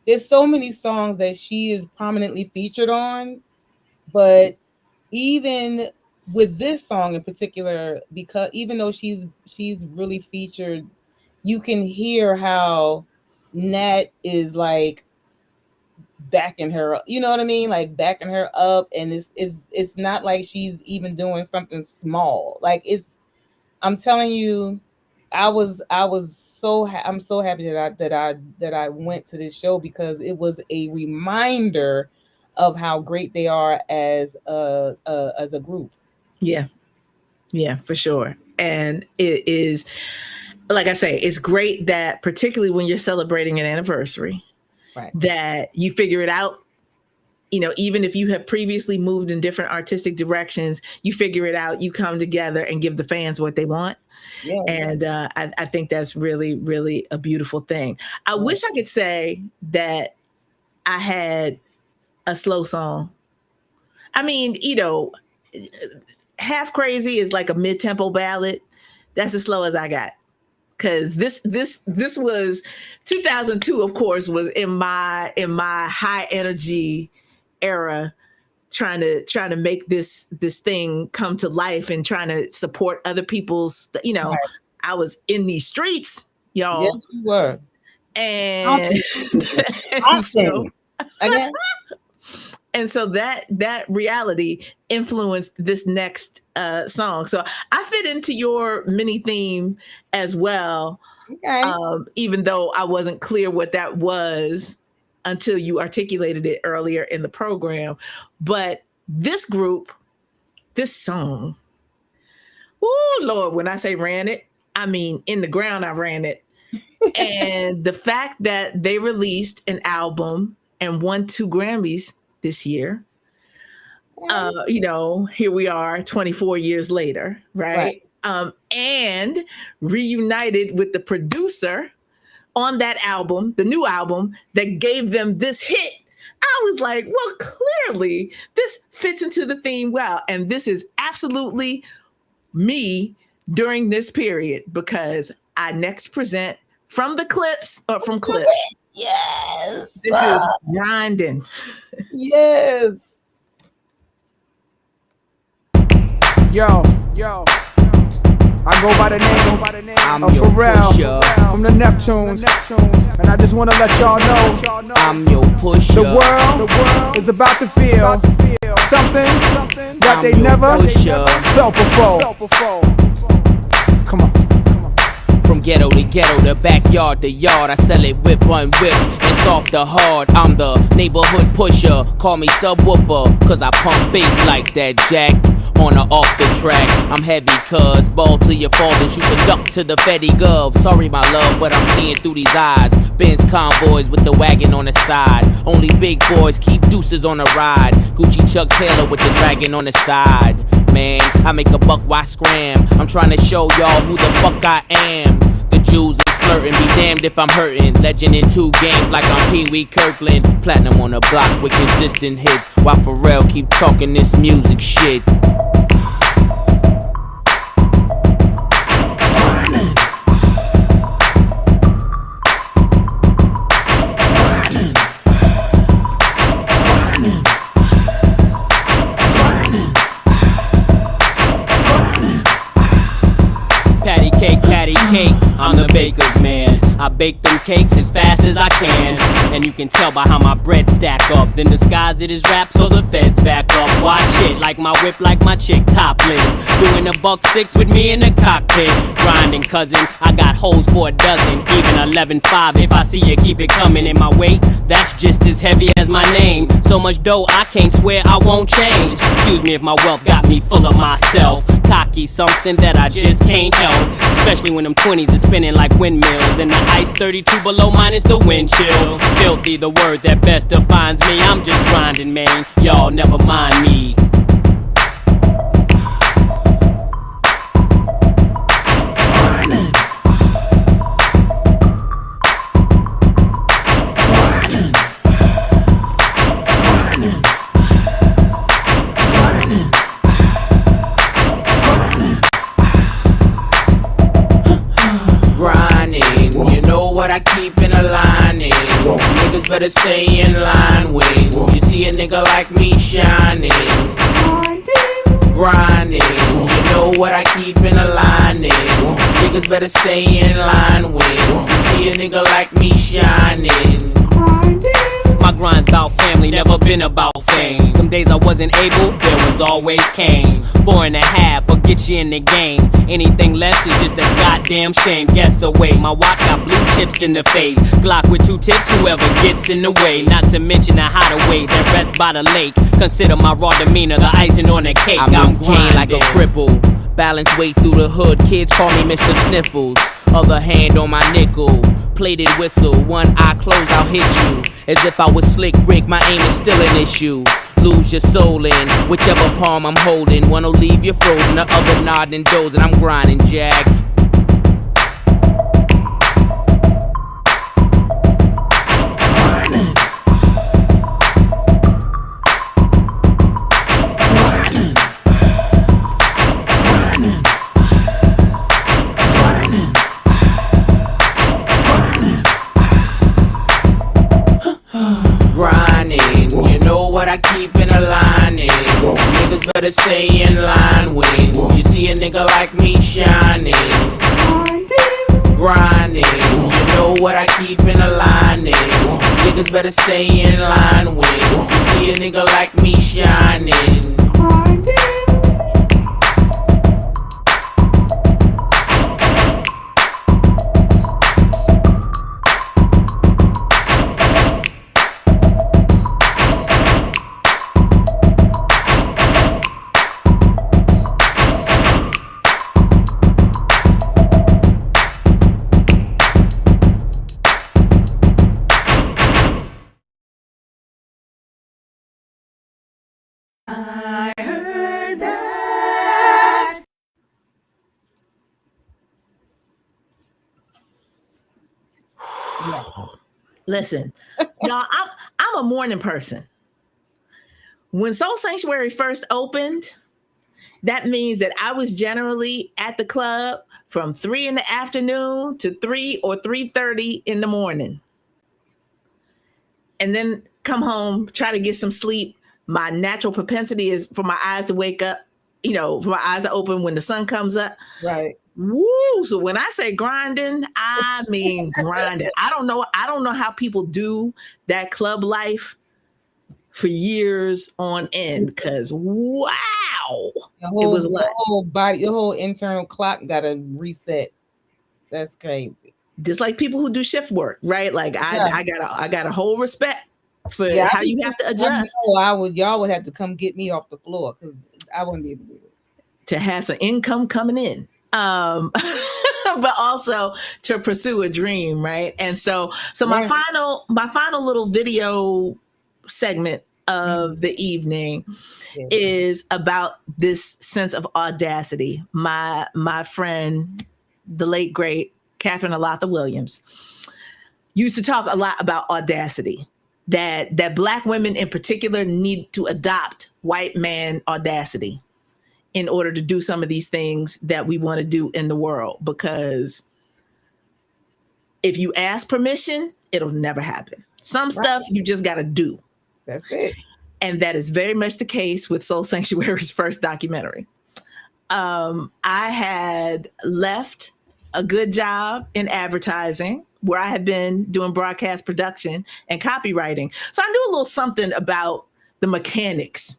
There's so many songs that she is prominently featured on, but even with this song in particular, because even though she's really featured, you can hear how Nat is like backing her up. You know what I mean? Like backing her up, and it's not like she's even doing something small. Like I'm telling you, I'm so happy that I went to this show, because it was a reminder of how great they are as a group. Yeah, for sure. And it is, like I say, it's great that particularly when you're celebrating an anniversary, right, that you figure it out. You know, even if you have previously moved in different artistic directions, you figure it out, you come together and give the fans what they want. Yeah. And I think that's really, really a beautiful thing. I wish I could say that I had a slow song. I mean, you know, Half Crazy is like a mid-tempo ballad. That's as slow as I got. Because this was 2002, of course, was in my high energy era, trying to make this thing come to life and trying to support other people's, you know, right. I was in these streets, y'all. Yes, you were. And awesome. And so that reality influenced this next song. So I fit into your mini theme as well. Okay. Even though I wasn't clear what that was until you articulated it earlier in the program. But this group this song, oh Lord, when I say ran it, I mean in the ground I ran it. And the fact that they released an album and won 2 Grammys this year, here we are 24 years later, right? And reunited with the producer on that album, the new album that gave them this hit. I was like, well, clearly this fits into the theme well. And this is absolutely me during this period, because I next present from Clips. Yes. This is Grinding. Yes. Yo. I go by the name of Pharrell from the Neptunes, and I just want to let y'all know I'm your pusher. The world is about to feel something that they never felt before. Come on. From ghetto to ghetto, the backyard to yard, I sell it whip on whip and soft to hard. I'm the neighborhood pusher, call me subwoofer, cause I pump bass like that, Jack. On or off the track, I'm heavy cuz ball till you fall and shoot the duck to the Fetty Gov. Sorry my love, but I'm seeing through these eyes. Benz convoys with the wagon on the side. Only big boys keep deuces on the ride. Gucci Chuck Taylor with the dragon on the side. Man, I make a buck, why scram? I'm trying to show y'all who the fuck I am. The Jews is flirting, be damned if I'm hurting. Legend in 2 games like I'm Pee Wee Kirkland. Platinum on the block with consistent hits, while Pharrell keep talking this music shit. Patty cake, I'm the baker's man. I bake them cakes as fast as I can, and you can tell by how my bread stack up. Then disguise it as rap so the feds back up. Watch it, like my whip, like my chick topless. Doing a $1.6 with me in the cockpit. Grinding, cousin, I got hoes for a dozen. Even 11.5, if I see you, keep it coming in my weight. That's just as heavy as my name. So much dough, I can't swear I won't change. Excuse me if my wealth got me full of myself. Cocky, something that I just can't help. Especially when them 20s is spinning like windmills, and the ice 32 below minus the wind chill. Filthy, the word that best defines me. I'm just grinding, man. Y'all never mind me. What I keep in a lining. Niggas better stay in line when you see a nigga like me shining. Grinding. You know what I keep in a lining. Niggas better stay in line when you see a nigga like me shining. My grind's about family, never been about fame. Them days I wasn't able, there was always Kane. 4.5 will get you in the game. Anything less is just a goddamn shame. Guess the way, my watch got blue chips in the face. Glock with 2 tips, whoever gets in the way. Not to mention the hideaway that rests by the lake. Consider my raw demeanor the icing on the cake. I'm grinding like a cripple. Balance way through the hood, kids call me Mr. Sniffles. Other hand on my nickel, plated whistle, one eye closed, I'll hit you. As if I was Slick Rick, my aim is still an issue. Lose your soul in whichever palm I'm holding. One'll leave you frozen, the other nodding and dozing. I'm grinding, Jack. What I keep in a lining. Niggas better stay in line when you see a nigga like me shining. Grinding. You know what I keep in a lining. Niggas better stay in line when you see a nigga like me shining. Listen, y'all, I'm a morning person. When Soul Sanctuary first opened, that means that I was generally at the club from 3 in the afternoon to 3 or 3:30 in the morning. And then come home, try to get some sleep. My natural propensity is for my eyes to wake up, for my eyes to open when the sun comes up. Right. Woo! So when I say grinding, I mean grinding. I don't know how people do that club life for years on end, because wow, it was a lot. The whole body, your whole internal clock got to reset. That's crazy. Just like people who do shift work, right? Like I got a whole respect for how you have to adjust. Y'all would have to come get me off the floor because I wouldn't be able to do it. To have some income coming in. But also to pursue a dream, right? And so my final little video segment of the evening is about this sense of audacity. My friend, the late great Catherine Alatha Williams, used to talk a lot about audacity, that Black women in particular need to adopt white man audacity in order to do some of these things that we want to do in the world. Because if you ask permission, it'll never happen. Some stuff you just got to do. That's it. And that is very much the case with Soul Sanctuary's first documentary. I had left a good job in advertising where I had been doing broadcast production and copywriting. So I knew a little something about the mechanics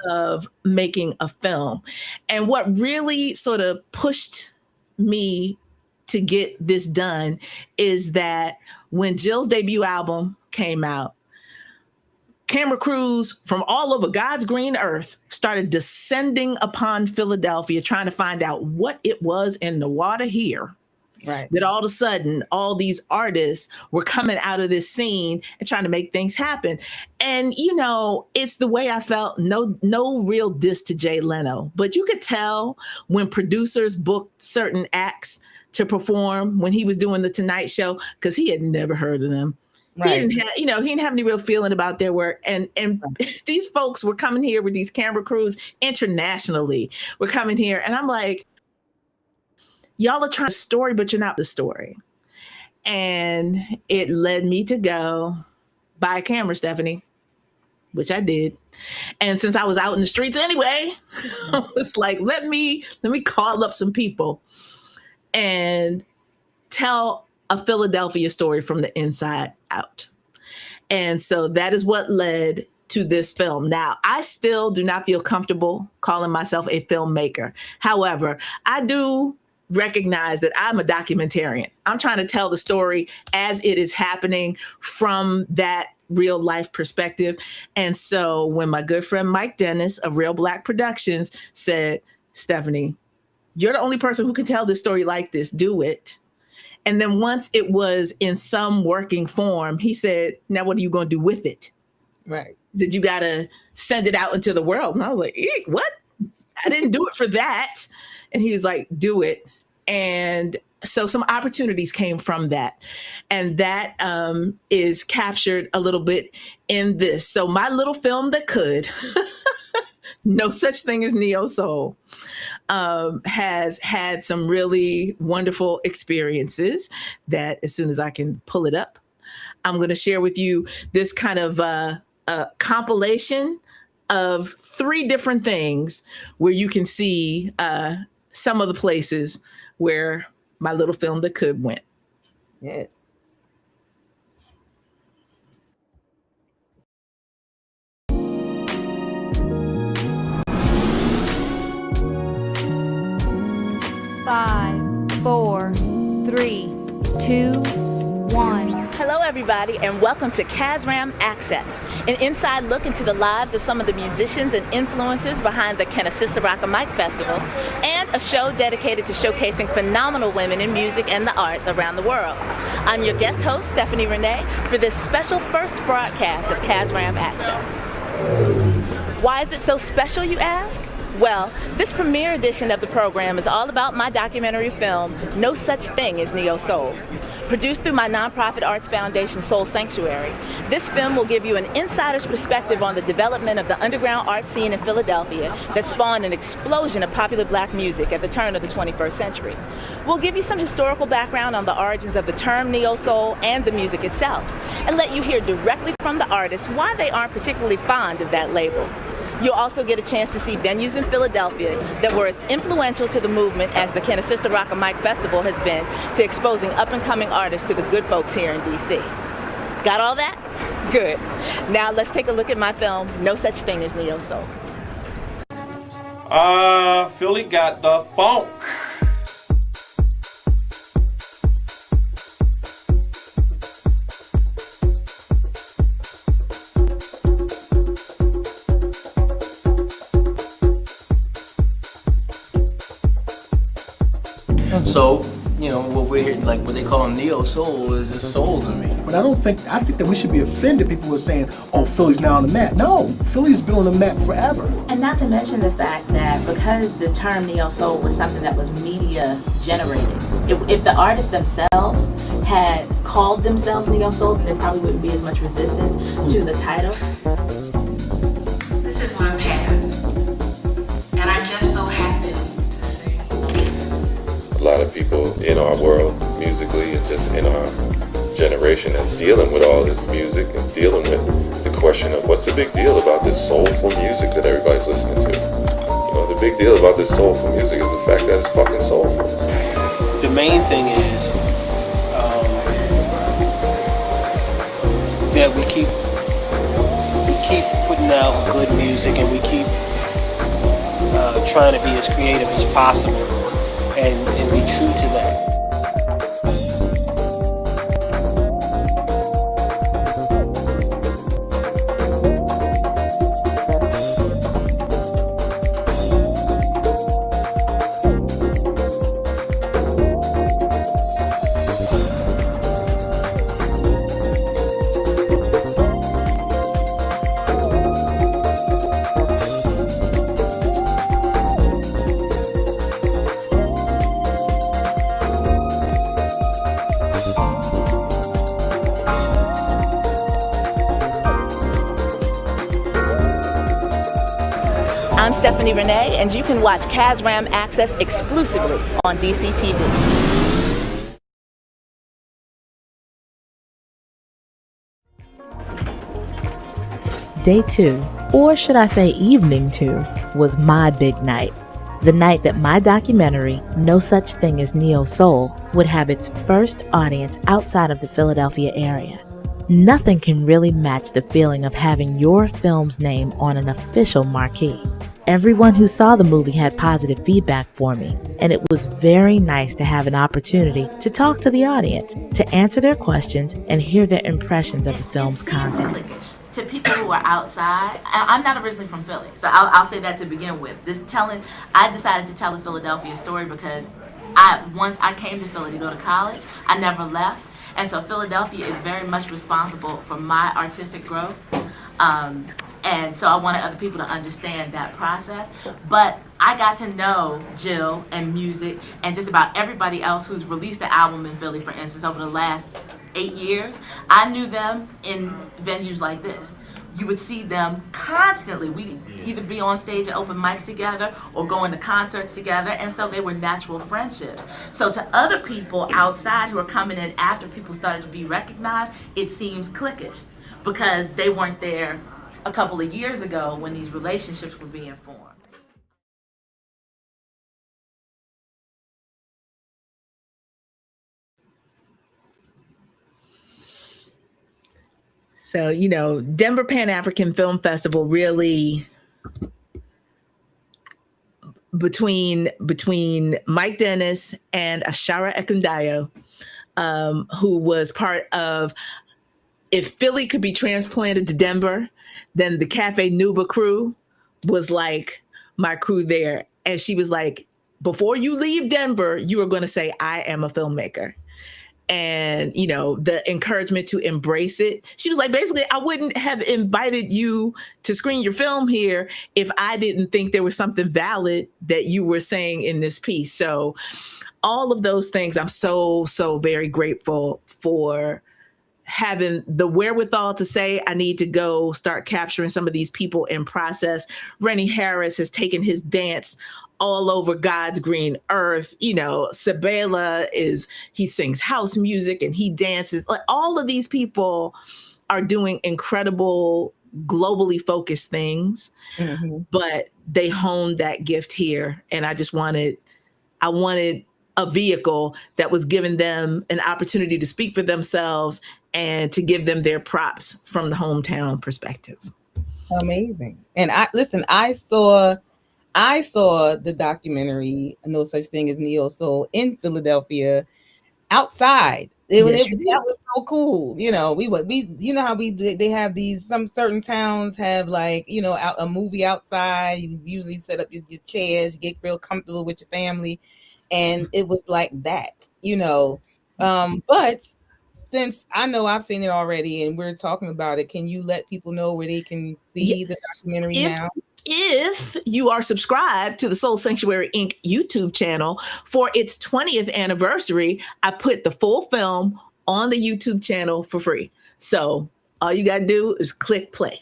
of making a film. And what really sort of pushed me to get this done is that when Jill's debut album came out, camera crews from all over God's green earth started descending upon Philadelphia, trying to find out what it was in the water here. Right. That all of a sudden, all these artists were coming out of this scene and trying to make things happen. And, it's the way I felt. No real diss to Jay Leno, but you could tell when producers booked certain acts to perform when he was doing the Tonight Show, because he had never heard of them. Right. He didn't have any real feeling about their work. And these folks were coming here with these camera crews internationally. We're coming here. And I'm like, y'all are trying to story, but you're not the story. And it led me to go buy a camera, Stephanie, which I did. And since I was out in the streets anyway, I was like, let me call up some people and tell a Philadelphia story from the inside out. And so that is what led to this film. Now, I still do not feel comfortable calling myself a filmmaker. However, I do recognize that I'm a documentarian. I'm trying to tell the story as it is happening from that real life perspective. And so when my good friend Mike Dennis of Real Black Productions said, Stephanie, you're the only person who can tell this story like this, do it. And then once it was in some working form, he said, now what are you going to do with it? Right. That you got to send it out into the world. And I was like, what? I didn't do it for that. And he was like, do it. And so some opportunities came from that. And that is captured a little bit in this. So my little film that could, no such thing as Neo Soul, has had some really wonderful experiences that as soon as I can pull it up, I'm going to share with you this kind of compilation of 3 different things where you can see some of the places where my little film that could went. Yes. Five, 4, 3, 2, 1. Hello, everybody, and welcome to Kazram Access, an inside look into the lives of some of the musicians and influencers behind the Can a Sister Rock a Mic Festival, and a show dedicated to showcasing phenomenal women in music and the arts around the world. I'm your guest host, Stephanie Renee, for this special first broadcast of Kazram Access. Why is it so special, you ask? Well, this premiere edition of the program is all about my documentary film, No Such Thing as Neo Soul. Produced through my nonprofit arts foundation, Soul Sanctuary, this film will give you an insider's perspective on the development of the underground art scene in Philadelphia that spawned an explosion of popular black music at the turn of the 21st century. We'll give you some historical background on the origins of the term neo-soul and the music itself, and let you hear directly from the artists why they aren't particularly fond of that label. You'll also get a chance to see venues in Philadelphia that were as influential to the movement as the Kenna-Sister-Rocka Mike Festival has been to exposing up-and-coming artists to the good folks here in DC. Got all that? Good. Now let's take a look at my film, No Such Thing as Neo-Soul. Philly got the funk. So, you know, what we're hearing, like what they call neo soul is just soul to me. But I think that we should be offended. People who are saying, oh, Philly's now on the map. No, Philly's been on the map forever. And not to mention the fact that because the term neo-soul was something that was media generated, if the artists themselves had called themselves neo-soul, then there probably wouldn't be as much resistance to the title. This is my path, and I just so happen to sing. A lot of people in our world, musically, and just in our generation, that's dealing with all this music and dealing with the question of what's the big deal about this soulful music that everybody's listening to. You know, the big deal about this soulful music is the fact that it's fucking soulful. The main thing is that we keep putting out good music, and we keep trying to be as creative as possible and be true to that. I'm Stephanie Renee, and you can watch Kazram Access exclusively on DC TV. Day 2, or should I say evening 2, was my big night. The night that my documentary, No Such Thing as Neo-Soul, would have its first audience outside of the Philadelphia area. Nothing can really match the feeling of having your film's name on an official marquee. Everyone who saw the movie had positive feedback for me, and it was very nice to have an opportunity to talk to the audience, to answer their questions, and hear their impressions of the film's content. Cliquish to people who are outside. I'm not originally from Philly, so I'll say that to begin with. I decided to tell the Philadelphia story because once I came to Philly to go to college, I never left, and so Philadelphia is very much responsible for my artistic growth. And so I wanted other people to understand that process. But I got to know Jill and music and just about everybody else who's released an album in Philly, for instance, over the last 8 years. I knew them in venues like this. You would see them constantly. We'd either be on stage at open mics together or going to concerts together, and so they were natural friendships. So to other people outside who are coming in after people started to be recognized, it seems cliquish because they weren't there a couple of years ago when these relationships were being formed. So, you know, Denver Pan-African Film Festival really, between Mike Dennis and Ashara Ekundayo, who was part of, if Philly could be transplanted to Denver, then the Cafe Nuba crew was like my crew there. And she was like, before you leave Denver, you are going to say, I am a filmmaker. And, you know, the encouragement to embrace it. She was like, basically, I wouldn't have invited you to screen your film here if I didn't think there was something valid that you were saying in this piece. So all of those things, I'm so very grateful for having the wherewithal to say, I need to go start capturing some of these people in process. Rennie Harris has taken his dance all over God's green earth. You know, Sabela he sings house music and he dances. Like, all of these people are doing incredible, globally focused things, but they honed that gift here. And I wanted a vehicle that was giving them an opportunity to speak for themselves and to give them their props from the hometown perspective. Amazing. And I saw the documentary No Such Thing as Neo Soul in Philadelphia outside. That was so cool. You know, you know how they have some certain towns have, like, you know, a movie outside. You usually set up your chairs, you get real comfortable with your family. And it was like that, you know. But since I know I've seen it already and we're talking about it, can you let people know where they can see the documentary now? If you are subscribed to the Soul Sanctuary Inc. YouTube channel for its 20th anniversary, I put the full film on the YouTube channel for free. So all you got to do is click play.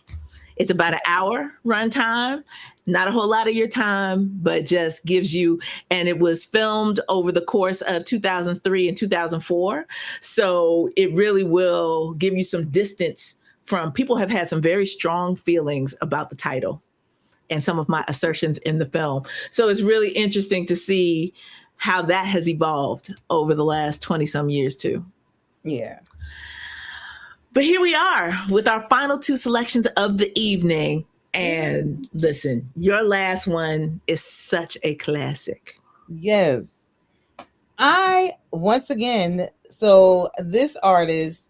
It's about an hour runtime, not a whole lot of your time, but just gives you, and it was filmed over the course of 2003 and 2004. So it really will give you some distance from, people have had some very strong feelings about the title and some of my assertions in the film. So it's really interesting to see how that has evolved over the last 20 some years too. Yeah. But here we are with our final two selections of the evening. And listen, your last one is such a classic. Yes. Once again, so this artist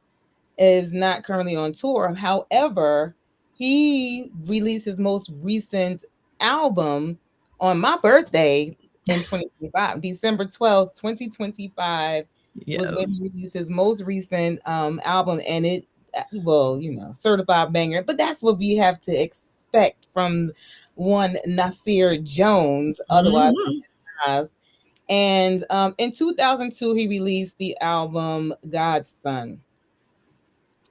is not currently on tour. However, he released his most recent album on my birthday in 2025, December 12th, 2025. Yes. Was when he released his most recent album, and it, well, you know, certified banger, but that's what we have to expect from one Nasir Jones, otherwise Nas. And in 2002, he released the album God's Son.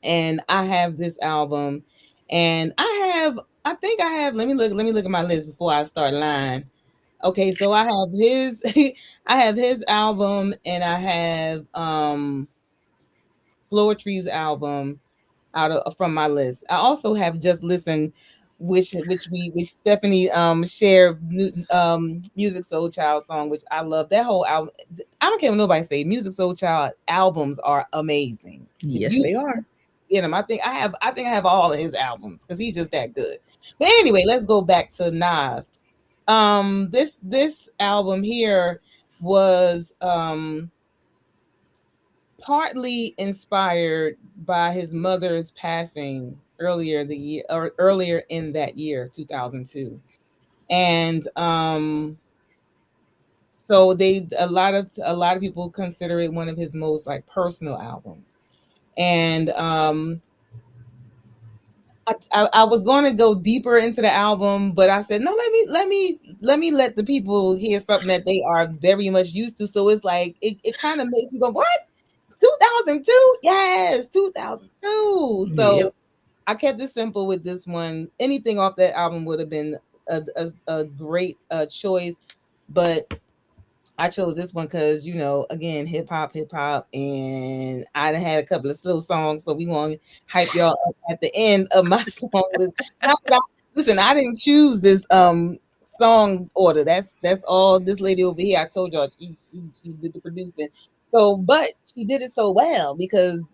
And I have this album, and I think I have, let me look at my list before I start lying. Okay, so I have his I have his album, and I have Floetry's album from my list. I also have Just Listen, which Stephanie shared, Music Soul Child song, which I love. That whole album, I don't care what nobody say, Music Soul Child albums are amazing. Yes, they are. Get him. I think I have all of his albums because he's just that good. But anyway, let's go back to Nas. This album here was partly inspired by his mother's passing earlier in that year, 2002. And so a lot of people consider it one of his most, like, personal albums. And I was going to go deeper into the album, but I said, no, let me let the people hear something that they are very much used to. So it's like, it kind of makes you go, what? 2002? Yes, 2002. So yep. I kept it simple with this one. Anything off that album would have been a great choice, but I chose this one because, you know, again, hip hop, and I had a couple of slow songs, so we want to hype y'all up at the end of my song list. Listen, I didn't choose this song order. That's all this lady over here. I told y'all she did the producing. So, but she did it so well because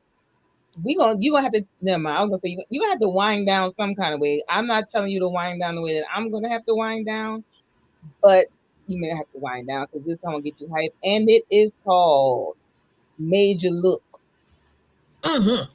you gonna have to. Never mind. I was gonna say you gonna have to wind down some kind of way. I'm not telling you to wind down the way that I'm gonna have to wind down, but you may have to wind down because this song will get you hyped, and it is called Major Look. Mm-hmm.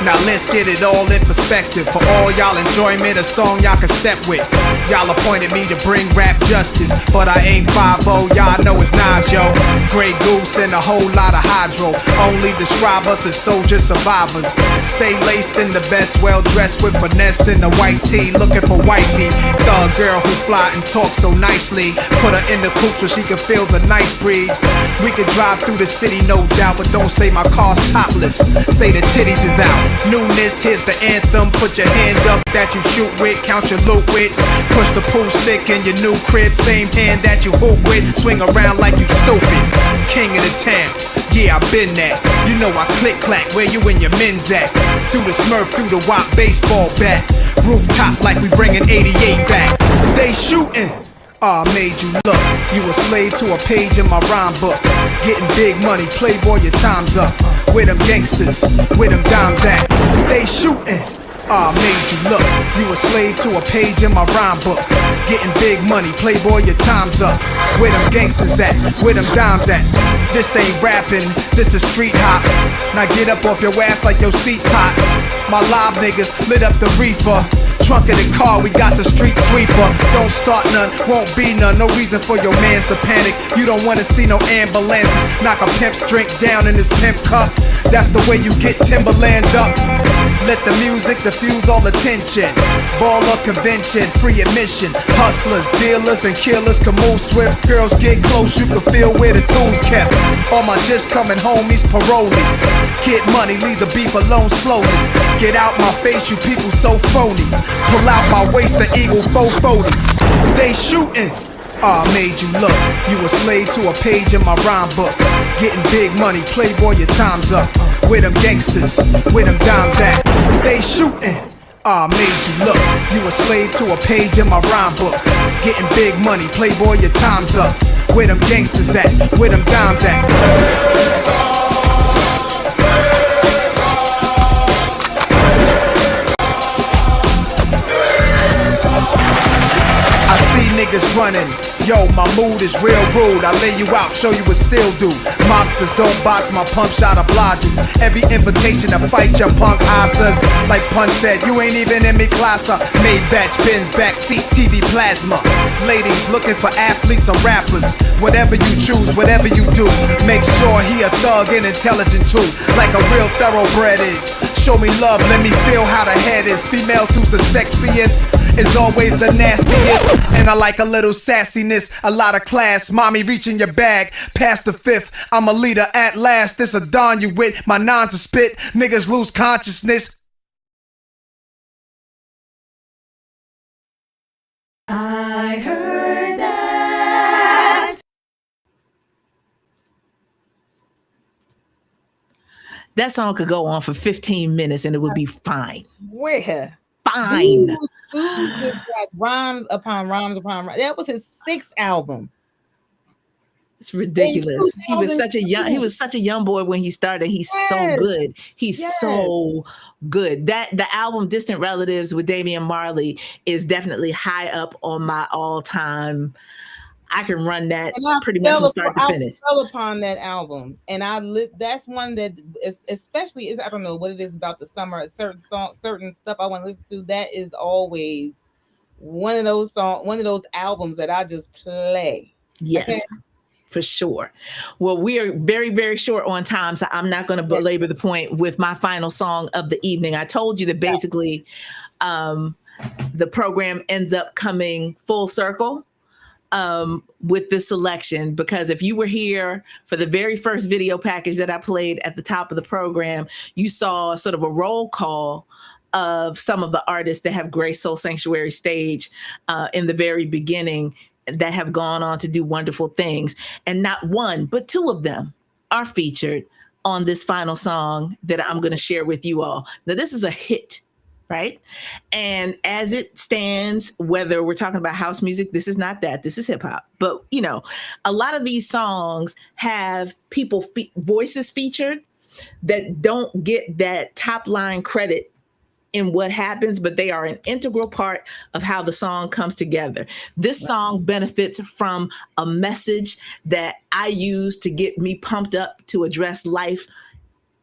Now let's get it all in perspective. For all y'all enjoyment, a song y'all can step with. Y'all appointed me to bring rap justice, but I ain't 5-0, y'all know it's Nas, yo. Grey Goose and a whole lot of hydro. Only describe us as soldier survivors. Stay laced in the best, well dressed with finesse in the white tee, looking for wifey. Thug girl who fly and talk so nicely. Put her in the coupe so she can feel the nice breeze. We could drive through the city, no doubt, but don't say my car's topless. Say the titties is out. Newness, here's the anthem. Put your hand up that you shoot with, count your loot with. Push the pool stick in your new crib, same hand that you hoop with. Swing around like you stupid. King of the town, yeah, I been that. You know I click clack, where you and your men's at? Through the Smurf, through the WAP baseball bat. Rooftop like we bringing 88 back. They shooting. I made you look. You a slave to a page in my rhyme book. Getting big money, playboy, your time's up. Where them gangsters, where them dimes at? They shooting. I made you look. You a slave to a page in my rhyme book. Getting big money, playboy, your time's up. Where them gangsters at? Where them dimes at? This ain't rapping, this is street hop. Now get up off your ass like your seat's hot. My live niggas lit up the reefer. Trunk of the car, we got the street sweeper. Don't start none, won't be none. No reason for your mans to panic. You don't wanna see no ambulances. Knock a pimp's drink down in his pimp cup. That's the way you get Timberland up. Let the music diffuse all attention. Baller convention, free admission. Hustlers, dealers, and killers can move swift. Girls get close, you can feel where the tools kept. All my just coming homies, parolees. Get money, leave the beef alone slowly. Get out my face, you people so phony. Pull out my waist, the Eagle 440. They shooting. I made you look. You a slave to a page in my rhyme book. Getting big money, playboy, your time's up. Where them gangsters, where them dimes at? They shooting. I made you look. You a slave to a page in my rhyme book. Getting big money, playboy, your time's up. Where them gangsters at? Where them dimes at? Niggas running, yo, my mood is real rude. I lay you out, show you what still do. Mobsters don't box, my pump shot obliges. Every invitation to fight your punk asses. Like Pun said, you ain't even in me class. Made batch pins, backseat TV plasma. Ladies looking for athletes or rappers. Whatever you choose, whatever you do, make sure he a thug and intelligent too. Like a real thoroughbred is. Show me love, let me feel how the head is. Females who's the sexiest is always the nastiest. And I like a little sassiness, a lot of class. Mommy reaching your bag, past the fifth. I'm a leader at last. This a dawn you with, my nines a spit. Niggas lose consciousness. I heard that. That song could go on for 15 minutes and it would be fine. Where? Fine. Dude just got rhymes upon rhymes upon rhymes. That was his 6th album. It's ridiculous. He was such a young boy when he started. He's so good. He's so good. That the album Distant Relatives with Damian Marley is definitely high up on my all-time. I can run that pretty much from start to finish. I fell upon that album, and that's one that is, especially is, I don't know what it is about the summer. Certain songs, certain stuff I want to listen to. That is always one of those albums that I just play. Yes. Okay? For sure. Well, we are very, very short on time, so I'm not going to belabor the point with my final song of the evening. I told you that basically the program ends up coming full circle with this selection, because if you were here for the very first video package that I played at the top of the program, you saw sort of a roll call of some of the artists that have graced Soul Sanctuary stage in the very beginning, that have gone on to do wonderful things. And not one, but 2 of them are featured on this final song that I'm going to share with you all. Now, this is a hit, right? And as it stands, whether we're talking about house music, this is not that, this is hip hop. But, you know, a lot of these songs have people voices featured that don't get that top line credit in what happens, but they are an integral part of how the song comes together. This song benefits from a message that I use to get me pumped up to address life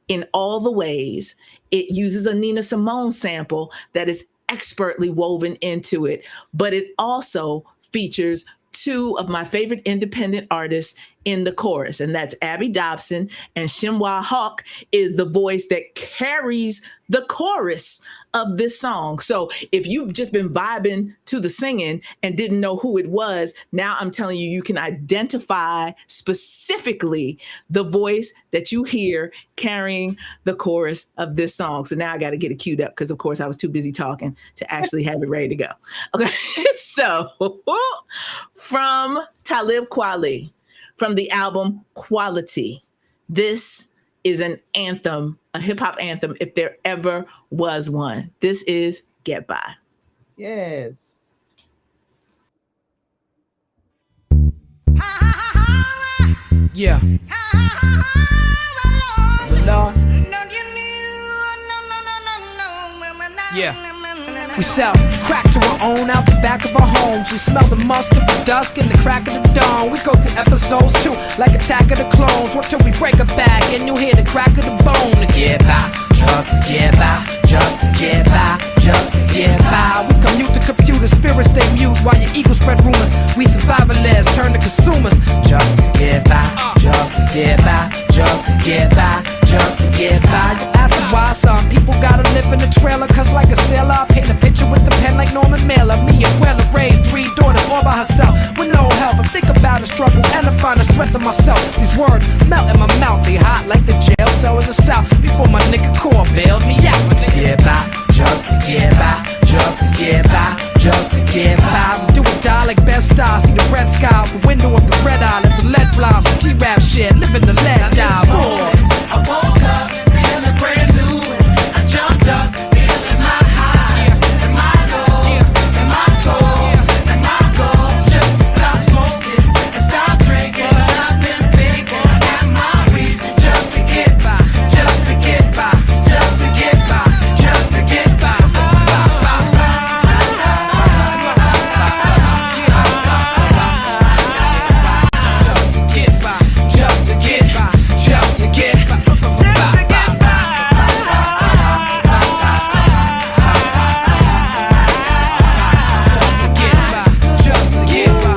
in all the ways. It uses a Nina Simone sample that is expertly woven into it, but it also features two of my favorite independent artists in the chorus, and that's Abby Dobson, and Shinwa Hawk is the voice that carries the chorus of this song. So if you've just been vibing to the singing and didn't know who it was, now I'm telling you, you can identify specifically the voice that you hear carrying the chorus of this song. So now I got to get it queued up because, of course, I was too busy talking to actually have it ready to go. Okay, so from Talib Kweli, from the album Quality, this is an anthem, a hip hop anthem, if there ever was one. This is Get By. Yes. Yeah. But Lord. Yeah. We sell crack to our own out the back of our homes. We smell the musk of the dusk and the crack of the dawn. We go through episodes too, like Attack of the Clones. Work till we break a back and you hear the crack of the bone. To get by, just to get by, just to get by, just to get by. We commute to computers, spirits stay mute while your ego spread rumors. We survivalists turn to consumers. Just to get by, just to get by, just to get by, just to get by. You ask me why some people gotta live in a trailer, cause like a sailor I paint a picture with the pen like Norman Mailer. Me and Weller raised 3 daughters all by herself with no help. I think about the struggle and I find the strength of myself. These words melt in my mouth, they hot like the jail cell in the south. Before my nigga Core bailed me out. To get by, just to get by, just to get by, just to get by. We do or die like best stars. See the red sky out the window of the red eye. Let the lead fly, some G-rap shit, living the lead die. I woke up feeling brand new. I jumped up feeling my highs and my lows and my soul and my goals. Just to stop smoking and stop drinking. I've been thinking and my reasons just to get by, just to get by, just to get by, just to get by. Just to get by, just to get by, just to get by.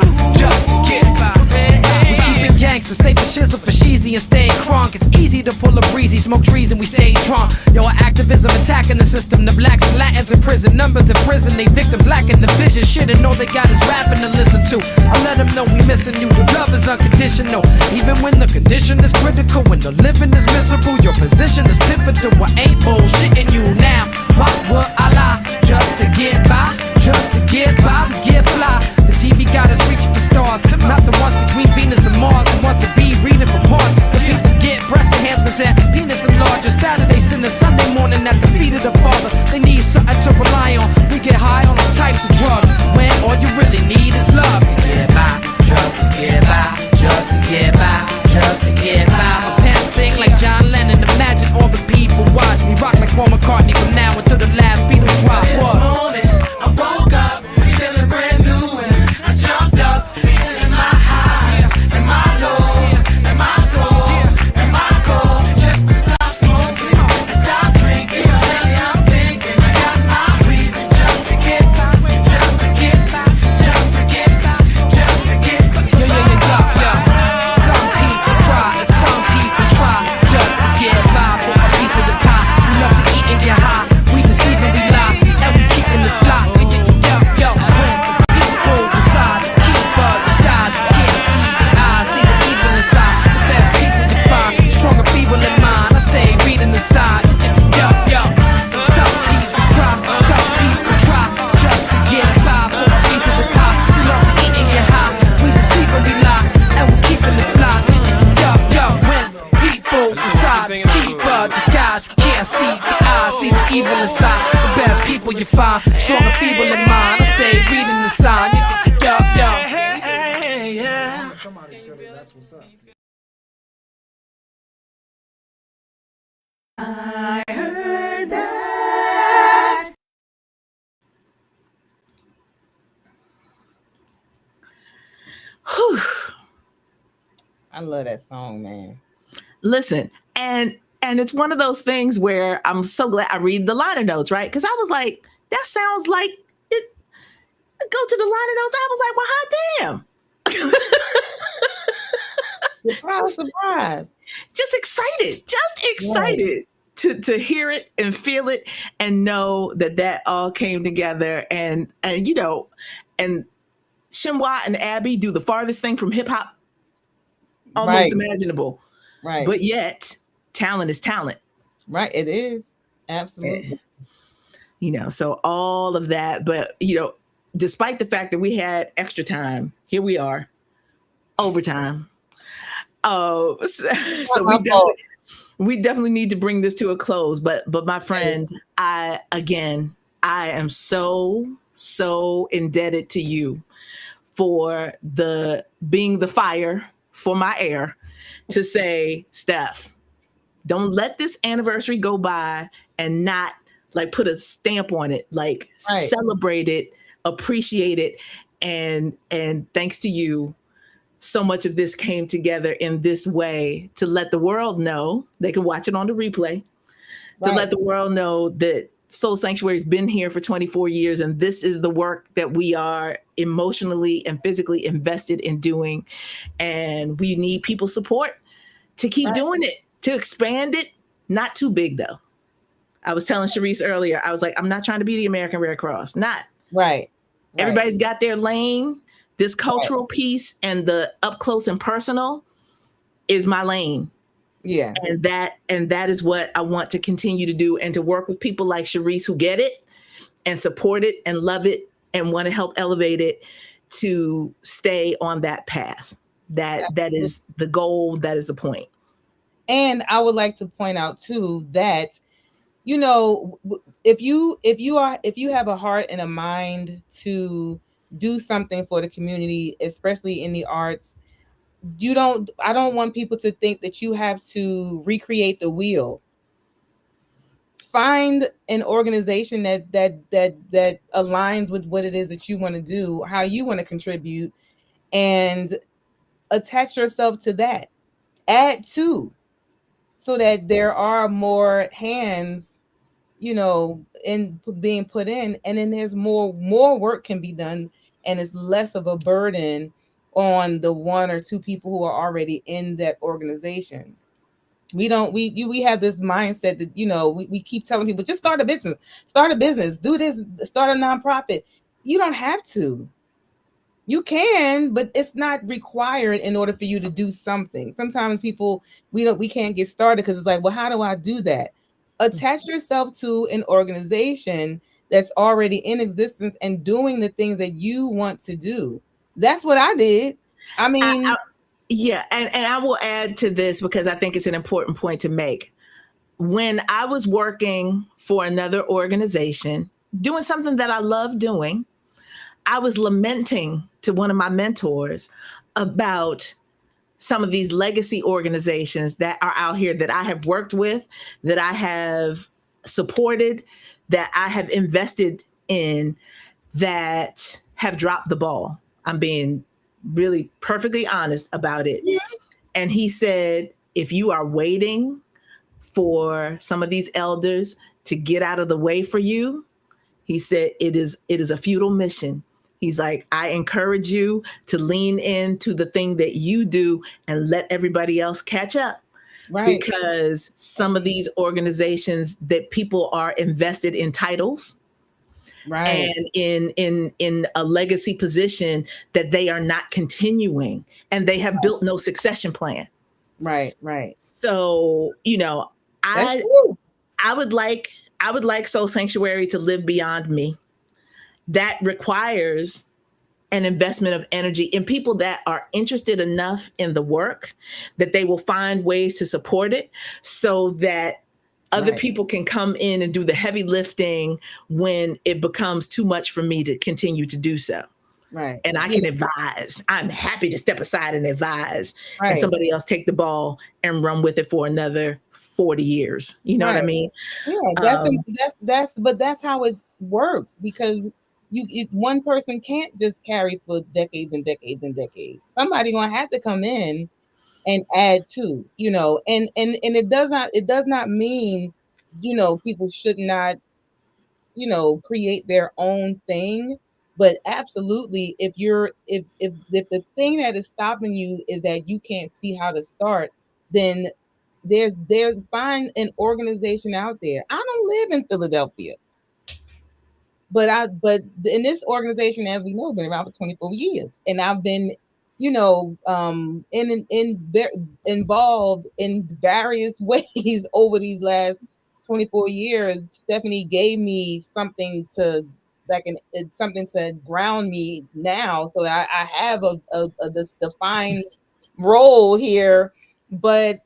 Save the shizzle for sheezy and stay crunk. It's easy to pull a breezy, smoke trees and we stay drunk. Yo, our activism attacking the system. The blacks and Latins in prison, numbers in prison. They victim lacking the vision. Shit, and all they got is rapping to listen to. I let them know we missing you. The love is unconditional, even when the condition is critical. When the living is miserable, your position is pivotal. I ain't bullshitting you now. Why would I lie? Just to get by, just to get by, we get fly. The TV got us reaching for stars, not the ones between Venus and Mars. The ones to be reading for parts. The people get breast enhancements and penis enlargers. Saturday, Sunday, Sunday morning at the feet of the Father. They need something to rely on. We get high on all types of drugs when all you really need is love. To get by, just to get by, just to get by, just to get by. My pants sing like John Lennon. Imagine all the people watch me rock like Paul McCartney from now until the last Beatle drop. This morning I woke up feeling brand new and I jumped up feeling my highs and my lows and my soul and my goals. Just to stop smoking and stop drinking. Lately I'm thinking I got my reasons just to get by, just to get by, just to get by, just to get by. Yo. Some people cry and some people try just to get by for a piece of the pie. We love to eat and get high. We deceive and we lie, and we keeping the fly. Yo, when people decide to keep the skies, you can't see the eyes, see the evil inside. The best people you find, strong and feeble in mind. I stay reading the sign. Yo. Some people cry, some people try just to get by for a piece of the pie. We love to eat and get high. We deceive and we lie, and we keeping the fly. Yo, when people decide to keep the skies, you can't see the eyes, see the evil inside. The best people you find, strong and feeble in mind. I stay reading the sign. Yo. I heard that. Whew. I love that song, man. Listen, and And it's one of those things where I'm so glad I read the liner notes, right? Because I was like, that sounds like it. Go to the liner notes. I was like, well, hot damn. Surprise. Just excited to hear it and feel it and know that all came together. And you know, and Shinwa and Abby do the farthest thing from hip hop almost imaginable. Right. But yet, talent is talent. Right. It is. Absolutely. And, you know, so all of that. But, you know, despite the fact that we had extra time, here we are, overtime. Oh, so we definitely need to bring this to a close. But my friend, I am so indebted to you for being the fire for my air to say, Steph, don't let this anniversary go by and not like put a stamp on it, like celebrate it, appreciate it. And thanks to you, so much of this came together in this way to let the world know, they can watch it on the replay, to let the world know that Soul Sanctuary has been here for 24 years, and this is the work that we are emotionally and physically invested in doing. And we need people's support to keep doing it, to expand it. Not too big, though. I was telling Sharice earlier, I was like, I'm not trying to be the American Red Cross. Not. Right. Everybody's got their lane. This cultural piece and the up close and personal is my lane. Yeah. And that is what I want to continue to do, and to work with people like Sharice who get it and support it and love it and want to help elevate it, to stay on that path. That is the goal. That is the point. And I would like to point out too that, you know, if you have a heart and a mind to do something for the community, especially in the arts, I don't want people to think that you have to recreate the wheel. Find an organization that aligns with what it is that you want to do, how you want to contribute, and attach yourself to that. Add to, so that there are more hands, you know, in being put in, and then there's more work can be done, and it's less of a burden on the one or two people who are already in that organization. We have this mindset that, you know, we keep telling people, just start a business, do this, start a nonprofit. You don't have to. You can, but it's not required in order for you to do something. Sometimes people, we can't get started because it's like, well, how do I do that? Attach yourself to an organization that's already in existence and doing the things that you want to do. That's what I did. I mean, and I will add to this because I think it's an important point to make. When I was working for another organization, doing something that I love doing, I was lamenting to one of my mentors about some of these legacy organizations that are out here that I have worked with, that I have supported, that I have invested in, that have dropped the ball. I'm being really perfectly honest about it. Yeah. And he said, if you are waiting for some of these elders to get out of the way for you, he said, it is a futile mission. He's like, I encourage you to lean into the thing that you do and let everybody else catch up. Right. Because some of these organizations that people are invested in titles, right, and in a legacy position that they are not continuing, and they have built no succession plan. Right. So, you know, I would like Soul Sanctuary to live beyond me. That requires an investment of energy in people that are interested enough in the work that they will find ways to support it, so that other people can come in and do the heavy lifting when it becomes too much for me to continue to do so. Right. And I can advise. I'm happy to step aside and advise, and somebody else take the ball and run with it for another 40 years. You know what I mean? Yeah, that's how it works, because one person can't just carry for decades and decades and decades. Somebody gonna have to come in and add to, and it does not mean, people should not, create their own thing. But absolutely, if the thing that is stopping you is that you can't see how to start, then there's find an organization out there. I don't live in Philadelphia, but in this organization, as we know, been around for 24 years, and I've been, involved in various ways over these last 24 years. Stephanie gave me something to something to ground me now, so I have this defined role here. But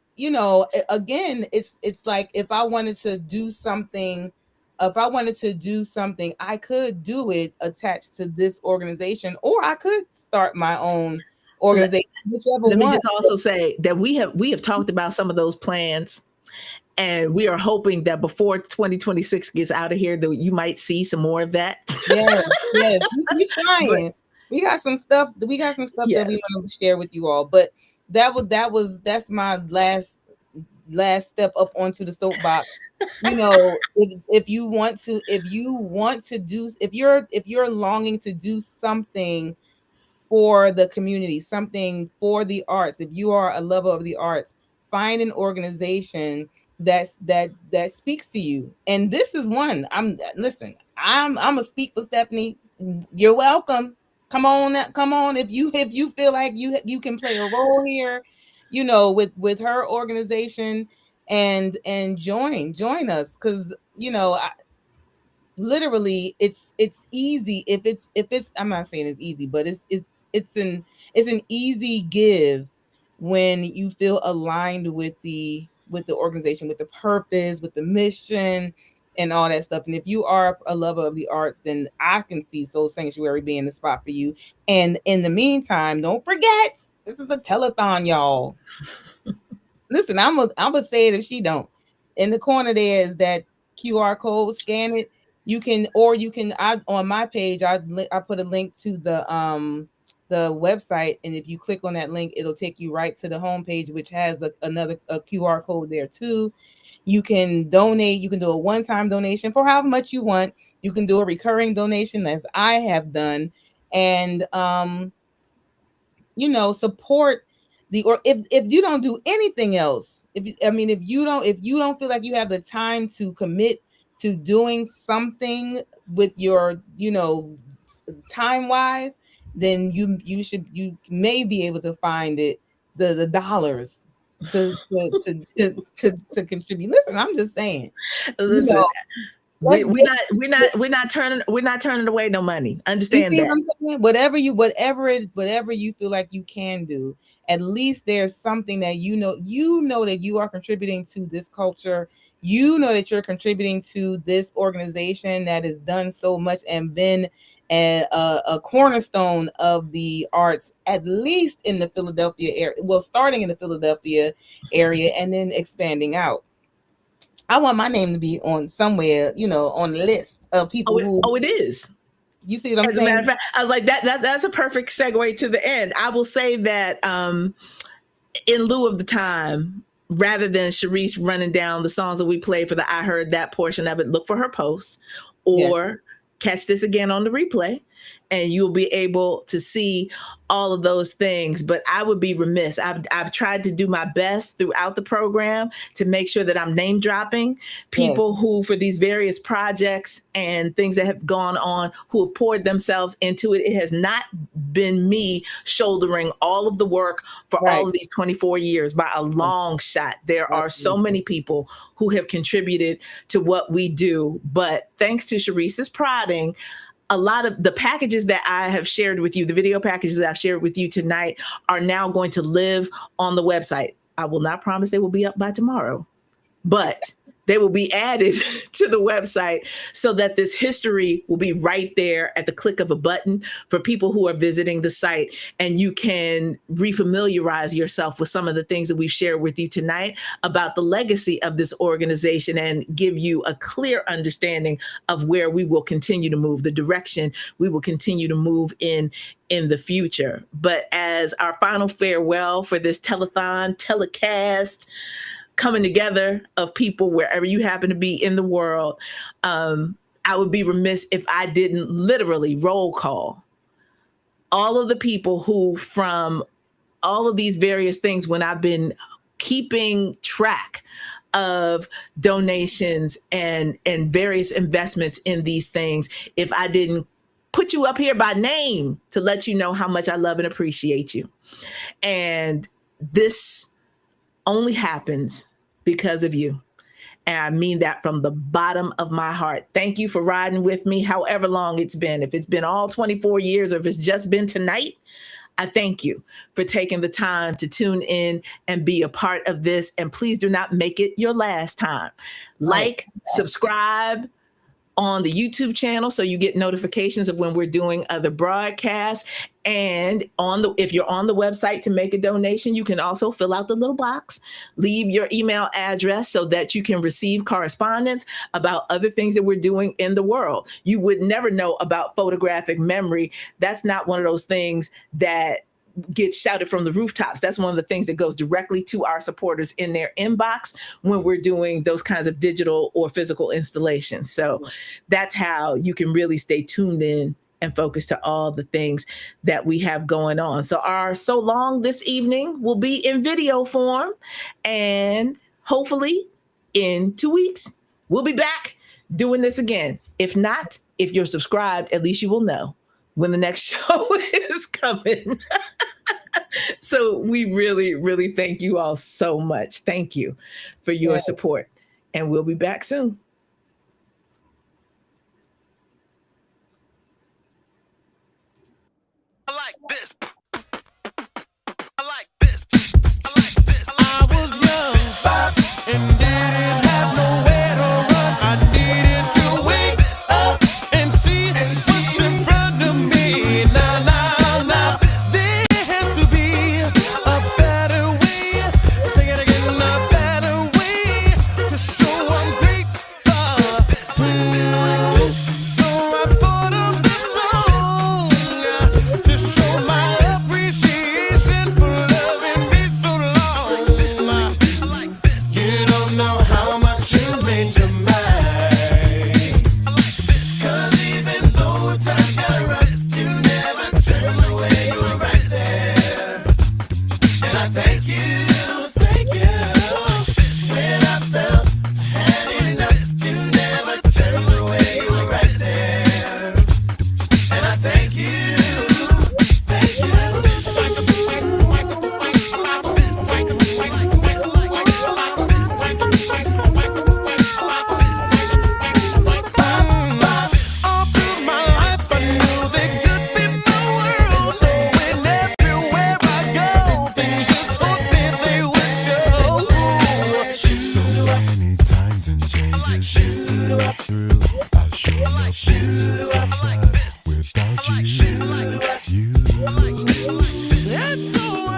again, it's like if I wanted to do something. If I wanted to do something, I could do it attached to this organization, or I could start my own organization, whichever Let me one. just also say that we have talked about some of those plans, and we are hoping that before 2026 gets out of here, that you might see some more of that. Yes, we're trying. We got some stuff. That we want to share with you all. But that's my last step up onto the soapbox. If you're longing to do something for the community, something for the arts, if you are a lover of the arts, find an organization that speaks to you. And this is one. I'm gonna speak for Stephanie. You're welcome. Come on. If you feel like you can play a role here, with her organization, and join us, because literally it's easy. If it's I'm not saying it's easy, but it's an easy give when you feel aligned with the organization, with the purpose, with the mission, and all that stuff. And if you are a lover of the arts, then I can see Soul Sanctuary being the spot for you. And in the meantime, don't forget, this is a telethon, y'all. Listen, I'm gonna say it if she don't. In the corner there is that QR code. Scan it. You can on my page, I put a link to the website, and if you click on that link, it'll take you right to the homepage, which has another QR code there too. You can donate. You can do a one-time donation for however much you want. You can do a recurring donation, as I have done, and support or if you don't do anything else, if you don't feel like you have the time to commit to doing something with your time wise, then you may be able to find the dollars to contribute. Listen, I'm just saying. Listen, we're not turning away no money. Understand that. What I'm saying? Whatever you feel like you can do, at least there's something that that you are contributing to this culture. That you're contributing to this organization that has done so much and been a cornerstone of the arts, at least in the Philadelphia area. Well, starting in the Philadelphia area and then expanding out. I want my name to be on somewhere, on the list of people it is. You see what I'm As saying? a matter of fact, I was like, that's a perfect segue to the end. I will say that in lieu of the time, rather than Sharice running down the songs that we played for the I Heard That portion of it, look for her post or catch this again on the replay, and you'll be able to see all of those things. But I would be remiss. I've tried to do my best throughout the program to make sure that I'm name dropping people who, for these various projects and things that have gone on, who have poured themselves into it. It has not been me shouldering all of the work for all of these 24 years by a long shot. There are so many people who have contributed to what we do. But thanks to Sharice's prodding, a lot of the packages that I have shared with you, the video packages that I've shared with you tonight, are now going to live on the website. I will not promise they will be up by tomorrow, but They will be added to the website so that this history will be right there at the click of a button for people who are visiting the site. And you can refamiliarize yourself with some of the things that we've shared with you tonight about the legacy of this organization and give you a clear understanding of where we will continue to move, the direction we will continue to move in the future. But as our final farewell for this telethon, telecast, coming together of people wherever you happen to be in the world, I would be remiss if I didn't literally roll call all of the people who, from all of these various things, when I've been keeping track of donations and various investments in these things, if I didn't put you up here by name to let you know how much I love and appreciate you. And this only happens because of you. And I mean that from the bottom of my heart. Thank you for riding with me, however long it's been. If it's been all 24 years or if it's just been tonight, I thank you for taking the time to tune in and be a part of this. And please do not make it your last time. Like, subscribe on the YouTube channel so you get notifications of when we're doing other broadcasts. And if you're on the website to make a donation, you can also fill out the little box, leave your email address so that you can receive correspondence about other things that we're doing in the world. You would never know about photographic memory. That's not one of those things that gets shouted from the rooftops. That's one of the things that goes directly to our supporters in their inbox when we're doing those kinds of digital or physical installations. So that's how you can really stay tuned in and focus to all the things that we have going on. So our So Long this evening will be in video form, and hopefully in 2 weeks, we'll be back doing this again. If not, if you're subscribed, at least you will know when the next show is coming. So we really, really thank you all so much. Thank you for your support, and we'll be back soon. I like this. I like this. I like this. I was young and didn't have nowhere to run. I needed to wake up and see what's in front of me. Now, there has to be a better way. Say it again, a better way to show I'm grateful. So I thought of this song to show my appreciation for loving me so long. You don't know how much you mean to me. 'Cause even though time got rough, you never turned away. You were right there. And I thank you, thank you. When I felt I had enough, you never turned away. You were right there. And I thank you, thank you. All through my life, I knew there could be more world. Knowing everywhere I go, things you told me they would show. So many times and changes you see through. I sure not feel something without you. That's all